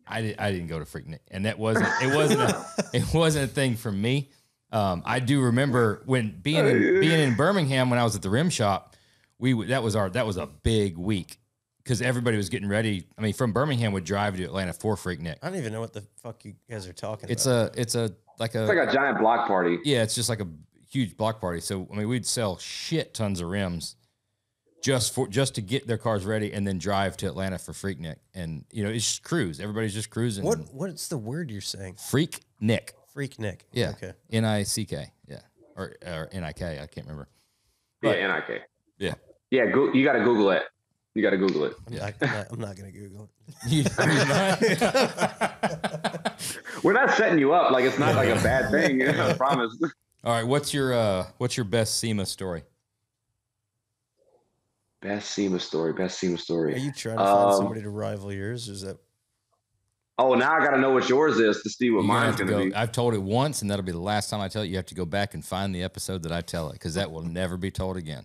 I didn't go to Freaknik, and it wasn't a thing for me. I do remember when being in Birmingham when I was at the rim shop. That was a big week because everybody was getting ready. I mean, from Birmingham would drive to Atlanta for Freaknik. I don't even know what the fuck you guys are talking about. It's like a giant block party. Yeah, it's just like a huge block party. So I mean, we'd sell shit tons of rims just to get their cars ready and then drive to Atlanta for Freaknik. And it's just cruise. Everybody's just cruising. What's the word you're saying? Freaknik. Freaknik. Yeah. Okay. N-I-C-K. Yeah. Or N-I-K. I can't remember. But, yeah, N-I-K. Yeah. Yeah. You got to Google it. I'm not going to Google it. We're not setting you up. Like, it's not like a bad thing. I promise. All right. What's your best SEMA story? Best SEMA story. Are you trying to find somebody to rival yours? Or is that? Oh, now I got to know what yours is to see what mine's going to be. I've told it once, and that'll be the last time I tell it. You have to go back and find the episode that I tell it, because that will never be told again.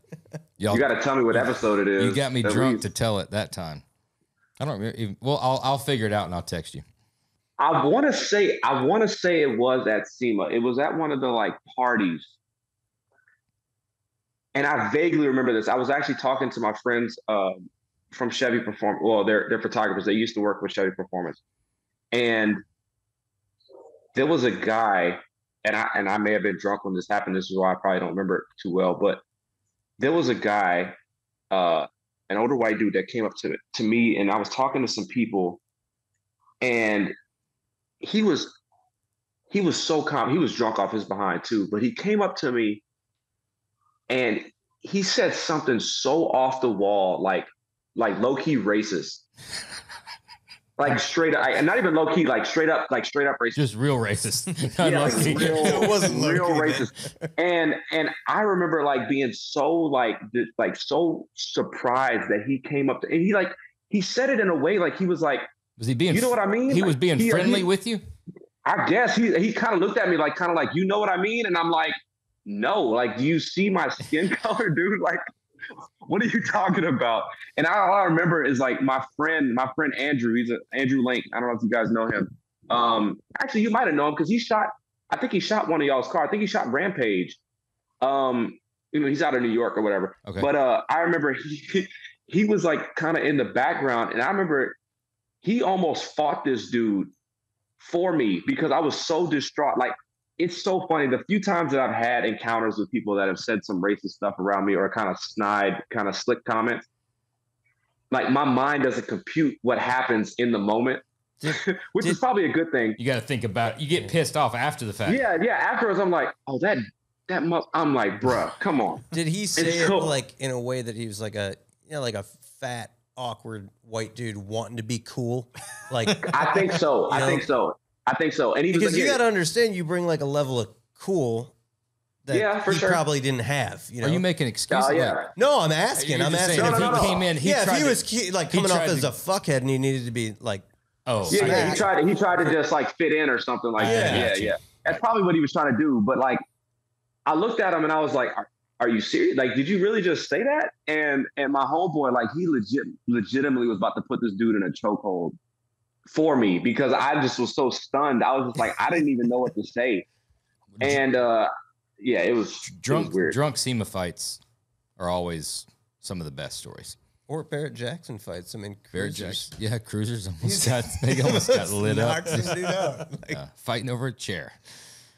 You got to tell me what episode it is. You got me drunk to tell it that time. I don't remember. Well, I'll figure it out and I'll text you. I want to say it was at SEMA. It was at one of the like parties. And I vaguely remember this. I was actually talking to my friends from Chevy Performance. Well, they're photographers. They used to work with Chevy Performance. And there was a guy, and I may have been drunk when this happened. This is why I probably don't remember it too well. But there was a guy, an older white dude that came up to me, and I was talking to some people, and he was so calm. He was drunk off his behind too, but he came up to me and he said something so off the wall, like low-key racist. Like straight up, and not even low key, like straight up racist. Just real racist. Yeah, like it wasn't real racist. And I remember like being so so surprised that he came up to, and he said it in a way like he was like, was he being? You know what I mean? He was being friendly with you. I guess he kind of looked at me like you know what I mean, and I'm like, no, like, do you see my skin color, dude? Like, what are you talking about? And all I remember is like my friend Andrew. He's Andrew Link. I don't know if you guys know him. Actually, you might have known him because I think he shot one of y'all's car. I think he shot Rampage. He's out of New York or whatever. Okay. But I remember he was like kind of in the background, and I remember he almost fought this dude for me because I was so distraught. Like, it's so funny. The few times that I've had encounters with people that have said some racist stuff around me or kind of snide, kind of slick comments, like my mind doesn't compute what happens in the moment, which is probably a good thing. You got to think about it. You get pissed off after the fact. Yeah. Afterwards, I'm like, oh, I'm like, bruh, come on. Did he say it like in a way that he was like a fat awkward white dude wanting to be cool. Like I think so. I think so. And he was because you got to understand, you bring like a level of cool that for he sure. probably didn't have. You know? Are you making excuses? No, I'm asking. You're I'm just asking. saying If if he came in, if he was coming off as a fuckhead and he needed to be like, he tried to just like fit in or something like that. Yeah. That's probably what he was trying to do. But like, I looked at him and I was like, are you serious? Like, did you really just say that? And my homeboy, like, he legitimately was about to put this dude in a chokehold for me because I just was so stunned. I was just like, I didn't even know what to say. And it was weird. Drunk SEMA fights are always some of the best stories. Or Barrett Jackson fights. I mean, Barrett Jackson. Yeah, Cruisers almost got lit up. Fighting over a chair.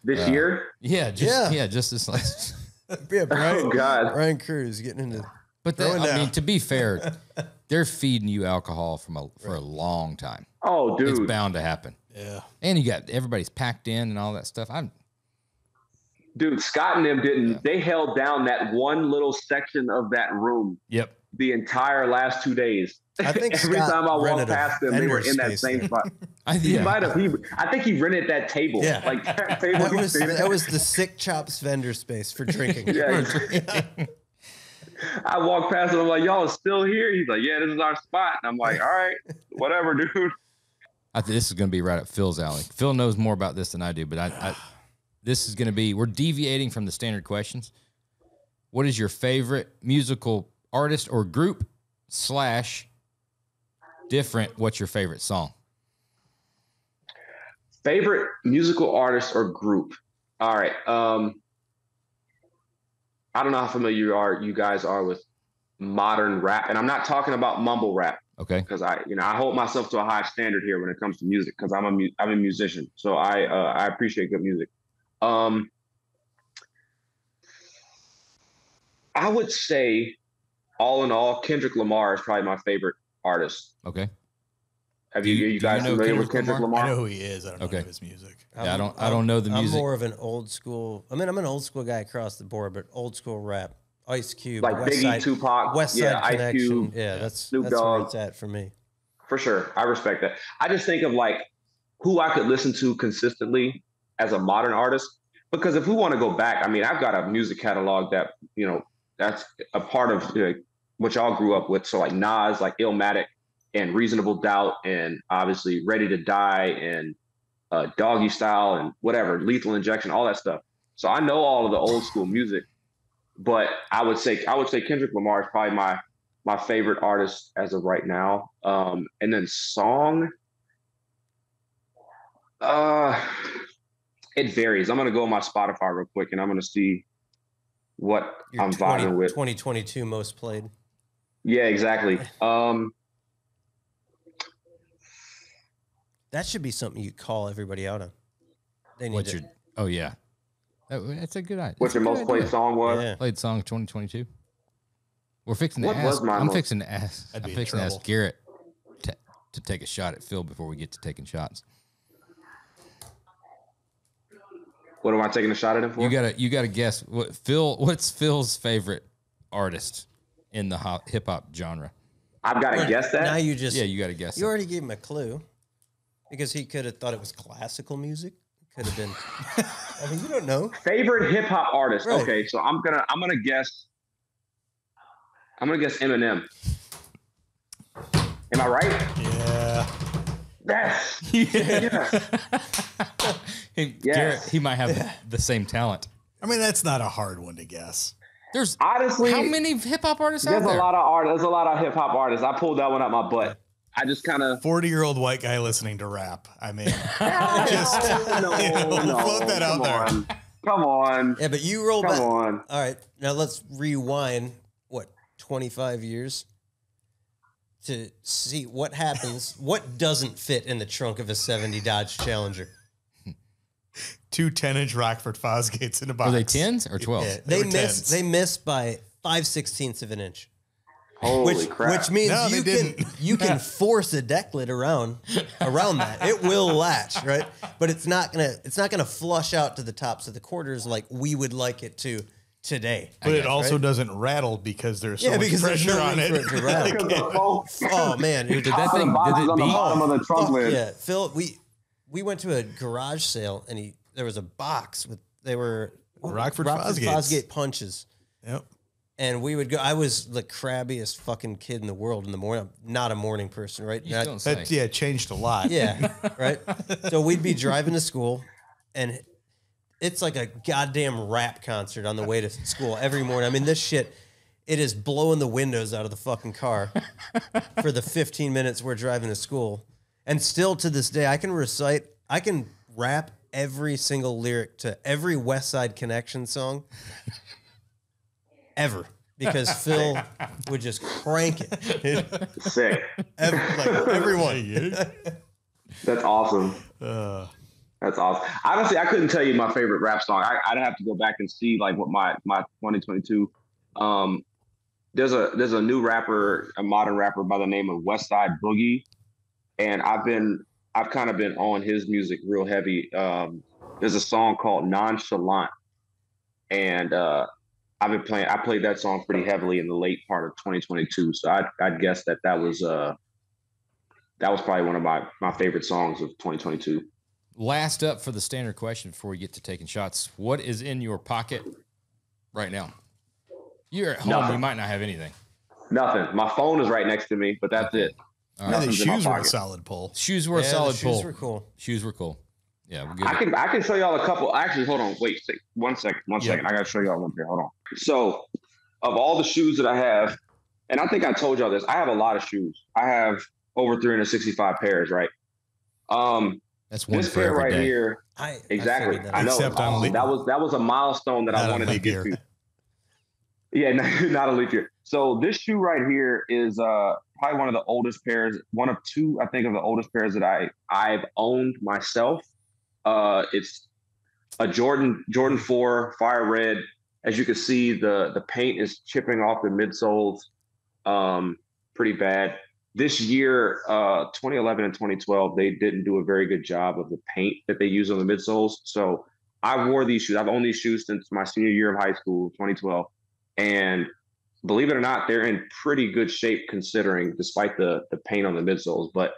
This year? Yeah, just this last. Yeah, Brian, oh God, Brian Cruz getting into. But I mean, to be fair, they're feeding you alcohol for a long time. Oh, dude, it's bound to happen. Yeah, and you got everybody's packed in and all that stuff. Dude, Scott and them didn't. Yeah. They held down that one little section of that room. Yep. The entire last 2 days. I think every time I walked past them, they were in that same spot. He might have. I think he rented that table. Yeah. Like that table. That was the Sick Chops vendor space for drinking. Yeah. I walked past him. I'm like, y'all are still here? He's like, yeah, this is our spot. And I'm like, all right, whatever, dude. I think this is going to be right up Phil's alley. Phil knows more about this than I do, but this is going to be, we're deviating from the standard questions. What is your favorite musical artist or group / different? What's your favorite song? Favorite musical artist or group? All right. I don't know how familiar you guys are with modern rap, and I'm not talking about mumble rap. Okay. Because I hold myself to a high standard here when it comes to music because I'm a musician, so I appreciate good music. I would say, all in all, Kendrick Lamar is probably my favorite artist. Okay. Have you guys familiar with Kendrick Lamar? I know who he is. I don't know his music. Yeah, I don't know the music. I'm more of an old school. I mean, I'm an old school guy across the board, but old school rap. Ice Cube, like West Biggie, Side, Tupac, West Side Connection. Ice Cube, that's Snoop that's where Dogg. it's at for me. For sure, I respect that. I just think of like who I could listen to consistently as a modern artist. Because if we want to go back, I mean, I've got a music catalog that that's a part of what y'all grew up with. So like Nas, like Illmatic, and Reasonable Doubt, and obviously Ready to Die, and Doggy Style, and whatever, Lethal Injection, all that stuff. So I know all of the old school music, but I would say Kendrick Lamar is probably my favorite artist as of right now. And then song, it varies. I'm gonna go on my Spotify real quick, and I'm gonna see what I'm vibing with. 2022 most played. Yeah, exactly. That should be something you call everybody out on. They need Oh yeah, that's a good idea. What your most played song was? Yeah. Played song 2022. We're fixing to What ask. was mine? I'm fixing to ask. I'd be I'm in fixing to ask trouble. Garrett to take a shot at Phil before we get to taking shots. What am I taking a shot at him for? You gotta guess what's Phil's favorite artist in the hip hop genre? I've got to guess that. Now you just you gotta guess. You already gave him a clue because he could have thought it was classical music. Could have been. I mean, you don't know. Favorite hip hop artist. Right. Okay, so I'm gonna guess. I'm gonna guess Eminem. Am I right? Yeah. Yes. Yeah. Garrett, he might have the same talent. I mean, that's not a hard one to guess. There's Honestly, how many hip hop artists out there's there? a lot of artists. There's a lot of hip hop artists. I pulled that one out my butt. I just kind of 40-year-old white guy listening to rap. I mean, no, float that out there. Come on. Yeah, but you roll back. Come on. All right, now let's rewind. 25 years to see what happens. What doesn't fit in the trunk of a 70 Dodge Challenger? 2 10-inch Rockford Fosgates in a box. Were they 10s or 12s? Yeah, They they were missed. 10s. They missed by 5/16 of an inch. Holy crap. Which means No, they you didn't. can force a decklet around that. It will latch, right? But it's not gonna flush out to the tops of the quarters like we would like it to today. But it also doesn't rattle because there's so much because there's pressure no on room it. for it to rattle. Oh man, dude, Did that thing? Did on it the beat? bottom of the trunk lid. yeah, Phil. We went to a garage sale and there was a box with Rockford Fosgates. Fosgate punches. Yep. And we would go. I was the crabbiest fucking kid in the world in the morning. I'm not a morning person, right? You don't say. That it changed a lot. Yeah, right. So we'd be driving to school, and it's like a goddamn rap concert on the way to school every morning. I mean, this shit, it is blowing the windows out of the fucking car for the 15 minutes we're driving to school. And still to this day, I can rap every single lyric to every West Side Connection song ever. Because Phil would just crank it. Sick. Everyone. That's awesome. That's awesome. Honestly, I couldn't tell you my favorite rap song. I'd have to go back and see like what my 2022. There's a new rapper, a modern rapper by the name of West Side Boogie, and I've kind of been on his music real heavy. There's a song called Nonchalant, and I played that song pretty heavily in the late part of 2022. So I'd guess that was probably one of my favorite songs of 2022. Last up for the standard question before we get to taking shots. What is in your pocket right now? You're at home. Nothing. You might not have anything. Nothing. My phone is right next to me, but that's it. All Yeah, right. the Nothing's in my shoes were a pocket. solid pull. Shoes were a Yeah, solid the pull. shoes were cool. Shoes were cool. Yeah, we're good. I can show y'all a couple. Actually, hold on. Wait, one second. I got to show y'all one pair. Hold on. So, of all the shoes that I have, and I think I told y'all this, I have a lot of shoes. I have over 365 pairs, right? That's one This for pair every right day. here, exactly. figured that I out. know. Except on leap- that was a milestone that I Not on wanted to leap get year. to. Yeah, not a leap year. So this shoe right here is probably one of the oldest pairs, one of two, I think, of the oldest pairs that I've owned myself. It's a Jordan 4 Fire Red. As you can see, the paint is chipping off the midsoles pretty bad. This year, 2011 and 2012, they didn't do a very good job of the paint that they use on the midsoles. So I wore these shoes. I've owned these shoes since my senior year of high school, 2012. And believe it or not, they're in pretty good shape considering, despite the paint on the midsoles. But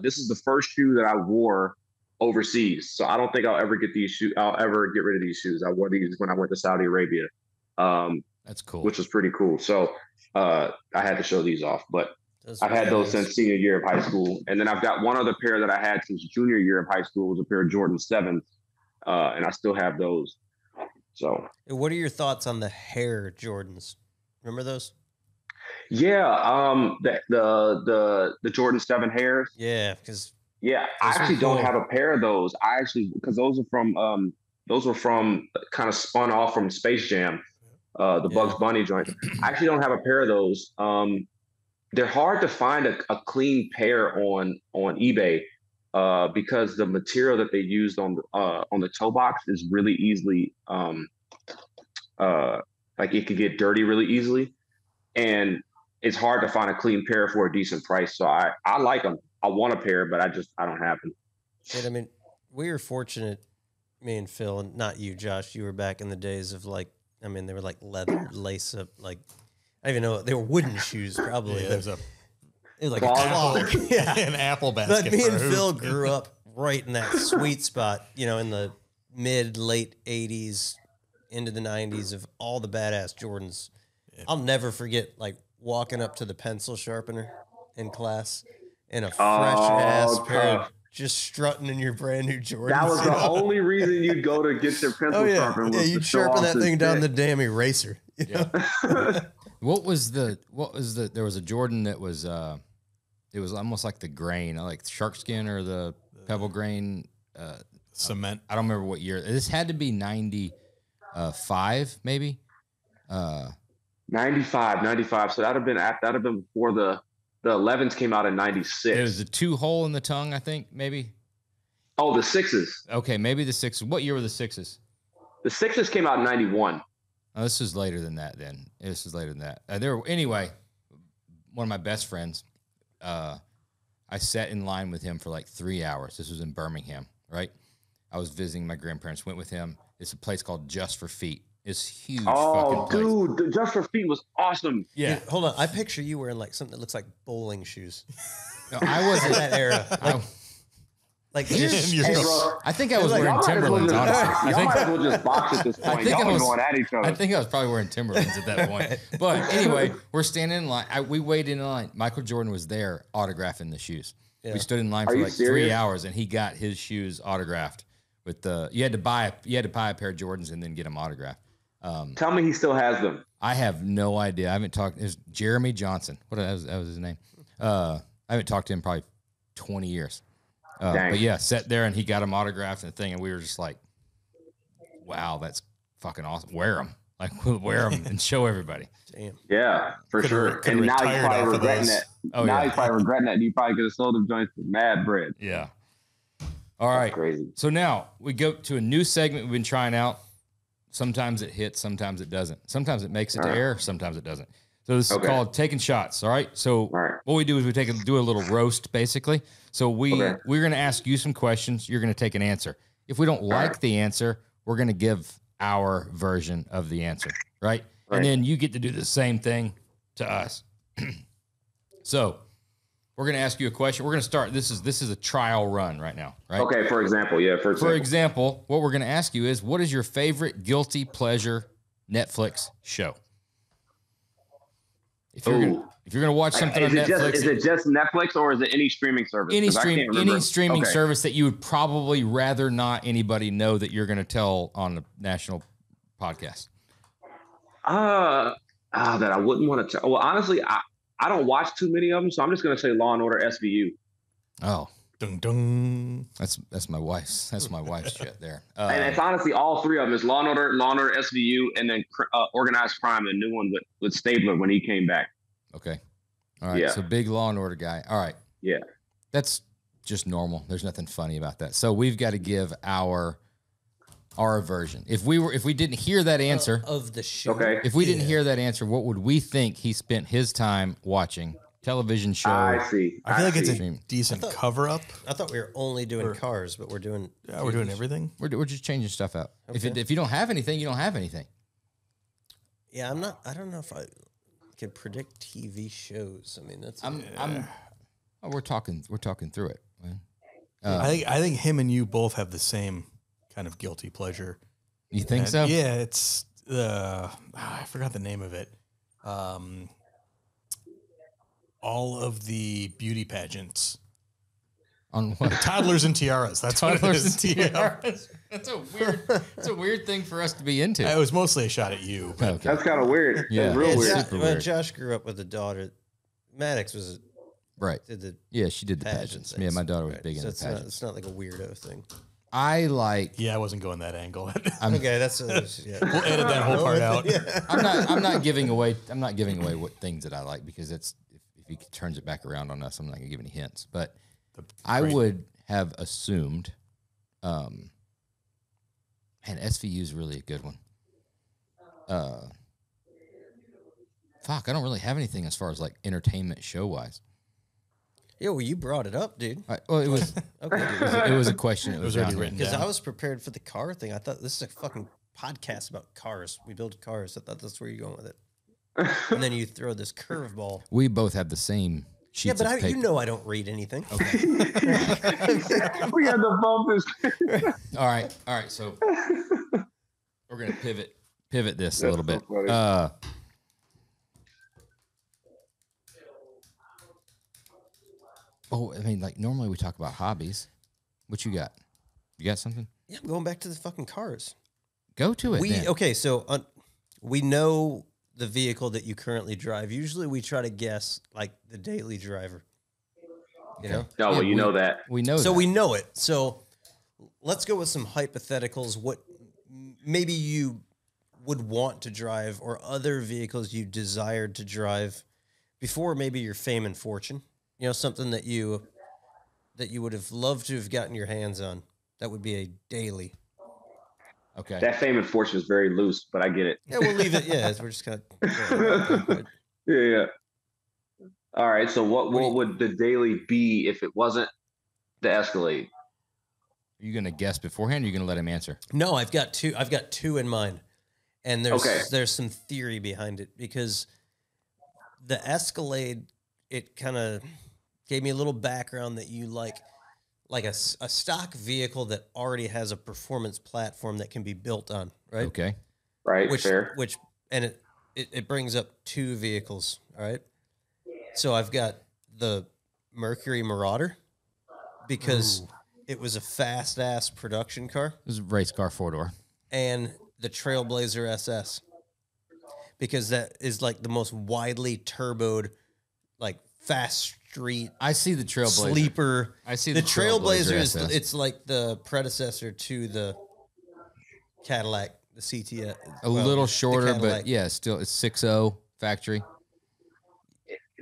this is the first shoe that I wore overseas. So I don't think I'll ever get these shoes. I'll ever get rid of these shoes. I wore these when I went to Saudi Arabia. That's cool. Which was pretty cool. So I had to show these off. But Those I've are had those badass. since senior year of high school. And then I've got one other pair that I had since junior year of high school. It was a pair of Jordan 7s. And I still have those. So What are your thoughts on the hair Jordans? Remember those? yeah, the Jordan 7 hairs. Yeah, because Yeah, I Those are actually don't cool. have a pair of those. Because those were from kind of spun off from Space Jam, the Yeah. Bugs Bunny joint. I actually don't have a pair of those. They're hard to find a clean pair on eBay because the material that they used on the toe box is really easily like it could get dirty really easily, and it's hard to find a clean pair for a decent price. So I like them. I want a pair, but I don't have them. I mean, we were fortunate, me and Phil, and not you, Josh. You were back in the days of they were like leather lace up, like I don't even know, they were wooden shoes probably. Yeah, but there's a it was like Claw. a claw. Yeah. an apple basket. But me for and a hoop. Phil grew up right in that sweet spot, in the late 80s into the 90s of all the badass Jordans. Yeah. I'll never forget walking up to the pencil sharpener in class in a fresh ass pair of just strutting in your brand new Jordans. That was the only reason you'd go to get your pencil Oh yeah, sharpened. yeah. was to You'd show sharpen off that the thing down the dick. damn eraser. Yeah. What was the there was a Jordan that was it was almost like the grain, like shark skin or the pebble grain. Cement. I don't remember what year. This had to be 95, maybe. 95. So that'd have been before the 11s came out in 96. It was a 2-hole in the tongue, I think, maybe. Oh, the 6s. Okay, maybe the 6s. What year were the 6s? The 6s came out in 91. Oh, this was later than that. Then this is later than that. Anyway. One of my best friends. I sat in line with him for like 3 hours. This was in Birmingham, right? I was visiting my grandparents. Went with him. It's a place called Just for Feet. is huge. Oh, fucking place. dude, the Just for Feet was awesome. Yeah. Dude, hold on. I picture you wearing like something that looks like bowling shoes. No, I wasn't In that era. Like just, Hey, bro, I think I was like, wearing Timberlands, honestly. Y'all might as well just box at this point. think Y'all I were was- going at each other. I think I was probably wearing Timberlands at that point. But anyway, we're standing in line. We waited in line. Michael Jordan was there autographing the shoes. Yeah. We stood in line for you like serious? 3 hours, and he got his shoes autographed. With the you had to buy a pair of Jordans and then get them autographed. Tell me he still has them. I have no idea. I haven't talked. It was Jeremy Johnson. That was his name. I haven't talked to him probably 20 years. Dang. But yeah, sat there and he got him autographed and the thing, and we were just like, "Wow, that's fucking awesome! Wear them, like we'll wear them and show everybody." damn. Yeah, for Could've- sure. could've And now he's retired off probably of regretting those. that. Oh, now yeah. he's probably regretting that. And you probably could have sold them joints for mad bread. Yeah. All right. Crazy. So now we go to a new segment we've been trying out. Sometimes it hits, sometimes it doesn't. Sometimes it makes it to All right. air, sometimes it doesn't. So this Okay. is called taking shots. All right. So All right. what we do is we do a little roast basically. So Okay. we're going to ask you some questions. You're going to take an answer. If we don't like right. the answer, we're going to give our version of the answer. Right. Right. And then you get to do the same thing to us. So we're going to ask you a question. We're going to start. This is a trial run right now. Right. Okay, for example, yeah. For example, what we're going to ask you is, what is your favorite guilty pleasure Netflix show? If you're gonna watch something on Netflix, is it just Netflix or is it any streaming service? 'Cause I can't remember. any streaming Okay. service that you would probably rather not anybody know that you're going to tell on the national podcast. That I wouldn't want to tell. Well, honestly, I don't watch too many of them, so I'm just going to say Law and Order SVU. Oh, Dung, dung. that's my wife's. That's my wife's shit there. And it's honestly all three of them. It's Law and Order SVU, and then Organized Crime, the new one with Stabler when he came back. Okay. All right. Yeah. So big Law and Order guy. All right. Yeah. That's just normal. There's nothing funny about that. So we've got to give our version. If we didn't hear that answer, Of the show. Okay. if we didn't hear that answer, what would we think he spent his time watching? Television show. I see. I feel like it's see. a decent cover up. I thought we were only doing cars, but we're doing. Yeah, we're doing everything. We're just changing stuff out. Okay. If you don't have anything, you don't have anything. Yeah, I don't know if I can predict TV shows. I mean, that's. We're talking through it. Man. I think him and you both have the same kind of guilty pleasure. You think And, so? Yeah, it's I forgot the name of it. All of the beauty pageants. On what? Toddlers and tiaras. That's what it Toddlers is. and Yeah. tiaras. It's a weird thing for us to be into. It was mostly a shot at you. But Okay. That's kind of weird. Yeah. That's real Yeah, weird. super well, weird. Josh grew up with a daughter. Maddox Right. did the Yeah, she did the pageant pageants. things. Yeah, my daughter was Right. big So into it's not, pageants. it's not like a weirdo thing. I like. yeah, I wasn't going that angle. Okay, that's yeah. We'll edit that whole part out. I'm not giving away. I'm not giving away what things that I like because it's if he turns it back around on us, I'm not gonna give any hints. But I would have assumed, and SVU is really a good one. Fuck, I don't really have anything as far as like entertainment show wise. Yeah, well, you brought it up, dude. Well, it was Okay, it was a question. It was already down here. written because down. I was prepared for the car thing. I thought this is a fucking podcast about cars. We build cars. I thought that's where you're going with it. And then you throw this curveball. We both have the same sheets Yeah, but of paper. you know I don't read anything. Okay. We had to bump this. All right. So we're gonna pivot this a little so bit. funny. I mean, like normally we talk about hobbies. What you got? You got something? Yeah, I'm going back to the fucking cars. Go to it. then. Okay, so we know the vehicle that you currently drive. Usually we try to guess like the daily driver. You know? No, well, you know that. We know. So that. we know it. So let's go with some hypotheticals. What maybe you would want to drive or other vehicles you desired to drive before maybe your fame and fortune. You know, something that you would have loved to have gotten your hands on. That would be a daily. Okay. That fame and fortune is very loose, but I get it. Yeah, we'll leave it. Yeah, we're just kind of. Yeah. All right. So what would the daily be if it wasn't the Escalade? Are you gonna guess beforehand? Or are you gonna let him answer? No, I've got two. I've got two in mind, And there's some theory behind it, because the Escalade, it kind of gave me a little background that you like a stock vehicle that already has a performance platform that can be built on, right? Okay. Right. And it brings up two vehicles. All right. So I've got the Mercury Marauder, because it was a fast ass production car. It was a race car 4-door. And the Trailblazer SS, because that is like the most widely turboed, like fast street. I see the Trailblazer. Sleeper. I see the Trailblazer SS. it's like the predecessor to the Cadillac, the CTS. A little shorter, but yeah, still it's 6.0 factory.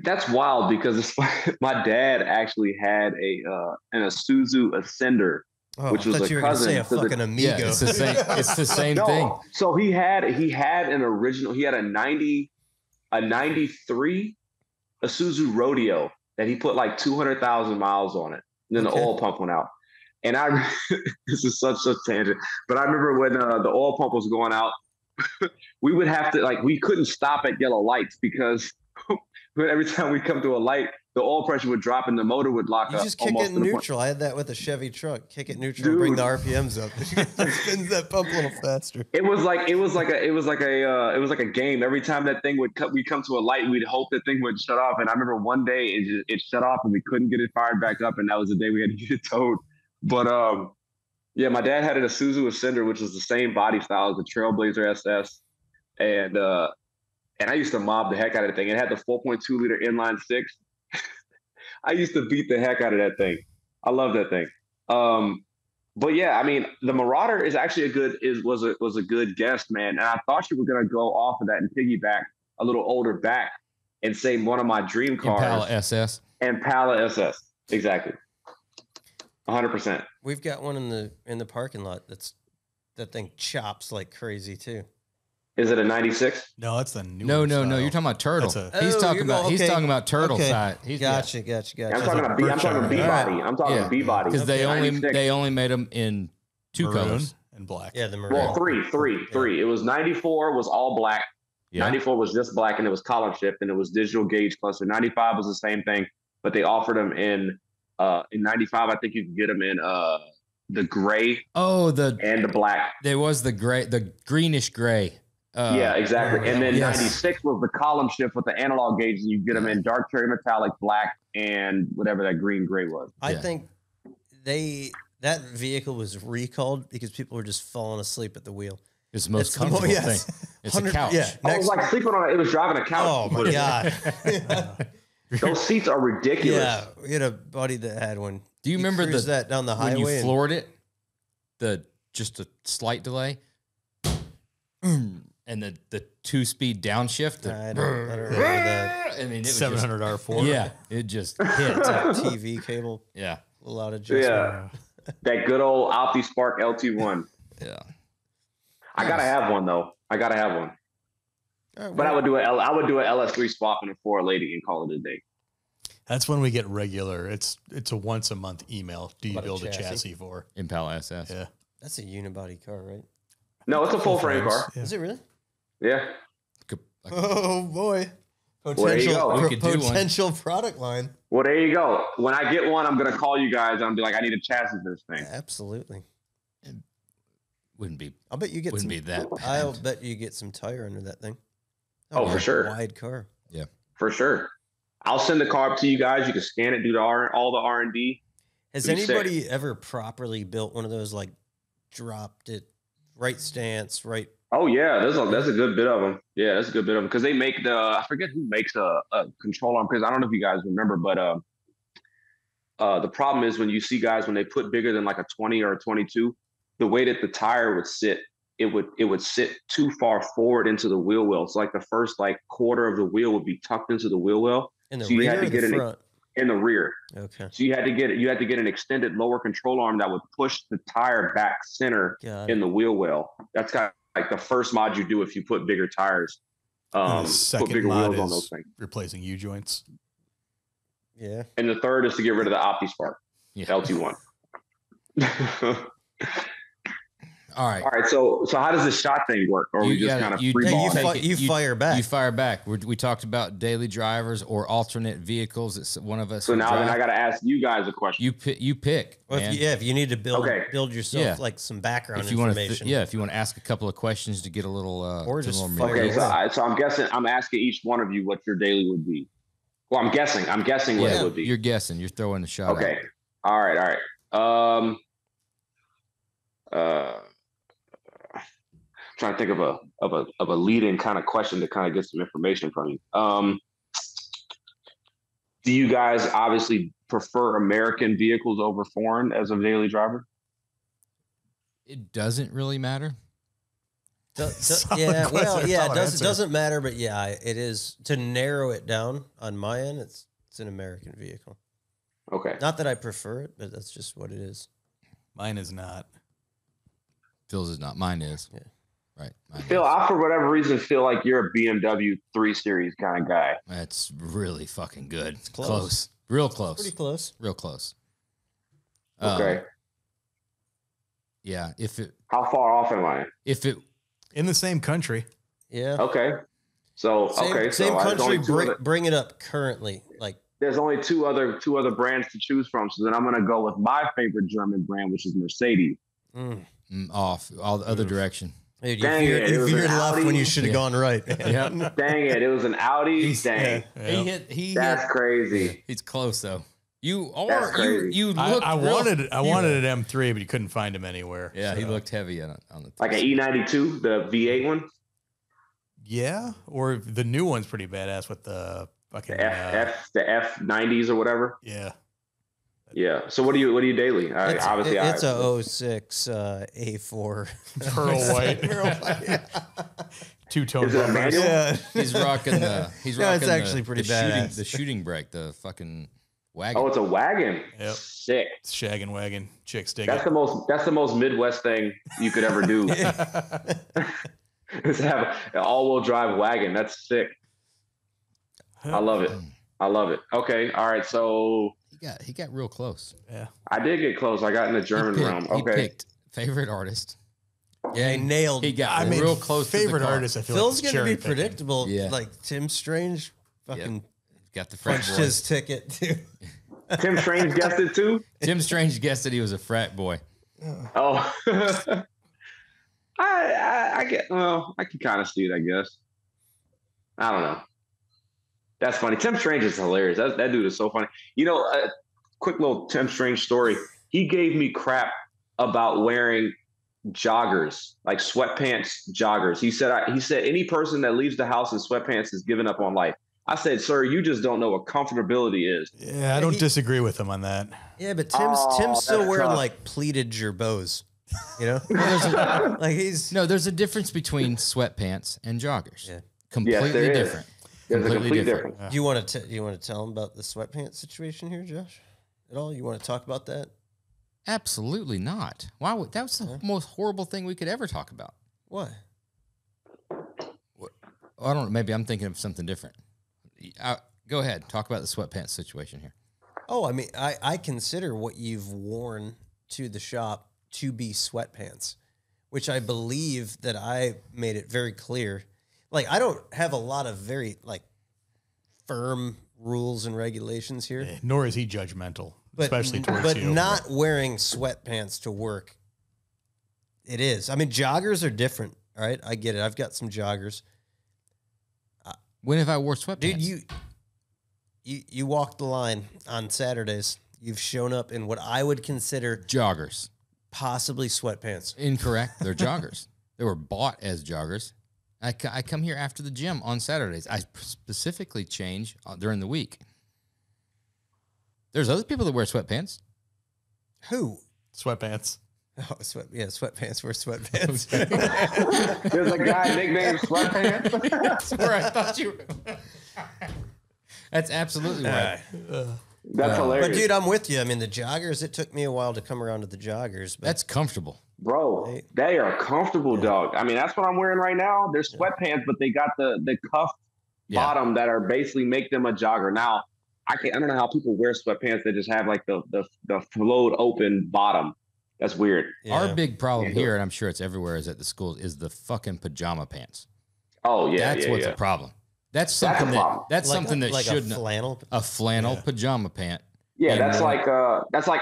That's wild, because my dad actually had an Isuzu Ascender, which was a cousin to fucking Amigo. Yeah, it's the same. It's the same thing. So he had an original. He had a 93 Isuzu Rodeo that he put like 200,000 miles on it. And then the oil pump went out. And this is such a tangent, but I remember when the oil pump was going out, we would have to, we couldn't stop at yellow lights, because every time we come to a light, the oil pressure would drop and the motor would lock up. You just kick it in neutral. I had that with a Chevy truck. Kick it neutral, and bring the RPMs up. It spins that pump a little faster. It was like a game. Every time that thing we come to a light, we'd hope that thing would shut off. And I remember one day it shut off and we couldn't get it fired back up, and that was the day we had to get it towed. But yeah, my dad had an Isuzu Ascender, which was the same body style as the Trailblazer SS, and I used to mob the heck out of the thing. It had the 4.2 liter inline six. I used to beat the heck out of that thing. I love that thing. But yeah, I mean, the Marauder is actually was a good guest, man. And I thought you were gonna go off of that and piggyback a little older back and say one of my dream cars. Impala SS. Impala SS. Exactly. 100%. We've got one in the parking lot. That thing chops like crazy too. Is it a 96? No, that's the new. No. You're talking about Turtle. He's talking about Turtle side. Gotcha. I'm talking B body. I'm talking B body. Because they only made them in two Maroon colors and black. Yeah, the maroon. Well, three. It was 94 was all black. Yeah. 94 was just black, and it was column shift, and it was digital gauge cluster. 95 was the same thing, but they offered them in 95. I think you could get them in the gray. and the black. There was the gray, the greenish gray. Yeah, exactly. And then 96 was the column shift with the analog gauge, and you get them in dark cherry metallic, black, and whatever that green gray was. I think that vehicle was recalled because people were just falling asleep at the wheel. It's the most comfortable thing. It's a couch. Yeah, I was like sleeping on it. It was driving a couch. Oh my God. Those seats are ridiculous. Yeah, we had a buddy that had one. Do you remember that down the highway when you floored it? Just a slight delay. And the 2-speed downshift. I don't remember that. I mean, it was 700 R4. Yeah, it just hit. It's a TV cable. Yeah. A lot of adjustment. Yeah. That good old OptiSpark LT1. Yeah. I gotta have one though. I gotta have one. Right, But I would do an LS3 swap and a 480 and call it a day. That's when we get regular. It's a once a month email. Do you About a build a chassis? chassis for? Impala SS. Yeah. That's a unibody car, right? No, it's a full frame car. Yeah. Is it really? Yeah. Oh boy. Well, there you go. We could do one. Potential product line. Well, there you go. When I get one, I'm gonna call you guys and I'll be like, I need a chassis for this thing. Absolutely. Wouldn't be I'll bet you get wouldn't be that bad. I'll bet you get some tire under that thing. Oh, for sure. Wide car. Yeah. For sure. I'll send the car up to you guys. You can scan it, do all the R&D. Has Pretty anybody ever properly built one of those, like dropped it right stance, right? Oh yeah, there's a good bit of them. Yeah, that's a good bit of them because they make I forget who makes a control arm, because I don't know if you guys remember, but the problem is when you see guys when they put bigger than like a 20 or a 22, the way that the tire would sit, it would sit too far forward into the wheel well. So like the first quarter of the wheel would be tucked into the wheel well. In the so rear you had to or get the it front? in the rear. Okay. So you had to get an extended lower control arm that would push the tire back center in the wheel well. That's kind of like the first mod you do if you put bigger tires. The Put second bigger mod wheels on is those things. replacing U joints. Yeah. And the third is to get rid of the OptiSpark Yeah. LT1. All right. All right. So how does the shot thing work? Or we just kind of free ball? You fire back. You fire back. We talked about daily drivers or alternate vehicles that one of us. So now then I got to ask you guys a question. You pick. Well, if you need to build yourself like some background information. If you want to ask a couple of questions to get a little. Or just so I'm guessing. I'm asking each one of you what your daily would be. Well, I'm guessing what it would be. You're guessing. You're throwing the shot. Okay. All right. Trying to think of a lead-in kind of question to kind of get some information from you. Do you guys obviously prefer American vehicles over foreign as a daily driver? It doesn't really matter. It doesn't matter, but yeah, it is. To narrow it down on my end, it's an American vehicle. Okay. Not that I prefer it, but that's just what it is. Mine is not. Phil's is not. Mine is. Yeah. Right. Phil, I, for whatever reason, feel like you're a BMW 3 Series kind of guy. That's really fucking good. It's close. Real close. Pretty close. Real close. Okay. Yeah. How far off am I? In the same country. Yeah. Okay. Same country. Bring it up currently. Like there's only two other brands to choose from. So then I'm going to go with my favorite German brand, which is Mercedes. Off all the other direction. Dude, you veered left when you should have gone right. Yeah. Dang it. It was an Audi. Dang. Yeah. That's crazy. He's close though. You crazy. looked I wanted an M3, but you couldn't find him anywhere. Yeah, so. He looked heavy on the like an E92, the V8 one. Yeah, or the new one's pretty badass with the fucking the F90s or whatever. Yeah. Yeah. So what do you daily? It's a 06 A4 pearl white. Yeah. Two-tone. Is it a manual? Yeah. He's rocking the. It's actually pretty badass. The shooting brake, the fucking wagon. Oh, it's a wagon. Yep. Sick. It's shaggin' wagon. Chicks dig That's it. the most Midwest thing you could ever do. Is have an all-wheel drive wagon. That's sick. I love it. Okay. All right. So he got real close. Yeah. I did get close. I got in the German realm. Okay. He picked favorite artist. Yeah, he nailed. He got real close. Favorite to the artist. I feel Phil's like gonna be predictable. Yeah. Like Tim Strange, fucking got the frat punched boy. his ticket too. Tim Strange guessed it too. Tim Strange guessed that he was a frat boy. Oh. I get. Well, I can kind of see it. I guess. I don't know. That's funny. Tim Strange is hilarious. That dude is so funny. You know, a quick little Tim Strange story. He gave me crap about wearing joggers, like sweatpants joggers. He said any person that leaves the house in sweatpants is giving up on life. I said, sir, you just don't know what comfortability is. Yeah, I don't disagree with him on that. Yeah, but Tim's still wearing like pleated gerbots. You know, there's a difference between sweatpants and joggers. Yeah. Completely different. There's a complete difference. Do you want to tell him about the sweatpants situation here, Josh? At all? You want to talk about that? Absolutely not. Why would that was the most horrible thing we could ever talk about? What? I don't know. Maybe I'm thinking of something different. Go ahead. Talk about the sweatpants situation here. Oh, I mean, I consider what you've worn to the shop to be sweatpants, which I believe that I made it very clear. Like, I don't have a lot of very, like, firm rules and regulations here. Yeah, nor is he judgmental, especially towards you. But not wearing sweatpants to work, it is. I mean, joggers are different, all right? I get it. I've got some joggers. When have I wore sweatpants? Dude, you walked the line on Saturdays. You've shown up in what I would consider joggers. Possibly sweatpants. Incorrect. They're joggers. They were bought as joggers. I come here after the gym on Saturdays. I specifically change during the week. There's other people that wear sweatpants. Who? Sweatpants. Oh, sweatpants. Wear sweatpants. There's a guy nicknamed Sweatpants. That's where I thought you were. That's absolutely right. That's hilarious. But, dude, I'm with you. I mean, the joggers, it took me a while to come around to the joggers. But that's comfortable. Bro, they are comfortable, dog. I mean, that's what I'm wearing right now. They're sweatpants, but they got the cuff bottom that are basically make them a jogger. Now, I don't know how people wear sweatpants that just have like the flowed open bottom. That's weird. Yeah. Our big problem here, and I'm sure it's everywhere, is at the schools, is the fucking pajama pants. Oh yeah, that's what's the problem. That's something that's like something that shouldn't a flannel pajama pant. Yeah, that's like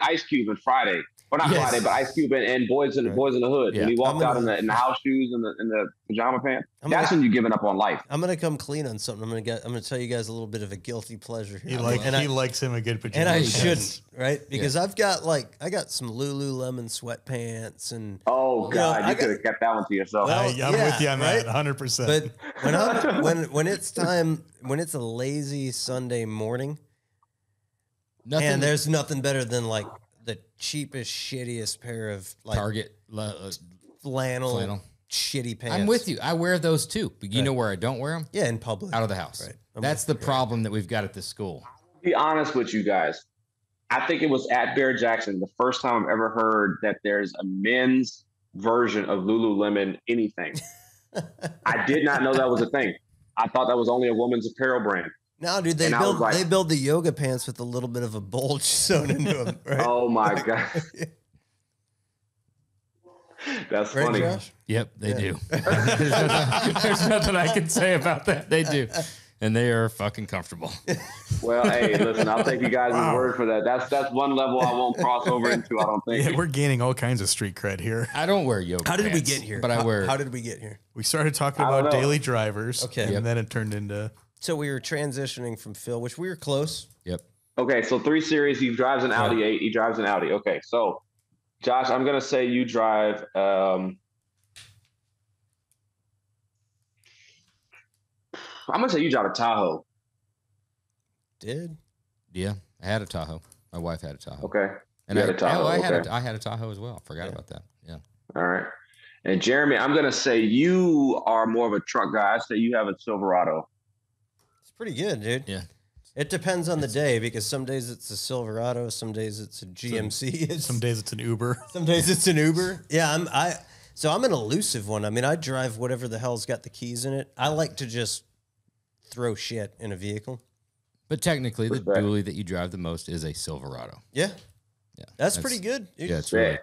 Ice Cube and Friday. Or not Friday, but Ice Cube and Boys in the Hood. Yeah. When he walked out in the house shoes and the pajama pants. That's when you're giving up on life. I'm gonna come clean on something. I'm gonna tell you guys a little bit of a guilty pleasure here. He likes him a good pajama. And I pants. shouldn't, right? Because I got some Lululemon sweatpants and oh god, you could have kept that one to yourself. I'm with you on that, 100%. But when it's time, when it's a lazy Sunday morning, and there's nothing better than like the cheapest, shittiest pair of like Target flannel shitty pants. I'm with you. I wear those too. But you know where I don't wear them? Yeah, in public. Out of the house. Right. That's the problem that we've got at this school. To be honest with you guys, I think it was at Barrett Jackson the first time I've ever heard that there's a men's version of Lululemon anything. I did not know that was a thing. I thought that was only a woman's apparel brand. No, dude, they build the yoga pants with a little bit of a bulge sewn into them. Right? Oh my god, that's right, funny. Josh? Yep, they do. There's nothing I can say about that. They do, and they are fucking comfortable. Well, hey, listen, I'll take you guys' word for that. That's one level I won't cross over into. I don't think. Yeah, we're gaining all kinds of street cred here. I don't wear yoga. How did we pants, get here? But I wear. How did we get here? We started talking about daily drivers, and then it turned into. So we were transitioning from Phil, which we were close. Yep. Okay, so 3 Series. He drives an Audi 8. He drives an Audi. Okay, so Josh, I'm gonna say you drive. I'm gonna say you drive a Tahoe. Did? Yeah, I had a Tahoe. My wife had a Tahoe. Okay. And I had a Tahoe as well. Forgot about that. Yeah. All right. And Jeremy, I'm gonna say you are more of a truck guy. I say you have a Silverado. It's pretty good, dude. Yeah. It depends on the day because some days it's a Silverado, some days it's a GMC. Some days it's an Uber. Some days it's an Uber. Yeah, I'm an elusive one. I mean, I drive whatever the hell's got the keys in it. I like to just throw shit in a vehicle. But technically, the dually that you drive the most is a Silverado. Yeah. Yeah. That's pretty good. Yeah, it's really.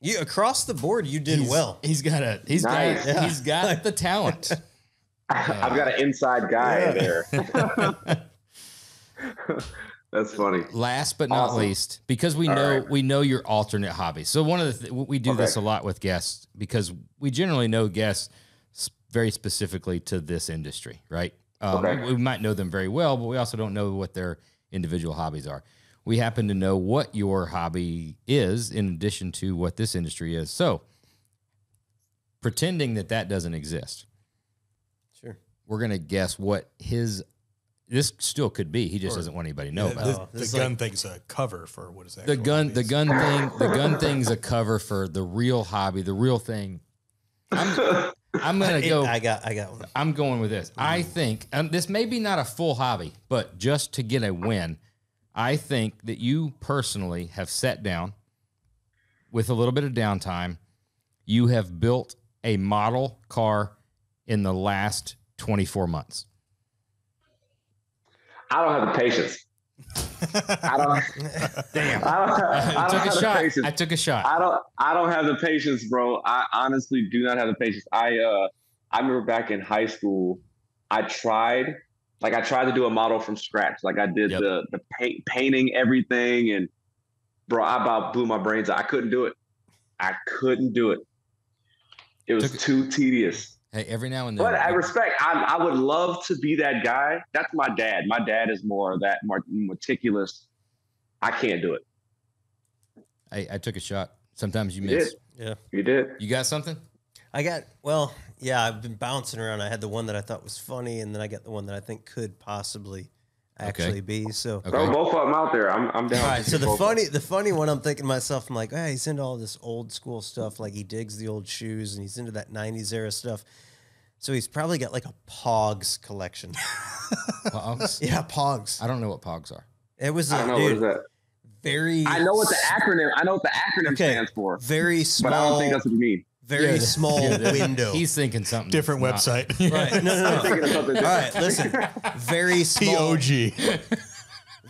You across the board, you did well. He's got the talent. I've got an inside guy there. That's funny. Last but not least, because we know your alternate hobbies. So one of the we do this a lot with guests because we generally know guests very specifically to this industry, right? We might know them very well, but we also don't know what their individual hobbies are. We happen to know what your hobby is in addition to what this industry is. So pretending that doesn't exist. Sure. We're going to guess what this still could be. He just doesn't want anybody to know about it. The gun thing's a cover for what is that? The gun thing's a cover for the real hobby, the real thing. I'm gonna go. I got one. I'm going with this. I think this may be not a full hobby, but just to get a win, I think that you personally have sat down with a little bit of downtime. You have built a model car in the last 24 months. I don't have the patience. Damn. I took a shot. I don't have the patience, bro. I honestly do not have the patience. I remember back in high school, I tried to do a model from scratch. Like I did the painting everything, and bro, I about blew my brains out. I couldn't do it. It was too tedious. Hey, every now and then. But I respect. I would love to be that guy. That's my dad. My dad is more of that meticulous. I can't do it. I took a shot. Sometimes you miss. Yeah, you did. You got something? I've been bouncing around. I had the one that I thought was funny, and then I got the one that I think could possibly actually be. So throw both of them out there. I'm down. All right. So the funny one, I'm thinking to myself, I'm like, he's into all this old school stuff. Like he digs the old shoes, and he's into that '90s era stuff. So he's probably got like a Pogs collection. Pogs? Yeah, Pogs. I don't know what Pogs are. It was. I don't know what is that. I know what the acronym stands for. Very small. But I don't think that's what you mean. Very small window. He's thinking something different website. Right. No. I'm thinking of something All right, listen. Very small. POG.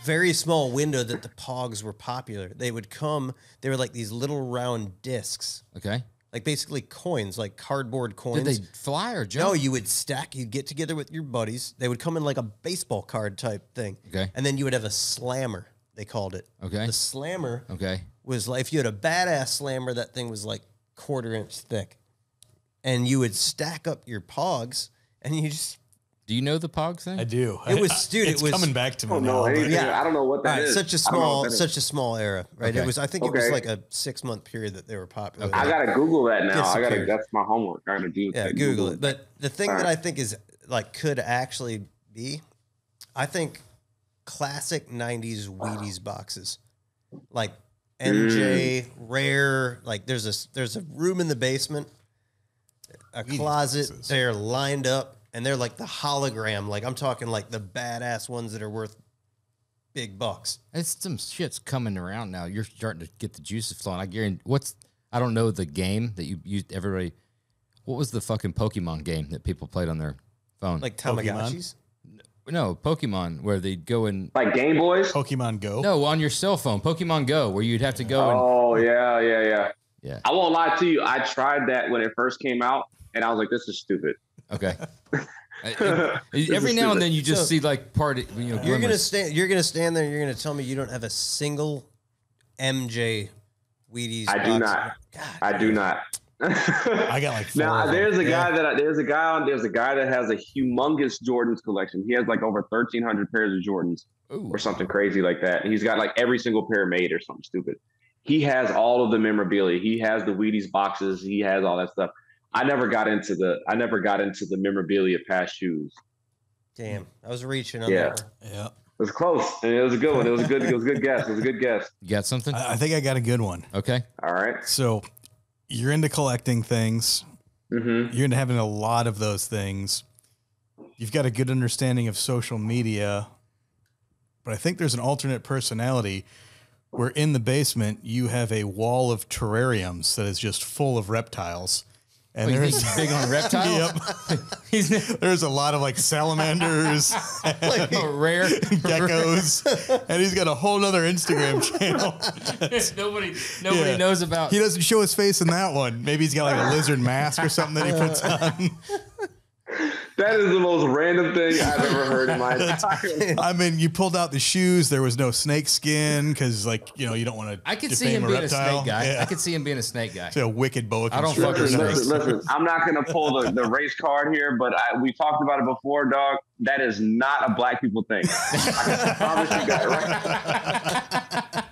very small window that the Pogs were popular. They would come. They were like these little round discs. Okay. Like basically coins, like cardboard coins. Did they fly or jump? No, you would stack. You'd get together with your buddies. They would come in like a baseball card type thing. Okay. And then you would have a slammer, they called it. Okay. The slammer Okay. was like, if you had a badass slammer, that thing was like 1/4 inch thick. And you would stack up your Pogs, and you just... Do you know the Pog thing? I do. It was, dude, it's it was coming back to me Oh, now. no, but- yeah, I don't know what that is. Such a small era, right? Okay. It was, I think it was Okay. like a 6-month period that they were popular. Okay. I gotta Google that now. Disappeared. That's my homework. I gotta do. Yeah, Google it. But the thing All that right. I think is like could actually be, I think classic 90s Wheaties boxes. Like MJ, Rare, like there's a room in the basement, a closet, boxes. they're lined up and they're like the hologram, like I'm talking like the badass ones that are worth big bucks. It's some shit's coming around now. You're starting to get the juices flowing. I guarantee. I don't know the game that you used. Everybody, what was the fucking Pokemon game that people played on their phone? Like Tamagotchis. no, Pokemon, where they'd go and Like Game Boys. Pokemon Go. no on your cell phone, Pokemon Go, where you'd have to go Oh yeah. Yeah. I won't lie to you. I tried that when it first came out, and I was like, "This is stupid." and okay. Every now and then you just So- see like party. You're gonna glimmers. stand there. You're gonna tell me you don't have a single MJ Wheaties. I do box? not. God, I do not. I got like 4 Now of them. there's a Yeah. guy there's a guy that has a humongous Jordans collection. He has like over 1,300 pairs of Jordans Ooh. or something crazy like that. He's got like every single pair made or something stupid. He has all of the memorabilia. He has the Wheaties boxes. He has all that stuff. I never got into the memorabilia past shoes. damn, I was reaching on Yeah. that one. Yeah. It was close, and it was a good one. It was a good guess. It was a good guess. You got something? I think I got a good one. Okay. All right. So you're into collecting things. Mm-hmm. You're into having a lot of those things. You've got a good understanding of social media, but I think there's an alternate personality where in the basement you have a wall of terrariums that is just full of reptiles. And Wait, there's he's big on reptiles. Yep. There's a lot of like salamanders, Like rare geckos, and he's got a whole nother Instagram channel. nobody Yeah. knows about. He doesn't show his face in that one. Maybe he's got like a lizard mask or something that he puts on. That is the most random thing I've ever heard in my entire. I mean, you pulled out the shoes. There was no snake skin because, like, you know, you don't want to. I could see him being a snake guy. I could see him being a snake guy. It's a wicked boa I don't fuck constrictor. with snakes. Listen, I'm not gonna pull the race card here, but we talked about it before, dog. That is not a black people thing. I promise you that, right?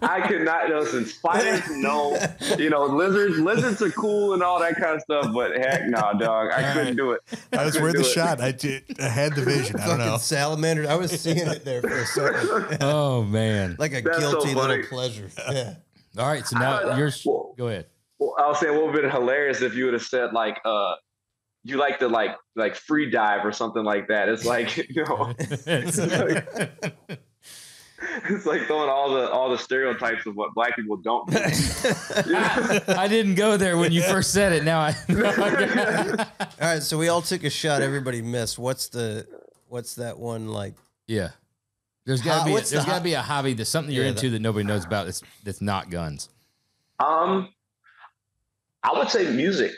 I could not listen. Spiders, no. You know, lizards are cool and all that kind of stuff, but heck no, dog. I couldn't do it. I was couldn't worth the do it. shot. I had the vision. I don't Fucking know. salamander. I was seeing it there for a second. Oh man! Like a That's so guilty funny. little pleasure. Yeah. All right, so now yours. Go ahead. Well, I'll say what would have been hilarious if you would have said like you like to like free dive or something like that. It's like, you know, it's like throwing all the stereotypes of what black people don't do. I didn't go there when you first said it. Now I. All right, so we all took a shot. Everybody missed. What's that one like? Yeah. There's got What's the to be a hobby that's something you're Yeah, into that nobody knows about. That's not guns. I would say music.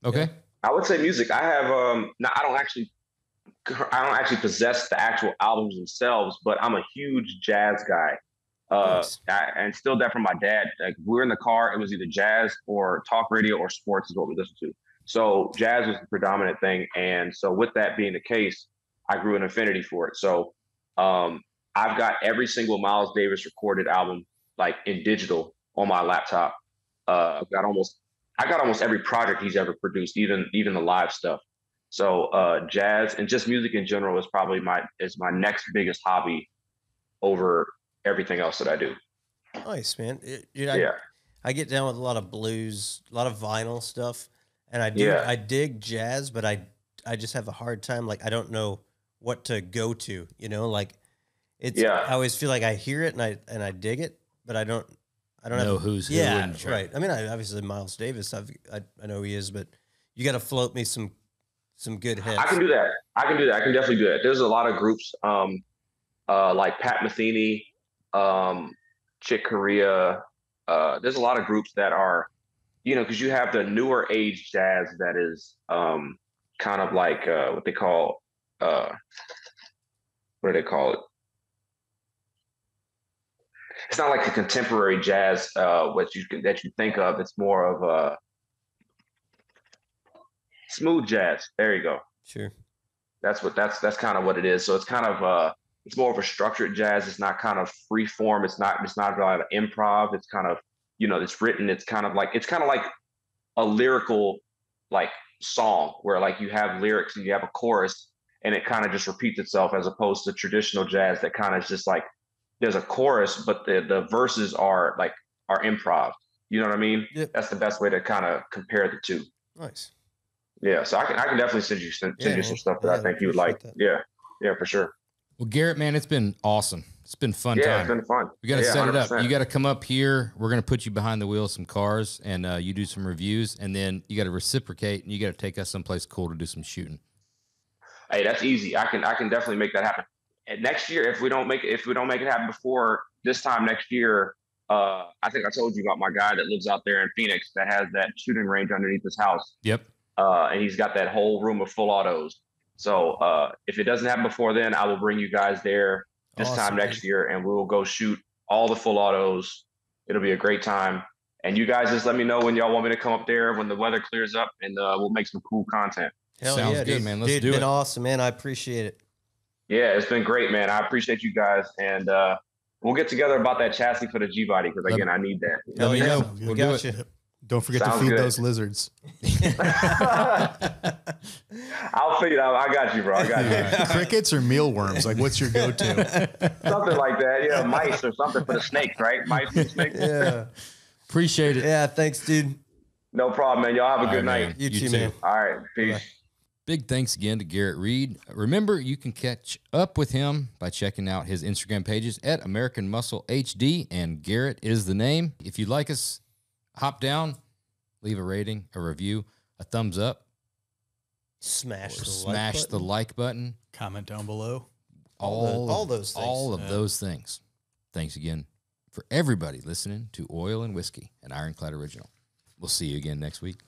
Okay. I would say music. I have now I don't actually possess the actual albums themselves, but I'm a huge jazz guy. Nice. And still that from my dad. Like we were in the car, it was either jazz or talk radio or sports is what we listened to. So jazz was the predominant thing. And so with that being the case, I grew an affinity for it. So I've got every single Miles Davis recorded album like in digital on my laptop. I got almost every project he's ever produced, even the live stuff. So jazz and just music in general is probably my next biggest hobby over everything else that I do. Nice, man. Yeah. I get down with a lot of blues, a lot of vinyl stuff, and I dig jazz, but I just have a hard time. Like I don't know what to go to. You know, like it's. Yeah. I always feel like I hear it and I dig it, but I don't Know have, who's who. yeah, and- right. I mean, obviously Miles Davis. I know he is, but you got to float me some good hits. I can do that. I can definitely do that. There's a lot of groups. like Pat Metheny, Chick Corea. There's a lot of groups that are, because you have the newer age jazz that is kind of like what they call, what do they call it? It's not like the contemporary jazz that you think of. It's more of a smooth jazz. There you go. Sure. That's kind of what it is. So it's kind of it's more of a structured jazz. It's not kind of free form. It's not a lot of improv. It's kind of, it's written. It's kind of like a lyrical like song where like you have lyrics and you have a chorus and it kind of just repeats itself, as opposed to traditional jazz that kind of just like there's a chorus, but the verses are improv. You know what I mean? Yep. That's the best way to kind of compare the two. Nice. Yeah, so I can definitely send you some stuff that I think you would like. That. Yeah, for sure. Well, Garrett, man, it's been awesome. It's been fun time. Yeah, it's been fun. We got to set 100%. It up. You got to come up here. We're going to put you behind the wheel of some cars, and you do some reviews, and then you got to reciprocate, and you got to take us someplace cool to do some shooting. Hey, that's easy. I can definitely make that happen. And next year, if we don't make it happen before this time next year, I think I told you about my guy that lives out there in Phoenix that has that shooting range underneath his house. Yep. And he's got that whole room of full autos. So if it doesn't happen before then, I will bring you guys there this time next year, and we will go shoot all the full autos. It'll be a great time. And you guys just let me know when y'all want me to come up there when the weather clears up, and we'll make some cool content. Hell Sounds good, dude. Man. Let's do it. It's been awesome, man. I appreciate it. Yeah, it's been great, man. I appreciate you guys, and we'll get together about that chassa for the G-body, because again, I need that. Let me know. We'll got you. Don't forget to feed those lizards. I'll feed them. I got you, bro. I got you. Right. Crickets or mealworms? Like, what's your go-to? Something like that. Yeah, mice or something for the snakes, right? Mice for the snakes. Yeah. Appreciate it. Yeah, thanks, dude. No problem, man. Y'all have a good night. You too, man. All right, peace. Bye. Big thanks again to Garrett Reed. Remember, you can catch up with him by checking out his Instagram pages at AmericanMuscleHD, and Garrett is the name. If you like us, hop down, leave a rating, a review, a thumbs up. Smash the like button. Comment down below. All those things. All of those things. Thanks again for everybody listening to Oil and Whiskey, an Ironclad original. We'll see you again next week.